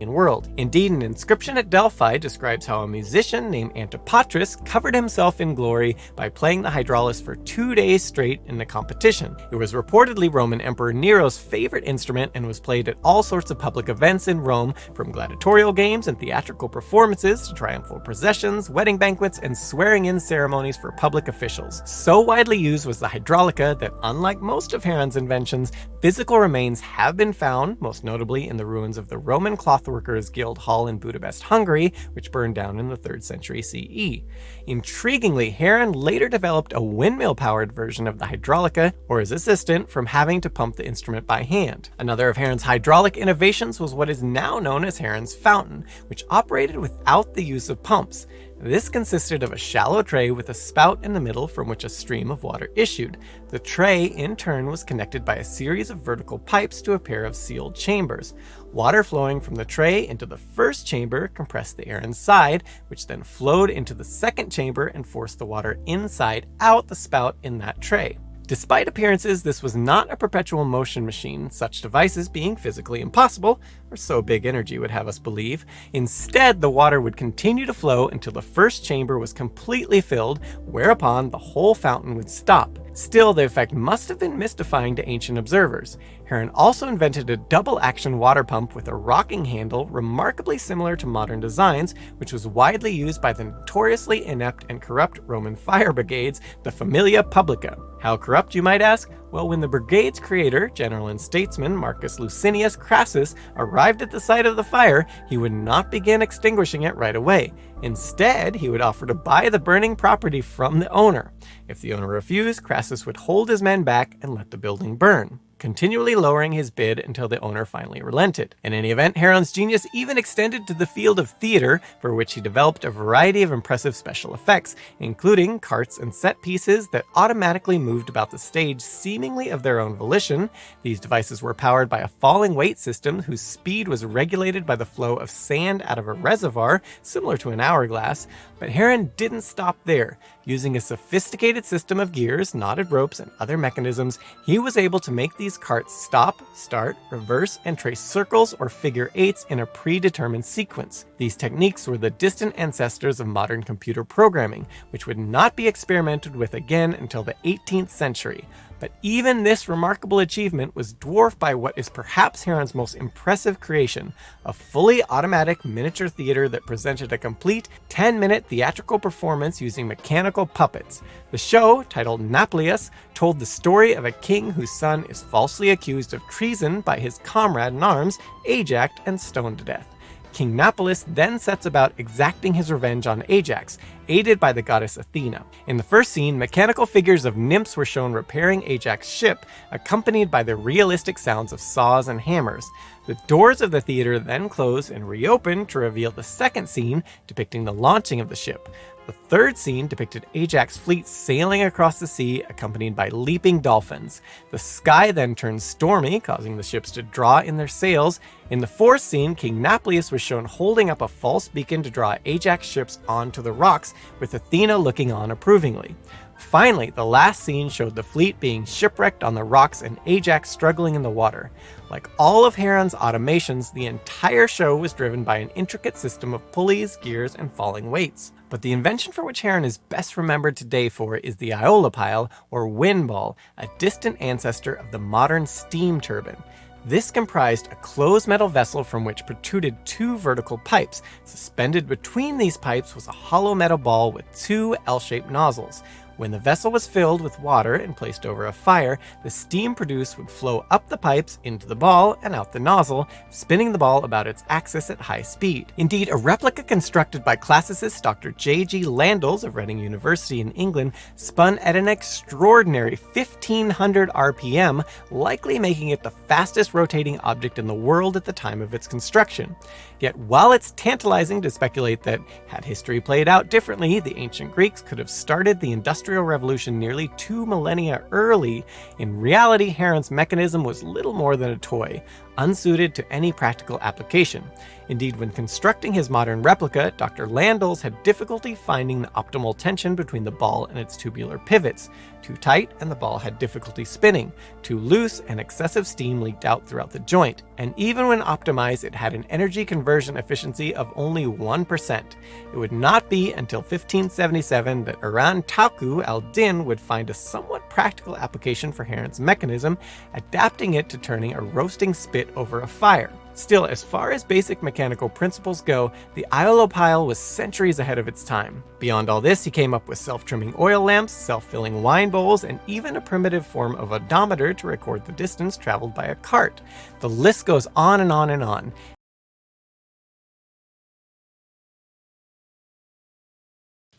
world. Indeed, an inscription at Delphi describes how a musician named Antipatris covered himself in glory by playing the hydraulis for 2 days straight in a competition. It was reportedly Roman Emperor Nero's favorite instrument and was played at all sorts of public events in Rome, from gladiatorial games and theatrical performances to triumphal processions, wedding banquets, and swearing-in ceremonies for public officials. So widely used was the hydraulica that, unlike most of Heron's inventions, physical remains have been found, most notably in the ruins of the Roman Clothworkers Guild Hall in Budapest, Hungary, which burned down in the 3rd century CE. Intriguingly, Heron later developed a windmill-powered version of the hydraulica, or his assistant, from having to pump the instrument by hand. Another of Heron's hydraulic innovations was what is now known as Heron's fountain, which operated without the use of pumps. This consisted of a shallow tray with a spout in the middle from which a stream of water issued. The tray, in turn, was connected by a series of vertical pipes to a pair of sealed chambers. Water flowing from the tray into the first chamber compressed the air inside, which then flowed into the second chamber and forced the water inside out the spout in that tray. Despite appearances, this was not a perpetual motion machine, such devices being physically impossible, or so big energy would have us believe. Instead, the water would continue to flow until the first chamber was completely filled, whereupon the whole fountain would stop. Still, the effect must have been mystifying to ancient observers. Heron also invented a double-action water pump with a rocking handle remarkably similar to modern designs, which was widely used by the notoriously inept and corrupt Roman fire brigades, the Familia Publica. How corrupt, you might ask? Well, when the brigade's creator, general and statesman Marcus Licinius Crassus, arrived at the site of the fire, he would not begin extinguishing it right away. Instead, he would offer to buy the burning property from the owner. If the owner refused, Crassus would hold his men back and let the building burn, continually lowering his bid until the owner finally relented. In any event, Heron's genius even extended to the field of theater, for which he developed a variety of impressive special effects, including carts and set pieces that automatically moved about the stage seemingly of their own volition. These devices were powered by a falling weight system whose speed was regulated by the flow of sand out of a reservoir, similar to an hourglass. But Heron didn't stop there. Using a sophisticated system of gears, knotted ropes, and other mechanisms, he was able to make these carts stop, start, reverse, and trace circles or figure eights in a predetermined sequence. These techniques were the distant ancestors of modern computer programming, which would not be experimented with again until the 18th century. But even this remarkable achievement was dwarfed by what is perhaps Heron's most impressive creation, a fully automatic miniature theater that presented a complete 10-minute theatrical performance using mechanical puppets. The show, titled Napoleus, told the story of a king whose son is falsely accused of treason by his comrade in arms, Ajax, and stoned to death. King Napoleus then sets about exacting his revenge on Ajax, aided by the goddess Athena. In the first scene, mechanical figures of nymphs were shown repairing Ajax's ship, accompanied by the realistic sounds of saws and hammers. The doors of the theater then close and reopen to reveal the second scene, depicting the launching of the ship. The third scene depicted Ajax's fleet sailing across the sea, accompanied by leaping dolphins. The sky then turned stormy, causing the ships to draw in their sails. In the fourth scene, King Napoleus was shown holding up a false beacon to draw Ajax's ships onto the rocks, with Athena looking on approvingly. Finally, the last scene showed the fleet being shipwrecked on the rocks and Ajax struggling in the water. Like all of Heron's automations, the entire show was driven by an intricate system of pulleys, gears, and falling weights. But the invention for which Heron is best remembered today for is the Aeolipile, or wind ball, a distant ancestor of the modern steam turbine. This comprised a closed metal vessel from which protruded two vertical pipes. Suspended between these pipes was a hollow metal ball with two L-shaped nozzles. When the vessel was filled with water and placed over a fire, the steam produced would flow up the pipes into the ball and out the nozzle, spinning the ball about its axis at high speed. Indeed, a replica constructed by classicist Dr. J.G. Landels of Reading University in England spun at an extraordinary 1500 RPM, likely making it the fastest rotating object in the world at the time of its construction. Yet while it's tantalizing to speculate that, had history played out differently, the ancient Greeks could have started the Industrial Revolution nearly 2 millennia early, in reality Heron's mechanism was little more than a toy, unsuited to any practical application. Indeed, when constructing his modern replica, Dr. Landels had difficulty finding the optimal tension between the ball and its tubular pivots. Too tight, and the ball had difficulty spinning. Too loose, and excessive steam leaked out throughout the joint. And even when optimized, it had an energy conversion efficiency of only 1%. It would not be until 1577 that Iran Tauku al-Din would find a somewhat practical application for Heron's mechanism, adapting it to turning a roasting spit over a fire. Still, as far as basic mechanical principles go, the Aeolipile was centuries ahead of its time. Beyond all this, he came up with self-trimming oil lamps, self-filling wine bowls, and even a primitive form of odometer to record the distance traveled by a cart. The list goes on and on and on.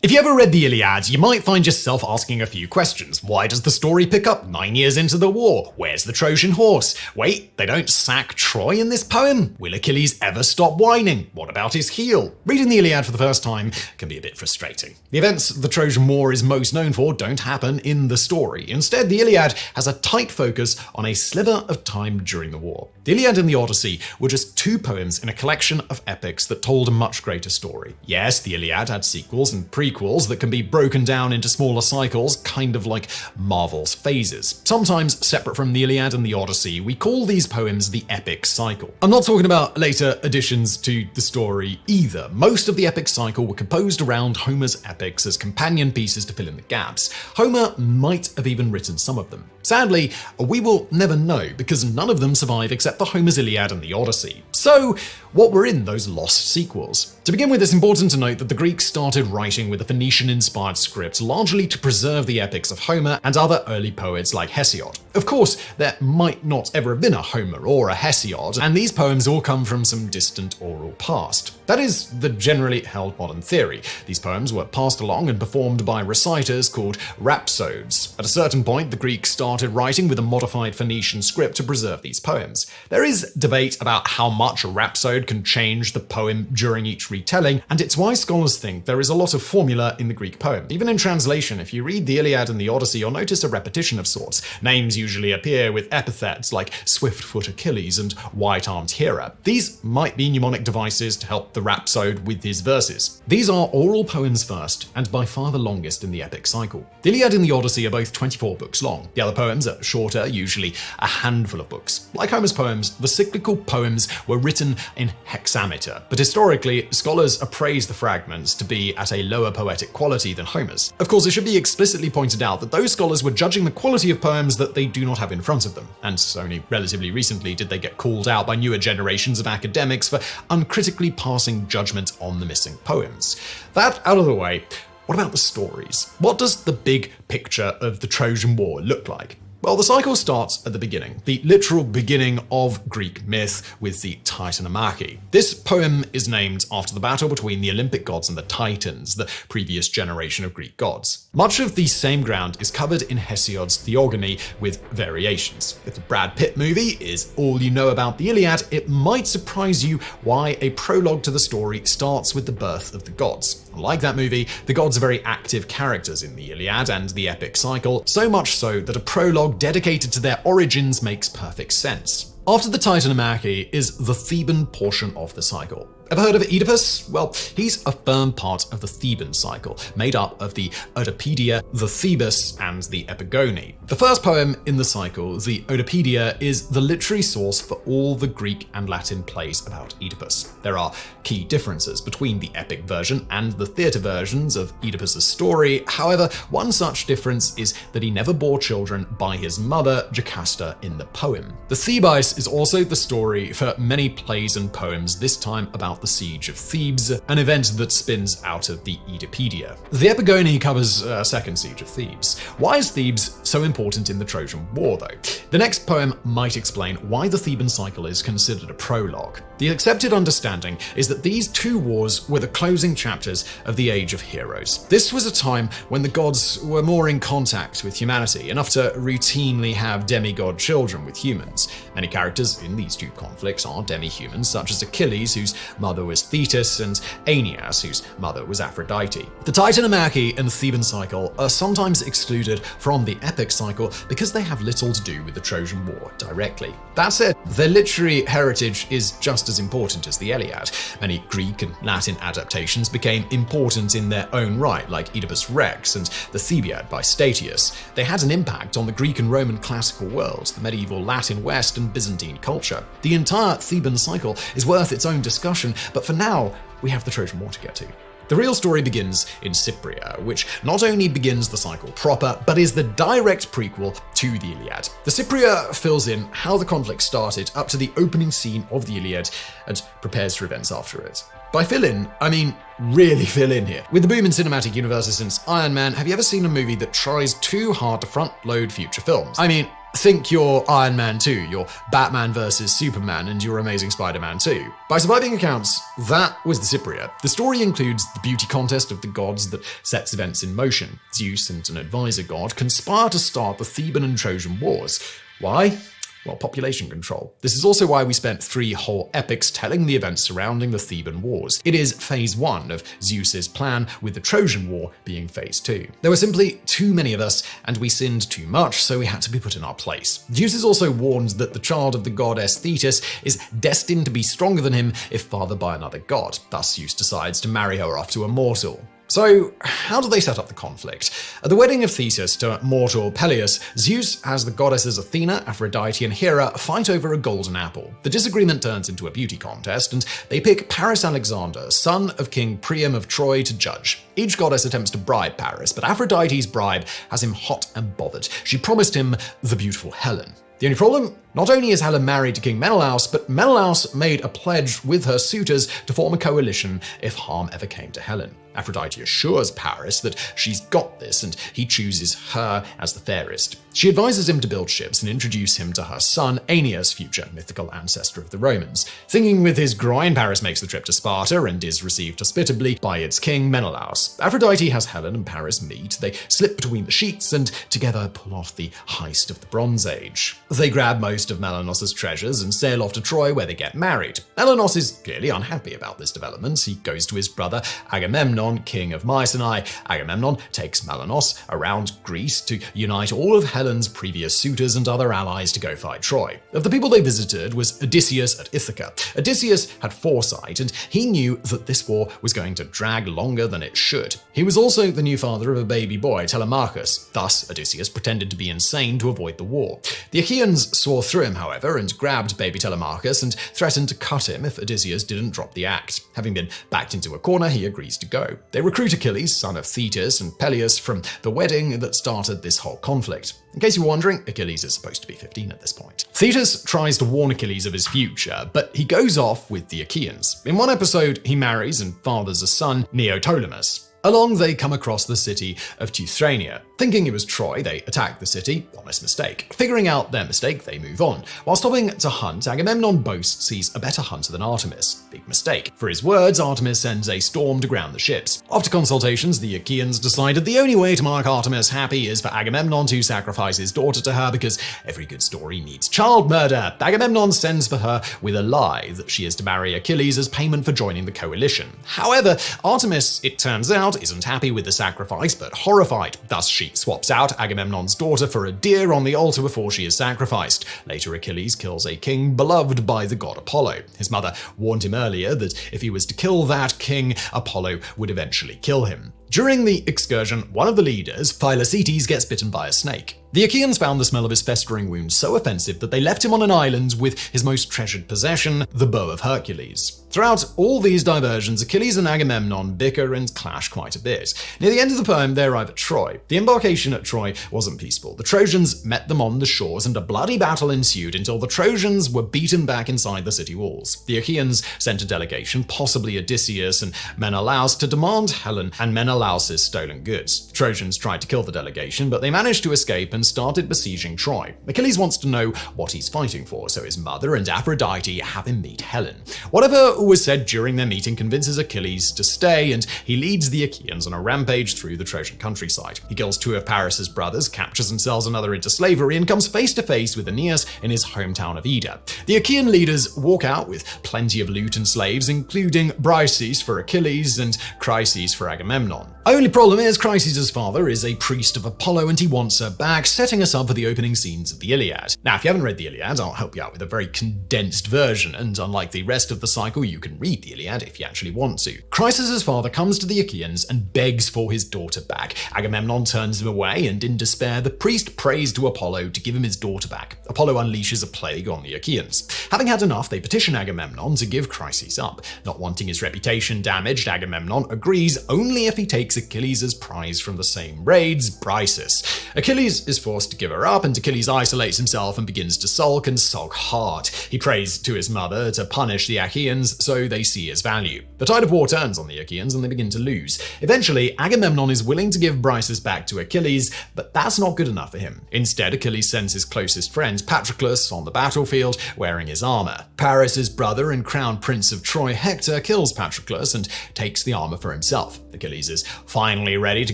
If you ever read the Iliad, you might find yourself asking a few questions. Why does the story pick up 9 years into the war? Where's the Trojan horse? Wait, they don't sack Troy in this poem? Will Achilles ever stop whining? What about his heel? Reading the Iliad for the first time can be a bit frustrating. The events the Trojan War is most known for don't happen in the story. Instead, the Iliad has a tight focus on a sliver of time during the war. The Iliad and the Odyssey were just two poems in a collection of epics that told a much greater story. Yes, the Iliad had sequels and prequels prequels that can be broken down into smaller cycles, kind of like Marvel's phases. Sometimes separate from the Iliad and the Odyssey, we call these poems the epic cycle. I'm not talking about later additions to the story either. Most of the epic cycle were composed around Homer's epics as companion pieces to fill in the gaps. Homer might have even written some of them. Sadly, we will never know because none of them survive except for Homer's Iliad and the Odyssey. So, what were in those lost sequels? To begin with, it's important to note that the Greeks started writing with a Phoenician-inspired script largely to preserve the epics of Homer and other early poets like Hesiod. Of course, there might not ever have been a Homer or a Hesiod, and these poems all come from some distant oral past. That is the generally held modern theory. These poems were passed along and performed by reciters called rhapsodes. At a certain point, the Greeks started writing with a modified Phoenician script to preserve these poems. There is debate about how much a rhapsode can change the poem during each retelling, and it's why scholars think there is a lot of formula in the Greek poem. Even in translation, if you read the Iliad and the Odyssey, you'll notice a repetition of sorts. Names usually appear with epithets like swift-foot Achilles and white-armed Hera. These might be mnemonic devices to help the rhapsode with his verses. These are oral poems first, and by far the longest in the epic cycle. The Iliad and the Odyssey are both 24 books long. The other poems are shorter, usually a handful of books. Like Homer's poems, the cyclical poems were written in hexameter, but historically, scholars appraise the fragments to be at a lower poetic quality than Homer's. Of course, it should be explicitly pointed out that those scholars were judging the quality of poems that they do not have in front of them, and only relatively recently did they get called out by newer generations of academics for uncritically passing judgment on the missing poems. That out of the way, what about the stories? What does the big picture of the Trojan War look like? Well, the cycle starts at the beginning, the literal beginning of Greek myth with the Titanomachy. This poem is named after the battle between the Olympic gods and the Titans, the previous generation of Greek gods. Much of the same ground is covered in Hesiod's Theogony with variations. If the Brad Pitt movie is all you know about the Iliad, it might surprise you why a prologue to the story starts with the birth of the gods. Unlike that movie, the gods are very active characters in the Iliad and the epic cycle, so much so that a prologue dedicated to their origins makes perfect sense. After the Titanomachy is the Theban portion of the cycle. Ever heard of Oedipus? Well, he's a firm part of the Theban cycle, made up of the Oedipedia, the Thebus, and the Epigone. The first poem in the cycle, the Oedipedia, is the literary source for all the Greek and Latin plays about Oedipus. There are key differences between the epic version and the theatre versions of Oedipus's story. However, one such difference is that he never bore children by his mother, Jocasta, in the poem. The Thebais is also the story for many plays and poems, this time about the siege of Thebes, an event that spins out of the Oedipedia. The Epigone covers a second siege of Thebes. Why is Thebes so important in the Trojan War, though? The next poem might explain why the Theban cycle is considered a prologue. The accepted understanding is that these two wars were the closing chapters of the Age of Heroes. This was a time when the gods were more in contact with humanity, enough to routinely have demigod children with humans. Many characters in these two conflicts are demi-humans, such as Achilles, whose mother was Thetis, and Aeneas, whose mother was Aphrodite. The Titanomachy and the Theban cycle are sometimes excluded from the epic cycle because they have little to do with the Trojan War directly. That said, their literary heritage is just as important as the Iliad. Many Greek and Latin adaptations became important in their own right, like Oedipus Rex and the Thebaid by Statius. They had an impact on the Greek and Roman classical world, the medieval Latin West, and Byzantine culture. The entire Theban cycle is worth its own discussion, but for now, we have the Trojan War to get to. The real story begins in Cypria, which not only begins the cycle proper, but is the direct prequel to the Iliad. The Cypria fills in how the conflict started up to the opening scene of the Iliad and prepares for events after it. By fill in, I mean really fill in here. With the boom in cinematic universes since Iron Man, have you ever seen a movie that tries too hard to front-load future films? I mean, think your Iron Man 2, your Batman vs. Superman, and your Amazing Spider-Man 2. By surviving accounts, that was the Cypria. The story includes the beauty contest of the gods that sets events in motion. Zeus and an advisor god conspire to start the Theban and Trojan Wars. Why? Well, population control. This is also why we spent 3 whole epics telling the events surrounding the Theban Wars. It is phase 1 of Zeus's plan, with the Trojan War being phase 2. There were simply too many of us, and we sinned too much, so we had to be put in our place. Zeus is also warned that the child of the goddess Thetis is destined to be stronger than him if fathered by another god. Thus, Zeus decides to marry her off to a mortal. So, how do they set up the conflict? At the wedding of Thetis to mortal Peleus, Zeus has the goddesses Athena, Aphrodite, and Hera fight over a golden apple. The disagreement turns into a beauty contest, and they pick Paris Alexander, son of King Priam of Troy, to judge. Each goddess attempts to bribe Paris, but Aphrodite's bribe has him hot and bothered. She promised him the beautiful Helen. The only problem? Not only is Helen married to King Menelaus, but Menelaus made a pledge with her suitors to form a coalition if harm ever came to Helen. Aphrodite assures Paris that she's got this, and he chooses her as the fairest. She advises him to build ships and introduce him to her son, Aeneas, future mythical ancestor of the Romans. Thinking with his groin, Paris makes the trip to Sparta and is received hospitably by its king, Menelaus. Aphrodite has Helen and Paris meet. They slip between the sheets and together pull off the heist of the Bronze Age. They grab most of Menelaus's treasures and sail off to Troy, where they get married. Menelaus is clearly unhappy about this development. He goes to his brother Agamemnon, king of Mycenae. Agamemnon takes Menelaus around Greece to unite all of Helen's previous suitors and other allies to go fight Troy. Of the people they visited was Odysseus at Ithaca. Odysseus had foresight, and he knew that this war was going to drag longer than it should. He was also the new father of a baby boy, Telemachus. Thus, Odysseus pretended to be insane to avoid the war. The Achaeans saw through him, however, and grabbed baby Telemachus and threatened to cut him if Odysseus didn't drop the act. Having been backed into a corner, he agrees to go. They recruit Achilles, son of Thetis, and Peleus from the wedding that started this whole conflict. In case you were wondering, Achilles is supposed to be 15 at this point. Thetis tries to warn Achilles of his future, but he goes off with the Achaeans. In one episode, he marries and fathers a son, Neoptolemus. Along, they come across the city of Teuthranea. Thinking it was Troy, they attack the city. Honest mistake. Figuring out their mistake, they move on. While stopping to hunt, Agamemnon boasts he's a better hunter than Artemis. Big mistake. For his words, Artemis sends a storm to ground the ships. After consultations, the Achaeans decided the only way to make Artemis happy is for Agamemnon to sacrifice his daughter to her, because every good story needs child murder. Agamemnon sends for her with a lie that she is to marry Achilles as payment for joining the coalition. However, Artemis, it turns out, isn't happy with the sacrifice, but horrified. Thus, she swaps out Agamemnon's daughter for a deer on the altar before she is sacrificed. Later, Achilles kills a king beloved by the god Apollo. His mother warned him earlier that if he was to kill that king, Apollo would eventually kill him. During the excursion, one of the leaders, Philoctetes, gets bitten by a snake. The Achaeans found the smell of his festering wound so offensive that they left him on an island with his most treasured possession, the bow of Hercules. Throughout all these diversions, Achilles and Agamemnon bicker and clash quite a bit. Near the end of the poem, they arrive at Troy. The embarkation at Troy wasn't peaceful. The Trojans met them on the shores, and a bloody battle ensued until the Trojans were beaten back inside the city walls. The Achaeans sent a delegation, possibly Odysseus and Menelaus, to demand Helen and Menelaus's stolen goods. The Trojans tried to kill the delegation, but they managed to escape and started besieging Troy. Achilles wants to know what he's fighting for, so his mother and Aphrodite have him meet Helen. Whatever was said during their meeting convinces Achilles to stay, and he leads the Achaeans on a rampage through the Trojan countryside. He kills two of Paris's brothers, captures and sells another into slavery, and comes face to face with Aeneas in his hometown of Ida. The Achaean leaders walk out with plenty of loot and slaves, including Briseis for Achilles and Chryses for Agamemnon. Only problem is, Chryses' father is a priest of Apollo and he wants her back, setting us up for the opening scenes of the Iliad. Now, if you haven't read the Iliad, I'll help you out with a very condensed version, and unlike the rest of the cycle, you can read the Iliad if you actually want to. Chryses' father comes to the Achaeans and begs for his daughter back. Agamemnon turns him away, and in despair, the priest prays to Apollo to give him his daughter back. Apollo unleashes a plague on the Achaeans. Having had enough, they petition Agamemnon to give Chryses up. Not wanting his reputation damaged, Agamemnon agrees only if he takes Achilles' prize from the same raids, Briseis. Achilles is forced to give her up, and Achilles isolates himself and begins to sulk, and sulk hard. He prays to his mother to punish the Achaeans so they see his value. The tide of war turns on the Achaeans and they begin to lose. Eventually, Agamemnon is willing to give Briseis back to Achilles, but that's not good enough for him. Instead, Achilles sends his closest friend, Patroclus, on the battlefield wearing his armor. Paris's brother and crown prince of Troy, Hector, kills Patroclus and takes the armor for himself. Achilles is finally ready to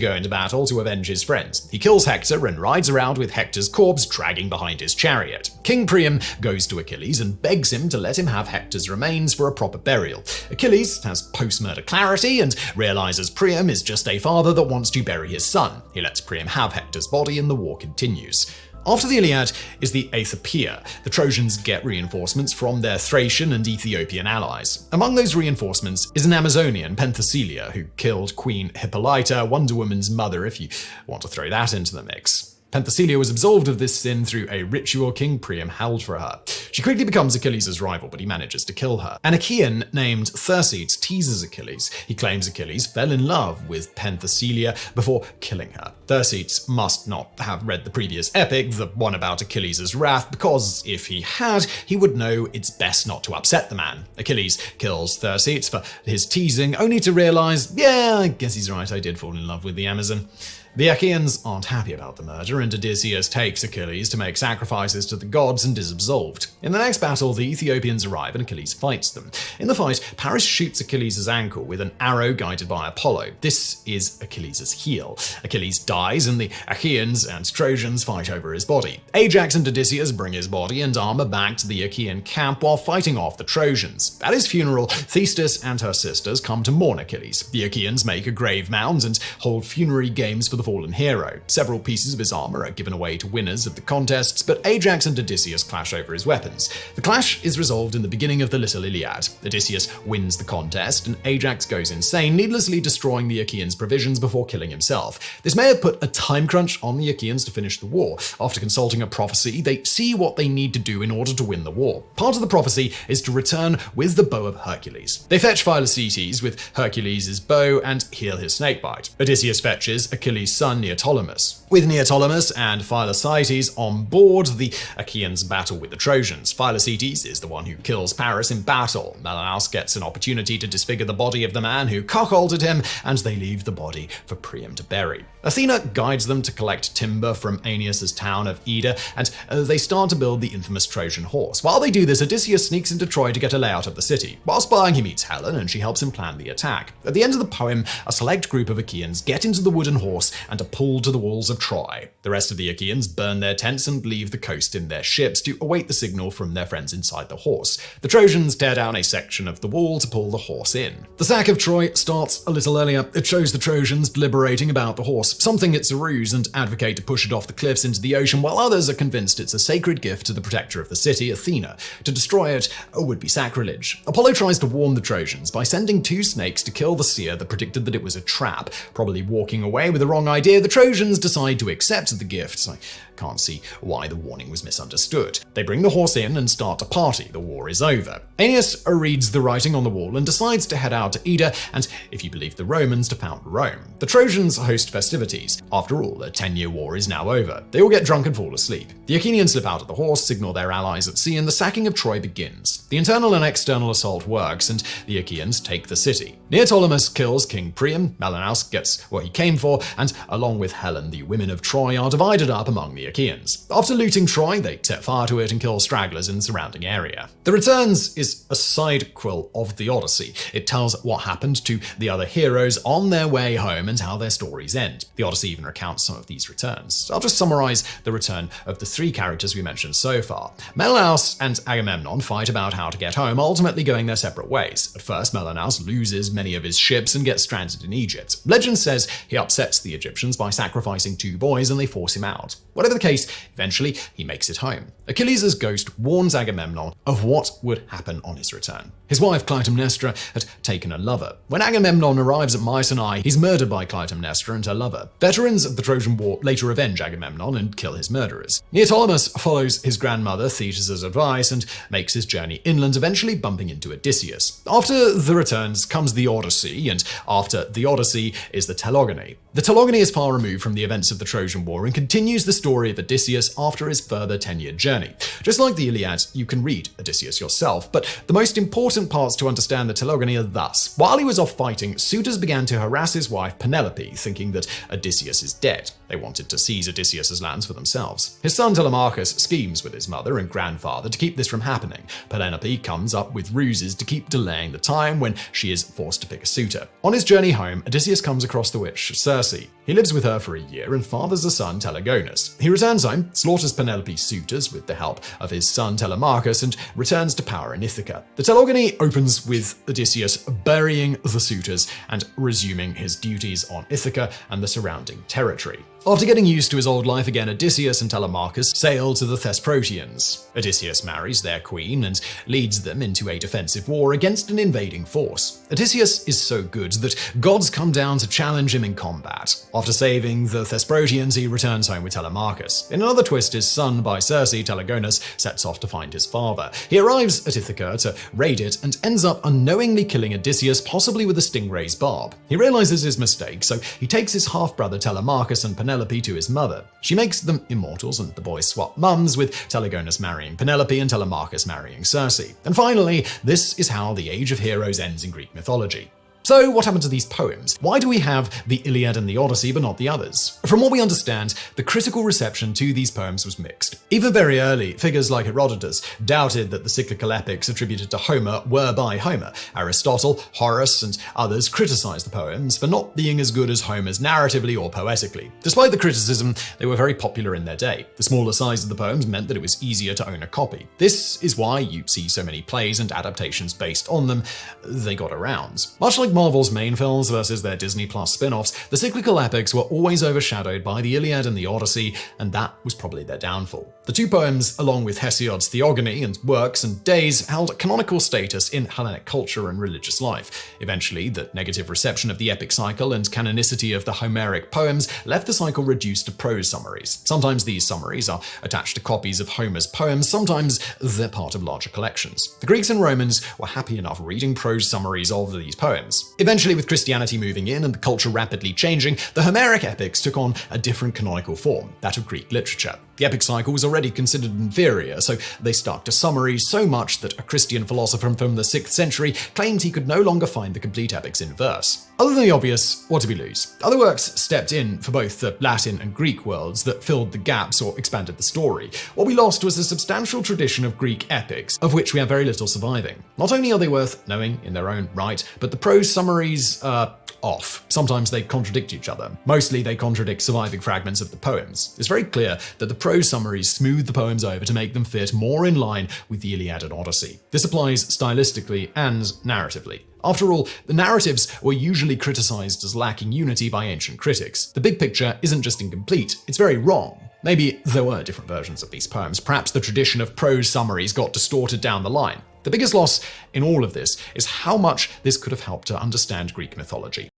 go into battle to avenge his friends. He kills Hector and rides around with Hector's corpse dragging behind his chariot. King Priam goes to Achilles and begs him to let him have Hector's remains for a proper burial. Achilles has post-murder clarity and realizes Priam is just a father that wants to bury his son. He lets Priam have Hector's body and the war continues. After the Iliad is the Aethiopia. The Trojans get reinforcements from their Thracian and Ethiopian allies. Among those reinforcements is an Amazonian, Penthesilea, who killed Queen Hippolyta, Wonder Woman's mother, if you want to throw that into the mix. Penthesilea was absolved of this sin through a ritual King Priam held for her. She quickly becomes Achilles' rival, but he manages to kill her. An Achaean named Thersites teases Achilles. He claims Achilles fell in love with Penthesilea before killing her. Thersites must not have read the previous epic, the one about Achilles' wrath, because if he had, he would know it's best not to upset the man. Achilles kills Thersites for his teasing, only to realize, yeah, I guess he's right, I did fall in love with the Amazon. The Achaeans aren't happy about the murder, and Odysseus takes Achilles to make sacrifices to the gods and is absolved. In the next battle, the Ethiopians arrive and Achilles fights them. In the fight, Paris shoots Achilles' ankle with an arrow guided by Apollo. This is Achilles' heel. Achilles dies, and the Achaeans and Trojans fight over his body. Ajax and Odysseus bring his body and armor back to the Achaean camp while fighting off the Trojans. At his funeral, Thetis and her sisters come to mourn Achilles. The Achaeans make a grave mound and hold funerary games for the fallen hero. Several pieces of his armor are given away to winners of the contests, but Ajax and Odysseus clash over his weapons. The clash is resolved in the beginning of the Little Iliad. Odysseus wins the contest, and Ajax goes insane, needlessly destroying the Achaeans' provisions before killing himself. This may have put a time crunch on the Achaeans to finish the war. After consulting a prophecy, they see what they need to do in order to win the war. Part of the prophecy is to return with the bow of Hercules. They fetch Philoctetes with Hercules' bow and heal his snakebite. Odysseus fetches Achilles' son Neoptolemus. With Neoptolemus and Philoctetes on board, the Achaeans battle with the Trojans. Philoctetes is the one who kills Paris in battle. Menelaus gets an opportunity to disfigure the body of the man who cuckolded him, and they leave the body for Priam to bury. Athena guides them to collect timber from Aeneas' town of Ida, and they start to build the infamous Trojan horse. While they do this, Odysseus sneaks into Troy to get a layout of the city. While spying, he meets Helen, and she helps him plan the attack. At the end of the poem, a select group of Achaeans get into the wooden horse and are pulled to the walls of Troy. The rest of the Achaeans burn their tents and leave the coast in their ships to await the signal from their friends inside the horse. The Trojans tear down a section of the wall to pull the horse in. The sack of Troy starts a little earlier. It shows the Trojans deliberating about the horse. Some think it's a ruse and advocate to push it off the cliffs into the ocean, while others are convinced it's a sacred gift to the protector of the city, Athena. To destroy it would be sacrilege. Apollo tries to warn the Trojans by sending 2 snakes to kill the seer that predicted that it was a trap. Probably walking away with the wrong idea, the Trojans decide to accept the gift. I can't see why the warning was misunderstood. They bring the horse in and start a party. The war is over. Aeneas reads the writing on the wall and decides to head out to Ida and, if you believe the Romans, to found Rome. The Trojans host festivities. After all, the 10-year war is now over. They all get drunk and fall asleep. The Achaeans slip out of the horse, signal their allies at sea, and the sacking of Troy begins. The internal and external assault works, and the Achaeans take the city. Neoptolemus kills King Priam, Menelaus gets what he came for, and along with Helen, the women of Troy are divided up among the Achaeans. After looting Troy, they set fire to it and kill stragglers in the surrounding area. The Returns is a sidequel of the Odyssey. It tells what happened to the other heroes on their way home and how their stories end. The Odyssey even recounts some of these returns. I'll just summarize the return of the 3 characters we mentioned so far. Menelaus and Agamemnon fight about how to get home, ultimately going their separate ways. At first, Menelaus loses many of his ships and gets stranded in Egypt. Legend says he upsets the Egyptians by sacrificing 2 boys and they force him out. Whatever the case, eventually he makes it home. Achilles' ghost warns Agamemnon of what would happen on his return. His wife Clytemnestra had taken a lover. When Agamemnon arrives at Mycenae, he's murdered by Clytemnestra and her lover. Veterans of the Trojan War later avenge Agamemnon and kill his murderers. Neoptolemus follows his grandmother Thetis' advice and makes his journey inland, eventually bumping into Odysseus. After the returns comes the Odyssey, and after the Odyssey is the Telogony. The Telogony is far removed from the events of the Trojan War and continues the story of Odysseus after his further 10-year journey. Just like the Iliad, you can read Odysseus yourself, but the most important parts to understand the Telogony are thus. While he was off fighting, suitors began to harass his wife Penelope, thinking that Odysseus is dead. They wanted to seize Odysseus' lands for themselves. His son Telemachus schemes with his mother and grandfather to keep this from happening. Penelope comes up with ruses to keep delaying the time when she is forced to pick a suitor. On his journey home, Odysseus comes across the witch Circe. He lives with her for a year and fathers a son, Telegonus. He returns home, slaughters Penelope's suitors with the help of his son Telemachus, and returns to power in Ithaca. The Telogony opens with Odysseus burying the suitors and resuming his duties on Ithaca and the surrounding territory. After getting used to his old life again, Odysseus and Telemachus sail to the Thesprotians. Odysseus marries their queen and leads them into a defensive war against an invading force. Odysseus is so good that gods come down to challenge him in combat. After saving the Thesprotians, he returns home with Telemachus. In another twist, his son by Circe, Telegonus, sets off to find his father. He arrives at Ithaca to raid it and ends up unknowingly killing Odysseus, possibly with a stingray's barb. He realizes his mistake, so he takes his half-brother Telemachus and Penelope to his mother. She makes them immortals, and the boys swap mums, with Telegonus marrying Penelope and Telemachus marrying Circe. And finally, this is how the Age of Heroes ends in Greek mythology. So, what happened to these poems? Why do we have the Iliad and the Odyssey but not the others? From what we understand, the critical reception to these poems was mixed. Even very early, figures like Herodotus doubted that the cyclical epics attributed to Homer were by Homer. Aristotle, Horace, and others criticized the poems for not being as good as Homer's narratively or poetically. Despite the criticism, they were very popular in their day. The smaller size of the poems meant that it was easier to own a copy. This is why you see so many plays and adaptations based on them. They got around. Much like Marvel's main films versus their Disney Plus spin-offs, the cyclical epics were always overshadowed by the Iliad and the Odyssey, and that was probably their downfall. The two poems, along with Hesiod's Theogony and Works and Days, held canonical status in Hellenic culture and religious life. Eventually, the negative reception of the epic cycle and canonicity of the Homeric poems left the cycle reduced to prose summaries. Sometimes these summaries are attached to copies of Homer's poems, sometimes they're part of larger collections. The Greeks and Romans were happy enough reading prose summaries of these poems. Eventually, with Christianity moving in and the culture rapidly changing, the Homeric epics took on a different canonical form, that of Greek literature. The epic cycle was already considered inferior, so they stuck to summaries so much that a Christian philosopher from the 6th century claimed he could no longer find the complete epics in verse. Other than the obvious, what did we lose? Other works stepped in for both the Latin and Greek worlds that filled the gaps or expanded the story. What we lost was a substantial tradition of Greek epics, of which we have very little surviving. Not only are they worth knowing in their own right, but the prose summaries are off. Sometimes they contradict each other. Mostly they contradict surviving fragments of the poems. It's very clear that the prose summaries smooth the poems over to make them fit more in line with the Iliad and Odyssey. This applies stylistically and narratively. After all, the narratives were usually criticized as lacking unity by ancient critics. The big picture isn't just incomplete, it's very wrong. Maybe there were different versions of these poems. Perhaps the tradition of prose summaries got distorted down the line. The biggest loss in all of this is how much this could have helped to understand Greek mythology.